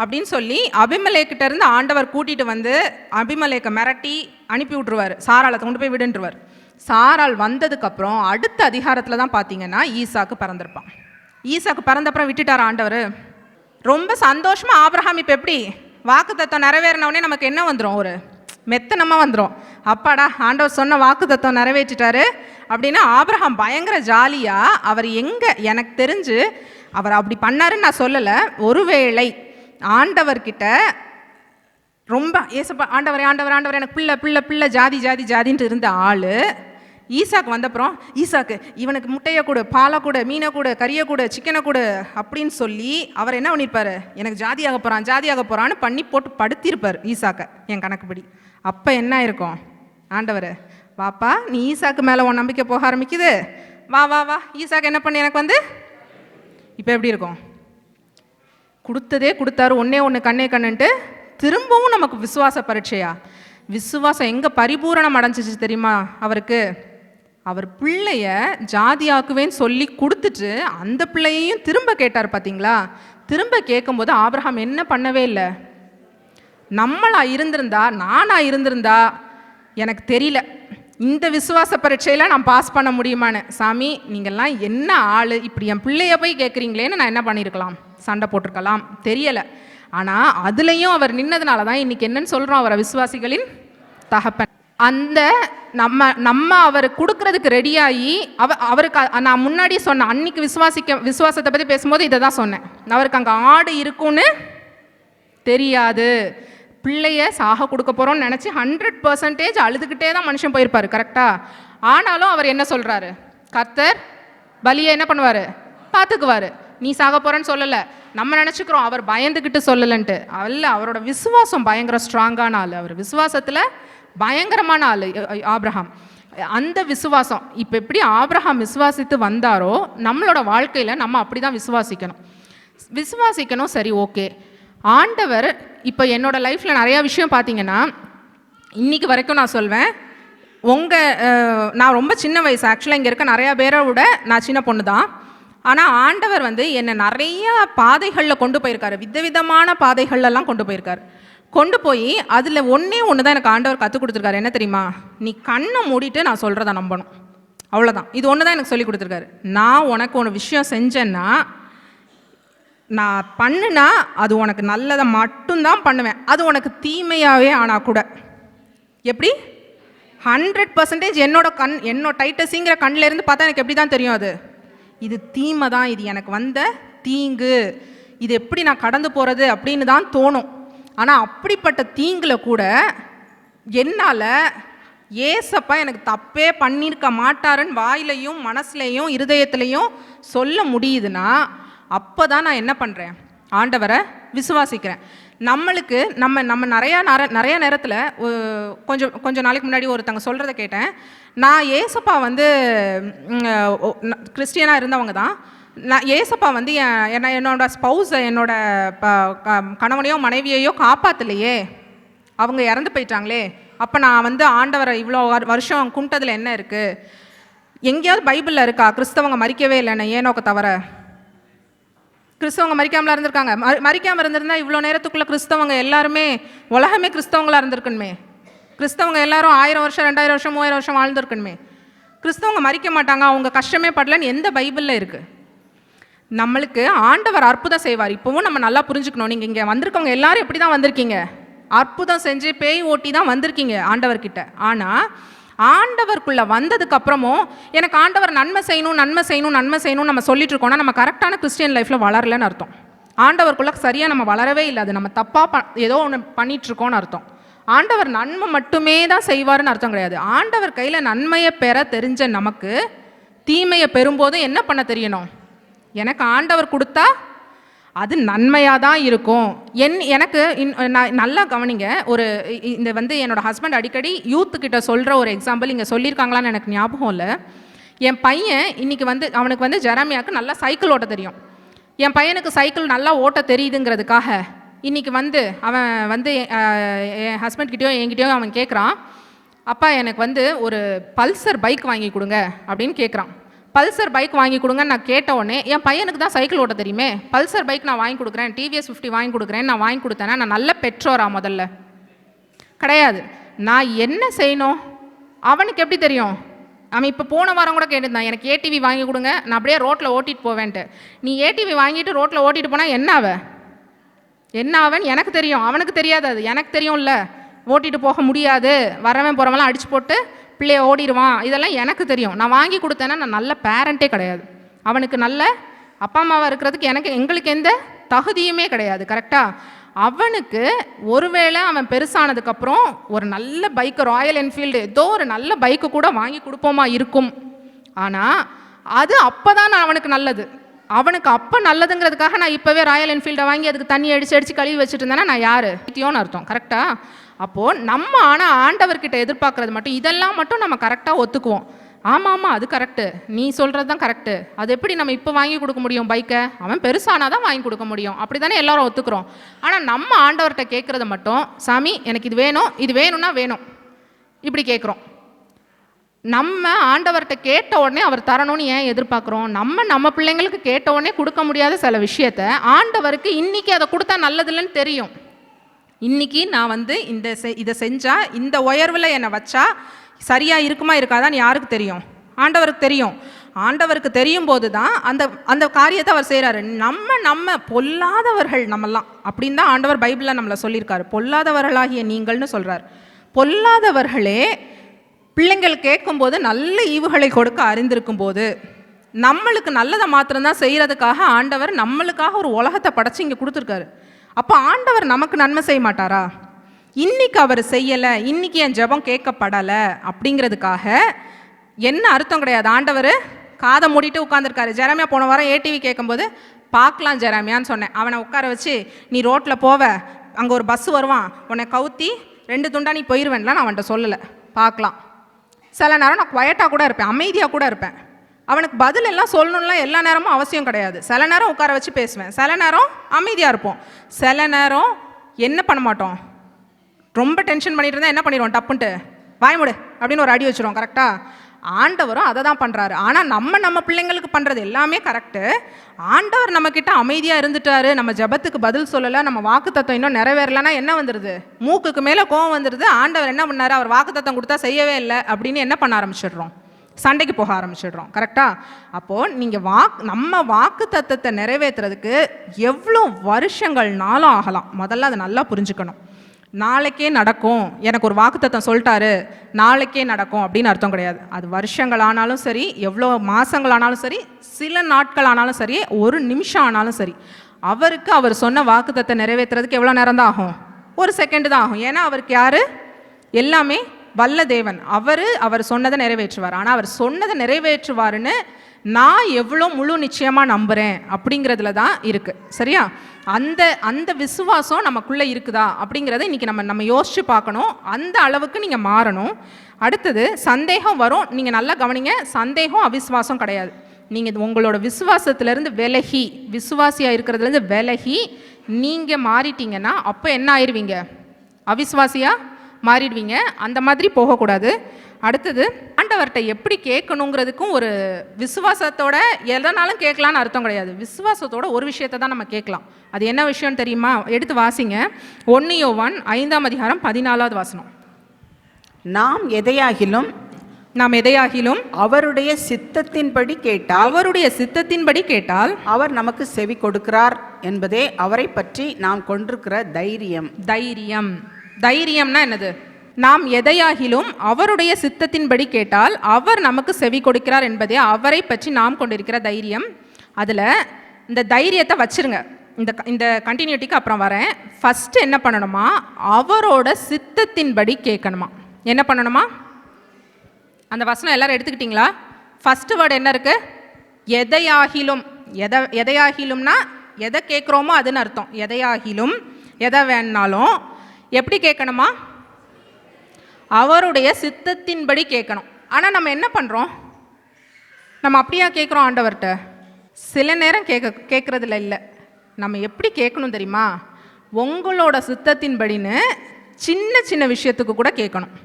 அப்படின்னு சொல்லி அபிமலேக்கிட்ட இருந்து ஆண்டவர் கூட்டிகிட்டு வந்து அபிமலேக்கை மிரட்டி அனுப்பி விட்ருவார், சாராளை கொண்டு போய் விடுன்றுவார். சாராள் வந்ததுக்கப்புறம் அடுத்த அதிகாரத்தில் தான் பார்த்தீங்கன்னா ஈசாக்கு பிறந்திருப்பான். ஈசாக்கு பிறந்தப்புறம் விட்டுட்டார் ஆண்டவர். ரொம்ப சந்தோஷமாக ஆபிரகாம் இப்போ எப்படி வாக்குத்தத்தம் நிறைவேறினவுடனே நமக்கு என்ன வந்துடும், ஒரு மெத்தனமாக வந்துடும், அப்பாடா ஆண்டவர் சொன்ன வாக்குத்தத்தம் நிறைவேற்றிட்டாரு அப்படின்னா ஆபிரகாம் பயங்கர ஜாலியாக. அவர் எங்கே, எனக்கு தெரிஞ்சு அவர் அப்படி பண்ணாருன்னு நான் சொல்லலை, ஒருவேளை ஆண்டவர்கிட்ட ரொம்ப ஏசப்பா ஆண்டவர் எனக்கு பிள்ளை ஜாதின்ட்டு இருந்த ஆள் ஈசாக்கு வந்தப்புறம், ஈசாக்கு இவனுக்கு முட்டையை கொடு, பாலை கொடு, மீனை கொடு, கறியை கொடு, சிக்கனை கொடு அப்படின்னு சொல்லி அவர் என்ன பண்ணியிருப்பார், எனக்கு ஜாதியாக போகிறான்னு பண்ணி போட்டு படுத்திருப்பார் ஈசாக்கை என் கணக்குப்படி. அப்போ என்ன இருக்கும், ஆண்டவர் வாப்பா நீ ஈசாக்கு மேலே உன் நம்பிக்கை போக ஆரம்பிக்குது, வா ஈசாக்கு என்ன பண்ணி எனக்கு வந்து. இப்போ எப்படி இருக்கும், கொடுத்ததே கொடுத்தாரு, ஒன்றே கண்ணுன்ட்டு திரும்பவும் நமக்கு விசுவாச பரீட்சையா, விசுவாசம் எங்கே பரிபூரணம் அடைஞ்சிச்சு தெரியுமா அவருக்கு? அவர் பிள்ளைய ஜாதியாக்குவேன்னு சொல்லி கொடுத்துட்டு அந்த பிள்ளையையும் திரும்ப கேட்டார் பார்த்தீங்களா? திரும்ப கேட்கும்போது ஆபிரகாம் என்ன பண்ணவே இல்லை. நம்மளா இருந்திருந்தா, நானா இருந்திருந்தா எனக்கு தெரியல இந்த விசுவாச பரீட்சையில் நான் பாஸ் பண்ண முடியுமான்னு. சாமி நீங்கள்லாம் என்ன ஆள், இப்படி என் பிள்ளைய போய் கேட்குறீங்களேன்னு நான் என்ன பண்ணியிருக்கலாம், சண்டை போட்டிருக்கலாம், தெரியலை. ஆனால் அதுலேயும் அவர் நின்னதுனால தான் இன்றைக்கி என்னன்னு சொல்கிறோம், அவரை விசுவாசிகளின் தகப்பன். அந்த நம்ம அவர் கொடுக்கறதுக்கு ரெடியாகி அவருக்கு நான் முன்னாடி சொன்னேன், அன்னைக்கு விசுவாசத்தை பற்றி பேசும்போது இதை தான் சொன்னேன். அவருக்கு அங்கே ஆடு இருக்குன்னு தெரியாது, பிள்ளைய சாக கொடுக்க போகிறோன்னு நினச்சி 100% அழுதுகிட்டே தான் மனுஷன் போயிருப்பார், கரெக்டாக? ஆனாலும் அவர் என்ன சொல்கிறாரு, கர்த்தர் பலியை என்ன பண்ணுவார், பார்த்துக்குவார், நீ சாக போகிறேன்னு சொல்லலை. நம்ம நினச்சிக்கிறோம் அவர் பயந்துக்கிட்டு சொல்லலைன்ட்டு. அல்ல, அவரோட விசுவாசம் பயங்கர ஸ்ட்ராங்கான ஆள், அவர் விசுவாசத்தில் பயங்கரமான ஆள் ஆபிரகாம். அந்த விசுவாசம் இப்போ எப்படி ஆபிரகாம் விசுவாசித்து வந்தாரோ நம்மளோட வாழ்க்கையில் நம்ம அப்படி தான் விசுவாசிக்கணும். சரி, ஓகே, ஆண்டவர் இப்போ என்னோடய லைஃப்பில் நிறையா விஷயம் பார்த்தீங்கன்னா இன்றைக்கி வரைக்கும் நான் சொல்வேன், நான் ரொம்ப சின்ன வயசு, ஆக்சுவலாக இங்கே இருக்க நிறையா பேரை விட நான் சின்ன பொண்ணு தான். ஆனால் ஆண்டவர் என்னை நிறையா பாதைகளில் கொண்டு போயிருக்காரு, விதவிதமான பாதைகள்லாம் கொண்டு போயிருக்காரு. கொண்டு போய் அதில் ஒன்று தான் எனக்கு ஆண்டவர் கற்றுக் கொடுத்துருக்காரு. என்ன தெரியுமா? நீ கண்ணை மூடிட்டு நான் சொல்கிறத நம்பணும், அவ்வளோதான். இது ஒன்று தான் எனக்கு சொல்லி கொடுத்துருக்காரு. நான் உனக்கு ஒரு விஷயம் செஞ்சேன்னா, நான் பண்ணுனா அது உனக்கு நல்லதை மட்டும்தான் பண்ணுவேன், அது உனக்கு தீமையாகவே ஆனால் கூட. எப்படி 100% என்னோட டைட்டஸிங்கிற கண்ணில் இருந்து பார்த்தா எனக்கு எப்படி தான் தெரியும், அது இது தீமை தான், இது எனக்கு வந்த தீங்கு, இது எப்படி நான் கடந்து போகிறது அப்படின்னு தான் தோணும். ஆனால் அப்படிப்பட்ட தீங்கில் கூட என்னால் ஏசப்பா எனக்கு தப்பே பண்ணியிருக்க மாட்டாருன்னு வாயிலையும் மனசுலையும் இருதயத்துலையும் சொல்ல முடியுதுன்னா அப்போ தான் நான் என்ன பண்ணுறேன், ஆண்டவரை விசுவாசிக்கிறேன். நம்மளுக்கு நம்ம நிறைய நேரத்தில் கொஞ்சம் நாளைக்கு முன்னாடி ஒருத்தங்க சொல்கிறத கேட்டேன். நான் ஏசப்பா கிறிஸ்டியனாக இருந்தவங்க தான். நான் ஏசப்பா என்னோட ஸ்பௌஸை, என்னோட கணவனையோ மனைவியையோ காப்பாற்றலையே, அவங்க இறந்து போயிட்டாங்களே, அப்போ நான் ஆண்டவரை இவ்வளோ வருஷம் கும்பிட்டதில் என்ன இருக்குது? எங்கேயாவது பைபிளில் இருக்கா கிறிஸ்தவங்க மறிக்கவே இல்லைன்னு? ஏனோக்க தவிர கிறிஸ்தவங்க மறிக்காமலாம் இருந்திருக்காங்க. மறிக்காமல் இருந்திருந்தால் இவ்வளோ நேரத்துக்குள்ளே கிறிஸ்தவங்க எல்லாருமே, உலகமே கிறிஸ்தவங்களாக இருந்திருக்கணுமே. கிறிஸ்தவங்க எல்லாரும் 1000 வருஷம் 2000 வருஷம் 3000 வருஷம் வாழ்ந்துருக்கணுமே. கிறிஸ்தவங்க மறிக்க மாட்டாங்க, அவங்க கஷ்டமே படலன்னு எந்த பைபிளில் இருக்குது? நம்மளுக்கு ஆண்டவர் அற்புதம் செய்வார். இப்போவும் நம்ம நல்லா புரிஞ்சுக்கணும். நீங்கள் இங்கே வந்திருக்கவங்க எல்லாரும் எப்படி தான் வந்திருக்கீங்க? அற்புதம் செஞ்சு பேய் ஓட்டி தான் வந்திருக்கீங்க ஆண்டவர்கிட்ட. ஆனால் ஆண்டவருக்குள்ளே வந்ததுக்கு அப்புறமும் எனக்கு ஆண்டவர் நன்மை செய்யணும் நம்ம சொல்லிட்டு இருக்கோம்னா நம்ம கரெக்டான கிறிஸ்டியன் லைஃப்பில் வளரலன்னு அர்த்தம். ஆண்டவருக்குள்ளே சரியாக நம்ம வளரவே இல்லை, அது நம்ம தப்பாக ஏதோ ஒன்று பண்ணிகிட்ருக்கோன்னு அர்த்தம். ஆண்டவர் நன்மை மட்டுமே தான் செய்வார்னு அர்த்தம் கிடையாது. ஆண்டவர் கையில் நன்மையை பெற தெரிஞ்ச நமக்கு தீமையை பெறும்போது என்ன பண்ண தெரியணும்? எனக்கு ஆண்டவர் கொடுத்தா அது நன்மையாக தான் இருக்கும். எனக்கு நல்லா கவனிங்க. இந்த என்னோடய ஹஸ்பண்ட் அடிக்கடி யூத்துக்கிட்ட சொல்கிற ஒரு எக்ஸாம்பிள் இங்கே சொல்லியிருக்காங்களான்னு எனக்கு ஞாபகம் இல்லை. என் பையன் இன்றைக்கி அவனுக்கு ஜெரமியாவுக்கு நல்லா சைக்கிள் ஓட்ட தெரியும். என் பையனுக்கு சைக்கிள் நல்லா ஓட்ட தெரியுதுங்கிறதுக்காக இன்றைக்கி அவன் என் ஹஸ்பண்ட்கிட்டயோ என்கிட்டயோ அவன் கேட்குறான், அப்பா எனக்கு ஒரு பல்சர் பைக் வாங்கி கொடுங்க அப்படின்னு கேட்குறான். பல்சர் பைக் வாங்கி கொடுங்கன்னு நான் கேட்ட உடனே, என் பையனுக்கு தான் சைக்கிள் ஓட்ட தெரியுமே, பல்சர் பைக் நான் வாங்கி கொடுக்குறேன், டிவிஎஸ் 50 வாங்கி கொடுக்குறேன், நான் வாங்கி கொடுத்தேன்னா நான் நல்ல பெற்றோரா? முதல்ல கிடையாது. நான் என்ன செய்யணும் அவனுக்கு எப்படி தெரியும்? அவன் இப்போ போன வாரம் கூட கேட்டுருந்தான், எனக்கு ஏடிவி வாங்கி கொடுங்க, நான் அப்படியே ரோட்டில் ஓட்டிகிட்டு போவேன்ட்டு. நீ ஏடிவி வாங்கிட்டு ரோட்டில் ஓட்டிகிட்டு போனால் என்ன அவன் எனக்கு தெரியும், அவனுக்கு தெரியாது. அது எனக்கு தெரியும்ல, ஓட்டிகிட்டு போக முடியாது, வரவன் போகிறவெல்லாம் அடிச்சு போட்டு பிள்ளைய ஓடிடுவான், இதெல்லாம் எனக்கு தெரியும். நான் வாங்கி கொடுத்தேன்னா நான் நல்ல பேரண்ட்டே கிடையாது. அவனுக்கு நல்ல அப்பா அம்மாவாக இருக்கிறதுக்கு எங்களுக்கு எந்த தகுதியுமே கிடையாது, கரெக்டாக? அவனுக்கு ஒருவேளை அவன் பெருசானதுக்கப்புறம் ஒரு நல்ல பைக்கு, ராயல் என்ஃபீல்டு ஏதோ ஒரு நல்ல பைக்கு கூட வாங்கி கொடுப்போமா இருக்கும். ஆனால் அது அப்போ தான் அவனுக்கு நல்லது. அவனுக்கு அப்போ நல்லதுங்கிறதுக்காக நான் இப்போவே ராயல் என்ஃபீல்டை வாங்கி அதுக்கு தண்ணி அடித்து கழுவி வச்சுட்டு இருந்தேன்னா நான் யார்? பைத்தியோன்னு அர்த்தம், கரெக்டாக? அப்போது நம்ம ஆனால் ஆண்டவர்கிட்ட எதிர்பார்க்குறது மட்டும் இதெல்லாம் மட்டும் நம்ம கரெக்டாக ஒத்துக்குவோம். ஆமாம் ஆமாம் அது கரெக்டு, நீ சொல்கிறது தான் கரெக்டு, அது எப்படி நம்ம இப்போ வாங்கி கொடுக்க முடியும் பைக்கை, அவன் பெருசானா தான் வாங்கி கொடுக்க முடியும், அப்படி தானே எல்லாரும் ஒத்துக்கிறோம். ஆனால் நம்ம ஆண்டவர்கிட்ட கேட்குறத மட்டும், சாமி எனக்கு இது வேணும், இது வேணும்னா வேணும் இப்படி கேட்குறோம். நம்ம ஆண்டவர்கிட்ட கேட்ட உடனே அவர் தரணும்னு ஏன் எதிர்பார்க்குறோம்? நம்ம பிள்ளைங்களுக்கு கேட்ட உடனே கொடுக்க முடியாத சில விஷயத்த ஆண்டவருக்கு இன்றைக்கி அதை கொடுத்தா நல்லதில்லைன்னு தெரியும். இன்றைக்கி நான் இதை செஞ்சால் இந்த உயர்வில் என்னை வச்சா சரியாக இருக்குமா இருக்காதான்னு யாருக்கு தெரியும்? ஆண்டவருக்கு தெரியும். ஆண்டவருக்கு தெரியும் போது தான் அந்த காரியத்தை அவர் செய்கிறாரு. நம்ம பொல்லாதவர்கள் நம்மெல்லாம் அப்படின்னு தான் ஆண்டவர் பைபிளில் நம்மளை சொல்லியிருக்காரு. பொல்லாதவர்களாகிய நீங்கள்னு சொல்கிறார். பொல்லாதவர்களே பிள்ளைங்கள் கேட்கும்போது நல்ல ஈவுகளை கொடுக்க அறிந்திருக்கும் போது, நம்மளுக்கு நல்லதை மாத்திரம்தான் செய்கிறதுக்காக ஆண்டவர் நம்மளுக்காக ஒரு உலகத்தை படைச்சி இங்கே கொடுத்துருக்காரு. அப்போ ஆண்டவர் நமக்கு நன்மை செய்ய மாட்டாரா? இன்னைக்கு அவர் செய்யலை, இன்னைக்கு என் ஜெபம் கேட்கப்படலை அப்படிங்கிறதுக்காக என்ன அர்த்தம் கிடையாது. ஆண்டவர் காதை மூடிட்டு உட்காந்துருக்காரு. ஜெரமியா போன வாரம் ஏடிவி கேட்கும்போது பார்க்கலாம் ஜெரமியான்னு சொன்னேன். அவனை உட்கார வச்சு நீ ரோட்டில் போவ, அங்கே ஒரு பஸ் வருவான், உன்னை கவுத்தி 2 துண்டா நீ போயிடுவேன்லாம் நான் அவன்கிட்ட சொல்லலை. பார்க்கலாம். சில நேரம் நான் குவைட்டாக கூட இருப்பேன், அமைதியாக கூட இருப்பேன். அவனுக்கு பதில் எல்லாம் சொல்லணும்லாம் எல்லா நேரமும் அவசியம் கிடையாது. சில நேரம் உட்கார வச்சு பேசுவேன், சில நேரம் அமைதியாக இருப்போம். சில நேரம் என்ன பண்ண மாட்டோம், ரொம்ப டென்ஷன் பண்ணிட்டு இருந்தால் என்ன பண்ணிடுவோம், டப்புன்ட்டு வாய்முடு அப்படின்னு ஒரு அடி வச்சுருவோம். கரெக்டாக? ஆண்டவரும் அதை தான் பண்ணுறாரு. ஆனால் நம்ம பிள்ளைங்களுக்கு பண்ணுறது எல்லாமே கரெக்டு. ஆண்டவர் நம்மக்கிட்ட அமைதியாக இருந்துட்டாரு, நம்ம ஜெபத்துக்கு பதில் சொல்லலை, நம்ம வாக்குத்தத்தம் இன்னும் நிறைவேறலைன்னா என்ன வந்துடுது? மூக்குக்கு மேலே கோவம் வந்துடுது. ஆண்டவர் என்ன பண்ணார்? அவர் வாக்குத்தத்தம் கொடுத்தா செய்யவே இல்லை அப்படின்னு என்ன பண்ண ஆரம்பிச்சிடுறோம்? சண்டைக்கு போக ஆரம்பிச்சிடுறோம். கரெக்டாக? அப்போது நீங்கள் நம்ம வாக்குத்தத்தத்தை நிறைவேற்றுறதுக்கு எவ்வளோ வருஷங்கள்னாலும் ஆகலாம். முதல்ல அதை நல்லா புரிஞ்சுக்கணும். நாளைக்கே நடக்கும், எனக்கு ஒரு வாக்குத்தத்தம் சொல்லிட்டாரு நாளைக்கே நடக்கும் அப்படின்னு அர்த்தம் கிடையாது. அது வருஷங்கள் ஆனாலும் சரி, எவ்வளோ மாதங்கள் ஆனாலும் சரி, சில நாட்கள் ஆனாலும் சரி, ஒரு நிமிஷம் ஆனாலும் சரி, அவருக்கு அவர் சொன்ன வாக்குத்தத்தத்தை நிறைவேற்றுறதுக்கு எவ்வளோ நேரம் தான் ஆகும்? ஒரு செகண்ட் தான் ஆகும். ஏன்னா அவருக்கு யார்? எல்லாமே வல்ல தேவன். அவர் சொன்னதை நிறைவேற்றுவார். ஆனால் அவர் சொன்னதை நிறைவேற்றுவாருன்னு நான் எவ்வளோ முழு நிச்சயமாக நம்புகிறேன் அப்படிங்கிறதுல தான் இருக்குது. சரியா? அந்த விசுவாசம் நமக்குள்ளே இருக்குதா அப்படிங்கிறத இன்றைக்கி நம்ம யோசித்து பார்க்கணும். அந்த அளவுக்கு நீங்கள் மாறணும். அடுத்தது சந்தேகம் வரும். நீங்கள் நல்லா கவனிங்க, சந்தேகம் அவிசுவாசம் கிடையாது. நீங்கள் உங்களோட விசுவாசத்துலேருந்து விலகி, விசுவாசியாக இருக்கிறதுலேருந்து விலகி நீங்கள் மாறிட்டீங்கன்னா அப்போ என்ன ஆயிடுவீங்க? அவிசுவாசியாக மாறிடுவீங்க. அந்த மாதிரி போகக்கூடாது. அடுத்தது ஆண்டவர்கிட்ட எப்படி கேட்கணுங்கிறதுக்கும் ஒரு விசுவாசத்தோட எதனாலும் கேட்கலான்னு அர்த்தம் கிடையாது. விசுவாசத்தோட ஒரு விஷயத்தை தான் நம்ம கேட்கலாம். அது என்ன விஷயம்னு தெரியுமா? எடுத்து வாசிங்க. 1 யோவான் 5ஆம் அதிகாரம் 14வது வசனம். நாம் எதையாகிலும் அவருடைய சித்தத்தின்படி கேட்டால் அவர் நமக்கு செவி கொடுக்கிறார் என்பதே அவரை பற்றி நாம் கொண்டிருக்கிற தைரியம்னா என்னது? நாம் எதையாகிலும் அவருடைய சித்தத்தின்படி கேட்டால் அவர் நமக்கு செவி கொடுக்கிறார் என்பதே அவரை பற்றி நாம் கொண்டிருக்கிற தைரியம். அதில் இந்த தைரியத்தை வச்சிருங்க. இந்த கண்டினியூட்டிக்கு அப்புறம் வரேன். ஃபஸ்ட்டு என்ன பண்ணணுமா? அவரோட சித்தத்தின்படி கேட்கணுமா. என்ன பண்ணணுமா? அந்த வசனம் எல்லாரும் எடுத்துக்கிட்டிங்களா? ஃபஸ்ட்டு வேர்டு என்ன இருக்குது? எதையாகிலும். எதையாகிலும்னா எதை கேட்குறோமோ அதுன்னு அர்த்தம். எதையாகிலும், எதை வேணாலும் எப்படி கேட்கணுமா? அவருடைய சித்தத்தின்படி கேட்கணும். ஆனால் நம்ம என்ன பண்ணுறோம்? நம்ம அப்படியா கேட்குறோம் ஆண்டவர்கிட்ட? சில நேரம் கேட்குறதில்ல. இல்லை, நம்ம எப்படி கேட்கணும் தெரியுமா? உங்களோட சித்தத்தின்படின்னு சின்ன விஷயத்துக்கு கூட கேட்கணும்.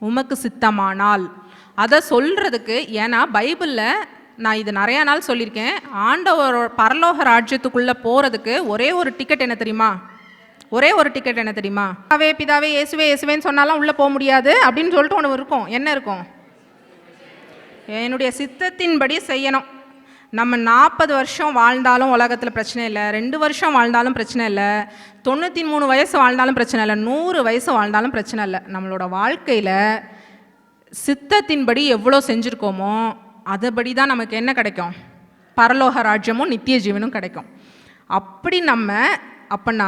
உமக்கு சித்தமானால் அதை சொல்கிறதுக்கு. ஏன்னா பைபிளில் நான் இது நிறையா நாள் சொல்லியிருக்கேன். ஆண்டவரோட பரலோக ராஜ்யத்துக்குள்ளே போகிறதுக்கு ஒரே ஒரு டிக்கெட் என்ன தெரியுமா? பிதாவே இயேசுவேன்னு சொன்னாலும் உள்ளே போக முடியாது அப்படின்னு சொல்லிட்டு ஒன்று இருக்கும். என்ன இருக்கும்? என்னுடைய சித்தத்தின்படி செய்யணும். நம்ம 40 வருஷம் வாழ்ந்தாலும் உலகத்தில் பிரச்சனை இல்லை, 2 வருஷம் வாழ்ந்தாலும் பிரச்சனை இல்லை, 93 வயசு வாழ்ந்தாலும் பிரச்சனை இல்லை, 100 வயசு வாழ்ந்தாலும் பிரச்சனை இல்லை. நம்மளோட வாழ்க்கையில் சித்தத்தின்படி எவ்வளோ செஞ்சுருக்கோமோ அதுபடி தான் நமக்கு என்ன கிடைக்கும்? பரலோக ராஜ்யமும் நித்திய ஜீவனும் கிடைக்கும். அப்போனா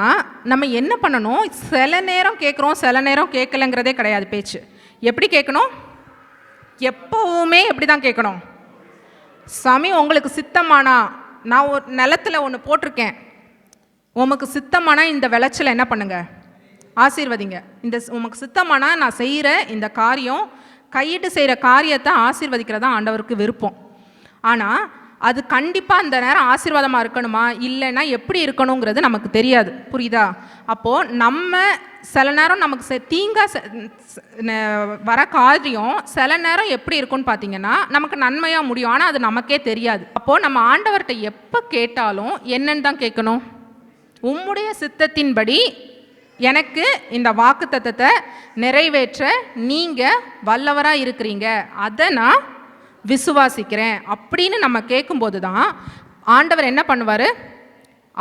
நம்ம என்ன பண்ணணும்? சில நேரம் கேட்குறோம், சில நேரம் கேட்கலங்கிறதே கிடையாது பேச்சு. எப்படி கேட்கணும்? எப்போவுமே எப்படி தான் கேட்கணும்? சாமி உங்களுக்கு சித்தமானா, நான் ஒரு நிலத்தில் ஒன்று போட்டிருக்கேன், உமக்கு சித்தமானா இந்த விளைச்சலை என்ன பண்ணுங்க? ஆசீர்வதிங்க. உமக்கு சித்தமானா நான் செய்கிற இந்த காரியம் கையிட்டு செய்கிற காரியத்தை ஆசீர்வதிக்கிறதா ஆண்டவருக்கு விருப்பம். ஆனால் அது கண்டிப்பாக அந்த நேரம் ஆசீர்வாதமாக இருக்கணுமா இல்லைன்னா எப்படி இருக்கணுங்கிறது நமக்கு தெரியாது. புரியுதா? அப்போது நம்ம சில நேரம் நமக்கு தீங்காக வர காரியம் சில நேரம் எப்படி இருக்கும்னு பார்த்தீங்கன்னா நமக்கு நன்மையாக முடியும், ஆனால் அது நமக்கே தெரியாது. அப்போது நம்ம ஆண்டவர்கிட்ட எப்போ கேட்டாலும் என்னன்னு தான் கேட்கணும்? உம்முடைய சித்தத்தின்படி எனக்கு இந்த வாக்குத்தத்தத்தை நிறைவேற்ற நீங்கள் வல்லவராக இருக்கிறீங்க, அதை நான் விசுவாசிக்கிறேன் அப்படின்னு நம்ம கேட்கும்போது தான் ஆண்டவர் என்ன பண்ணுவார்?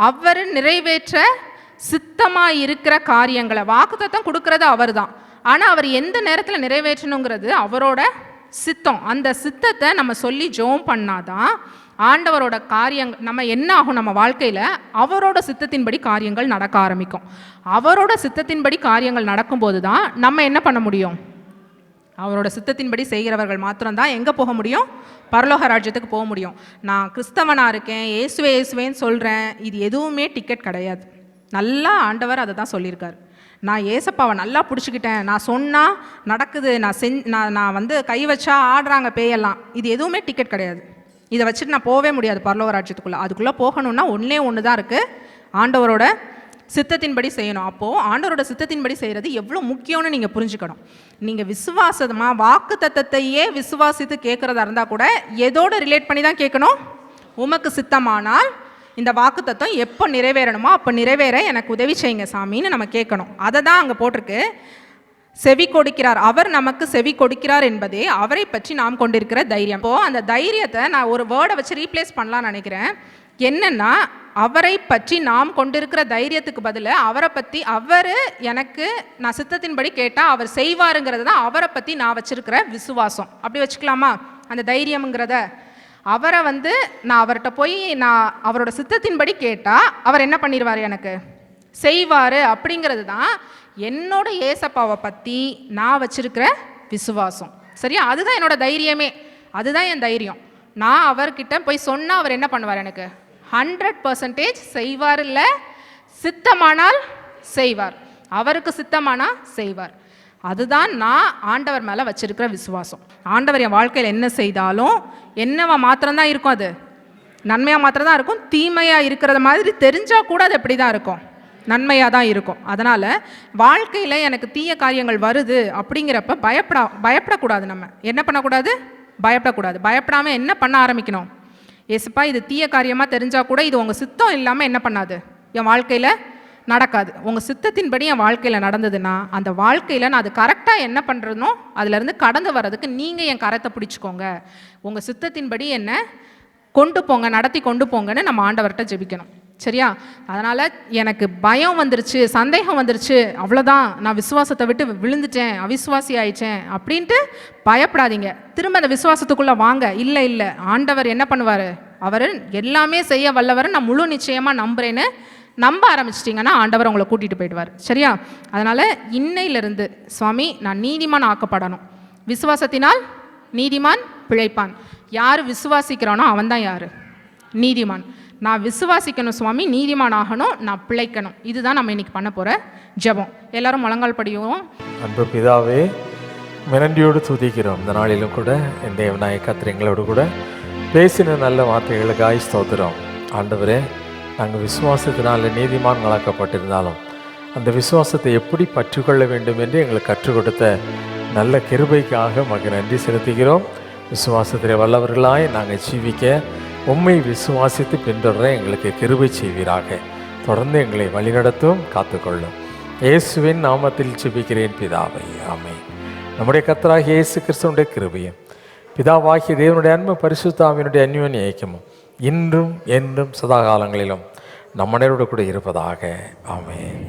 அவர் நிறைவேற்ற சித்தமாக இருக்கிற காரியங்களை, வாக்குத்தத்தம் கொடுக்கறது அவர் தான், ஆனால் அவர் எந்த நேரத்தில் நிறைவேற்றணுங்கிறது அவரோட சித்தம். அந்த சித்தத்தை நம்ம சொல்லி ஜெபம் பண்ணாதான் ஆண்டவரோட காரியங்கள் நம்ம என்ன ஆகும், நம்ம வாழ்க்கையில் அவரோட சித்தத்தின்படி காரியங்கள் நடக்க ஆரம்பிக்கும். அவரோட சித்தத்தின்படி காரியங்கள் நடக்கும்போது தான் நம்ம என்ன பண்ண முடியும்? அவரோட சித்தத்தின்படி செய்கிறவர்கள் மாத்திரம்தான் எங்கே போக முடியும்? பரலோக ராஜ்யத்துக்கு போக முடியும். நான் கிறிஸ்தவனாக இருக்கேன், இயேசுவேன்னு சொல்கிறேன், இது எதுவுமே டிக்கெட் கிடையாது. நல்லா ஆண்டவர் அதை தான் சொல்லியிருக்காரு. நான் ஏசப்பாவை நல்லா பிடிச்சிக்கிட்டேன், நான் சொன்னால் நடக்குது, நான் வந்து கை வச்சா ஆடுறாங்க பேயெல்லாம், இது எதுவுமே டிக்கெட் கிடையாது. இதை வச்சுட்டு நான் போகவே முடியாது பரலோக ராஜ்யத்துக்குள்ளே. அதுக்குள்ளே போகணுன்னா ஒன்றே தான் இருக்குது, ஆண்டவரோட சித்தத்தின்படி செய்யணும். அப்போது ஆண்டவரோட சித்தத்தின்படி செய்கிறது எவ்வளோ முக்கியம்னு நீங்கள் புரிஞ்சுக்கணும். நீங்கள் விசுவாசமாக வாக்கு தத்தத்தையே விசுவாசித்து கேட்குறதா இருந்தால் கூட எதோடு ரிலேட் பண்ணி தான் கேட்கணும்? உமக்கு சித்தமானால் இந்த வாக்கு தத்தம் எப்போ நிறைவேறணுமோ அப்போ நிறைவேற எனக்கு உதவி செய்யுங்க சாமின்னு நம்ம கேட்கணும். அதை தான் அங்கே போட்டிருக்கு, செவி கொடுக்கிறார், அவர் நமக்கு செவி கொடுக்கிறார் என்பதே அவரை பற்றி நாம் கொண்டிருக்கிற தைரியம். இப்போது அந்த தைரியத்தை நான் ஒரு வேர்டை வச்சு ரீப்ளேஸ் பண்ணலான்னு நினைக்கிறேன். என்னென்னா, அவரை பற்றி நாம் கொண்டிருக்கிற தைரியத்துக்கு பதில் அவரை பற்றி, அவர் எனக்கு நான் சித்தத்தின்படி கேட்டால் அவர் செய்வாருங்கிறது தான் அவரை பற்றி நான் வச்சுருக்கிற விசுவாசம். அப்படி வச்சுக்கலாமா? அந்த தைரியம்ங்கிறத அவரை வந்து நான் அவர்கிட்ட போய் நான் அவரோட சித்தத்தின்படி கேட்டால் அவர் என்ன பண்ணிடுவார், எனக்கு செய்வார் அப்படிங்கிறது தான் என்னோட ஏசப்பாவை பற்றி நான் வச்சுருக்கிற விசுவாசம். சரியா? அதுதான் என்னோட தைரியமே, அதுதான் என் தைரியம். நான் அவர்கிட்ட போய் சொன்னால் அவர் என்ன பண்ணுவார், எனக்கு 100% செய்வார். இல்லை, சித்தமானால் செய்வார், அவருக்கு சித்தமானால் செய்வார். அதுதான் நான் ஆண்டவர் மேலே வச்சிருக்கிற விசுவாசம். ஆண்டவர் என் வாழ்க்கையில் என்ன செய்தாலும் என்னவா மாத்திரம்தான் இருக்கும், அது நன்மையாக மாத்திரம் தான் இருக்கும். தீமையாக இருக்கிறத மாதிரி தெரிஞ்சால் கூட அது எப்படி தான் இருக்கும், நன்மையாக தான் இருக்கும். அதனால் வாழ்க்கையில் எனக்கு தீய காரியங்கள் வருது அப்படிங்கிறப்ப பயப்படக்கூடாது. நம்ம என்ன பண்ணக்கூடாது? பயப்படக்கூடாது. பயப்படாமல் என்ன பண்ண ஆரம்பிக்கணும்? ஏசப்பா, இது தீய காரியமாக தெரிஞ்சால் கூட இது உங்கள் சித்தம் இல்லாமல் என்ன பண்ணாது, என் வாழ்க்கையில் நடக்காது. உங்கள் சித்தத்தின்படி என் வாழ்க்கையில் நடந்ததுன்னா அந்த வாழ்க்கையில் நான் அது கரெக்டாக என்ன பண்ணுறனோ அதுலேருந்து கடந்து வர்றதுக்கு நீங்கள் என் கரத்தை பிடிச்சிக்கோங்க, உங்கள் சித்தத்தின்படி என்ன கொண்டு போங்க, நடத்தி கொண்டு போங்கன்னு நம்ம ஆண்டவர்கிட்ட ஜெபிக்கணும். சரியா? அதனால் எனக்கு பயம் வந்துருச்சு, சந்தேகம் வந்துருச்சு, அவ்வளோதான், நான் விசுவாசத்தை விட்டு விழுந்துட்டேன், அவிசுவாசி ஆயிடுச்சேன் அப்படின்ட்டு பயப்படாதீங்க. திரும்ப அந்த விசுவாசத்துக்குள்ளே வாங்க. இல்லை, ஆண்டவர் என்ன பண்ணுவார், அவர் எல்லாமே செய்ய வல்லவர், நான் முழு நிச்சயமாக நம்புகிறேன்னு நம்ப ஆரம்பிச்சிட்டிங்கன்னா ஆண்டவர் உங்களை கூட்டிகிட்டு போயிடுவார். சரியா? அதனால் இன்னையிலிருந்து சுவாமி நான் நீதிமான் ஆக்கப்படணும், விசுவாசத்தினால் நீதிமான் பிழைப்பான். யார் விசுவாசிக்கிறானோ அவன் தான் யார், நீதிமான். நான் விசுவாசிக்கணும் சுவாமி, நீதிமான் ஆகணும், நான் பிழைக்கணும். இதுதான் நம்ம இன்னைக்கு பண்ண போகிற ஜெபம். எல்லாரும் முழங்கால் படியுவோம். அன்பு பிதாவே, மினண்டியோடு துதிக்கிறோம். இந்த நாளிலும் கூட என் தேவனாய கர்த்தர் எங்களோடு கூட பேசின நல்ல வார்த்தைகளுக்காய் ஸ்தோத்திரம். ஆண்டவரே, நாங்கள் விசுவாசத்தினால் நீதிமான்களாக்கப்பட்டிருந்தாலும் அந்த விசுவாசத்தை எப்படி பற்றிக்கொள்ள வேண்டும் என்று எங்களுக்கு கற்றுக் கொடுத்த நல்ல கிருபைக்காக மக நன்றி செலுத்துகிறோம். விசுவாசத்தில் வல்லவர்களாய் நாங்கள் ஜீவிக்க உம்மை விசுவாசித்து பின்தொடர எங்களுக்கு கிருபை செய்வீராக. தொடர்ந்து எங்களை வழிநடத்தும், காத்துக்கொள்ளும். இயேசுவின் நாமத்தில் ஜெபிக்கிறேன் பிதாவை, ஆமென். நம்முடைய கர்த்தராகிய இயேசு கிறிஸ்துவினுடைய கிருபையும் பிதாவாகிய தேவனுடைய அன்பு பரிசுத்தாவினுடைய அந்யோன்ய ஐக்கியமும் இன்றும் என்றும் சதா காலங்களிலும் நம்மளோடு கூட இருப்பதாக. ஆமென்.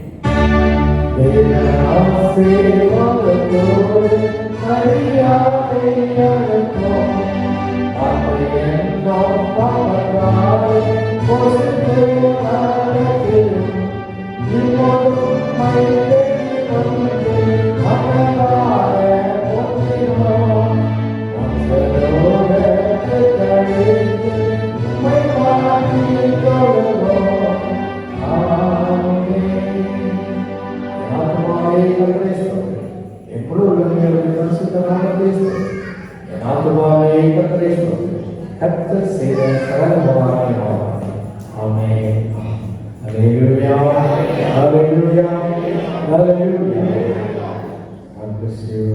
ఎప్పుడు పరిశుద్ధ கர்த்தர் செய்த சகலமான நாமம். ஆமென். Hallelujah. Hallelujah. Hallelujah. God bless you.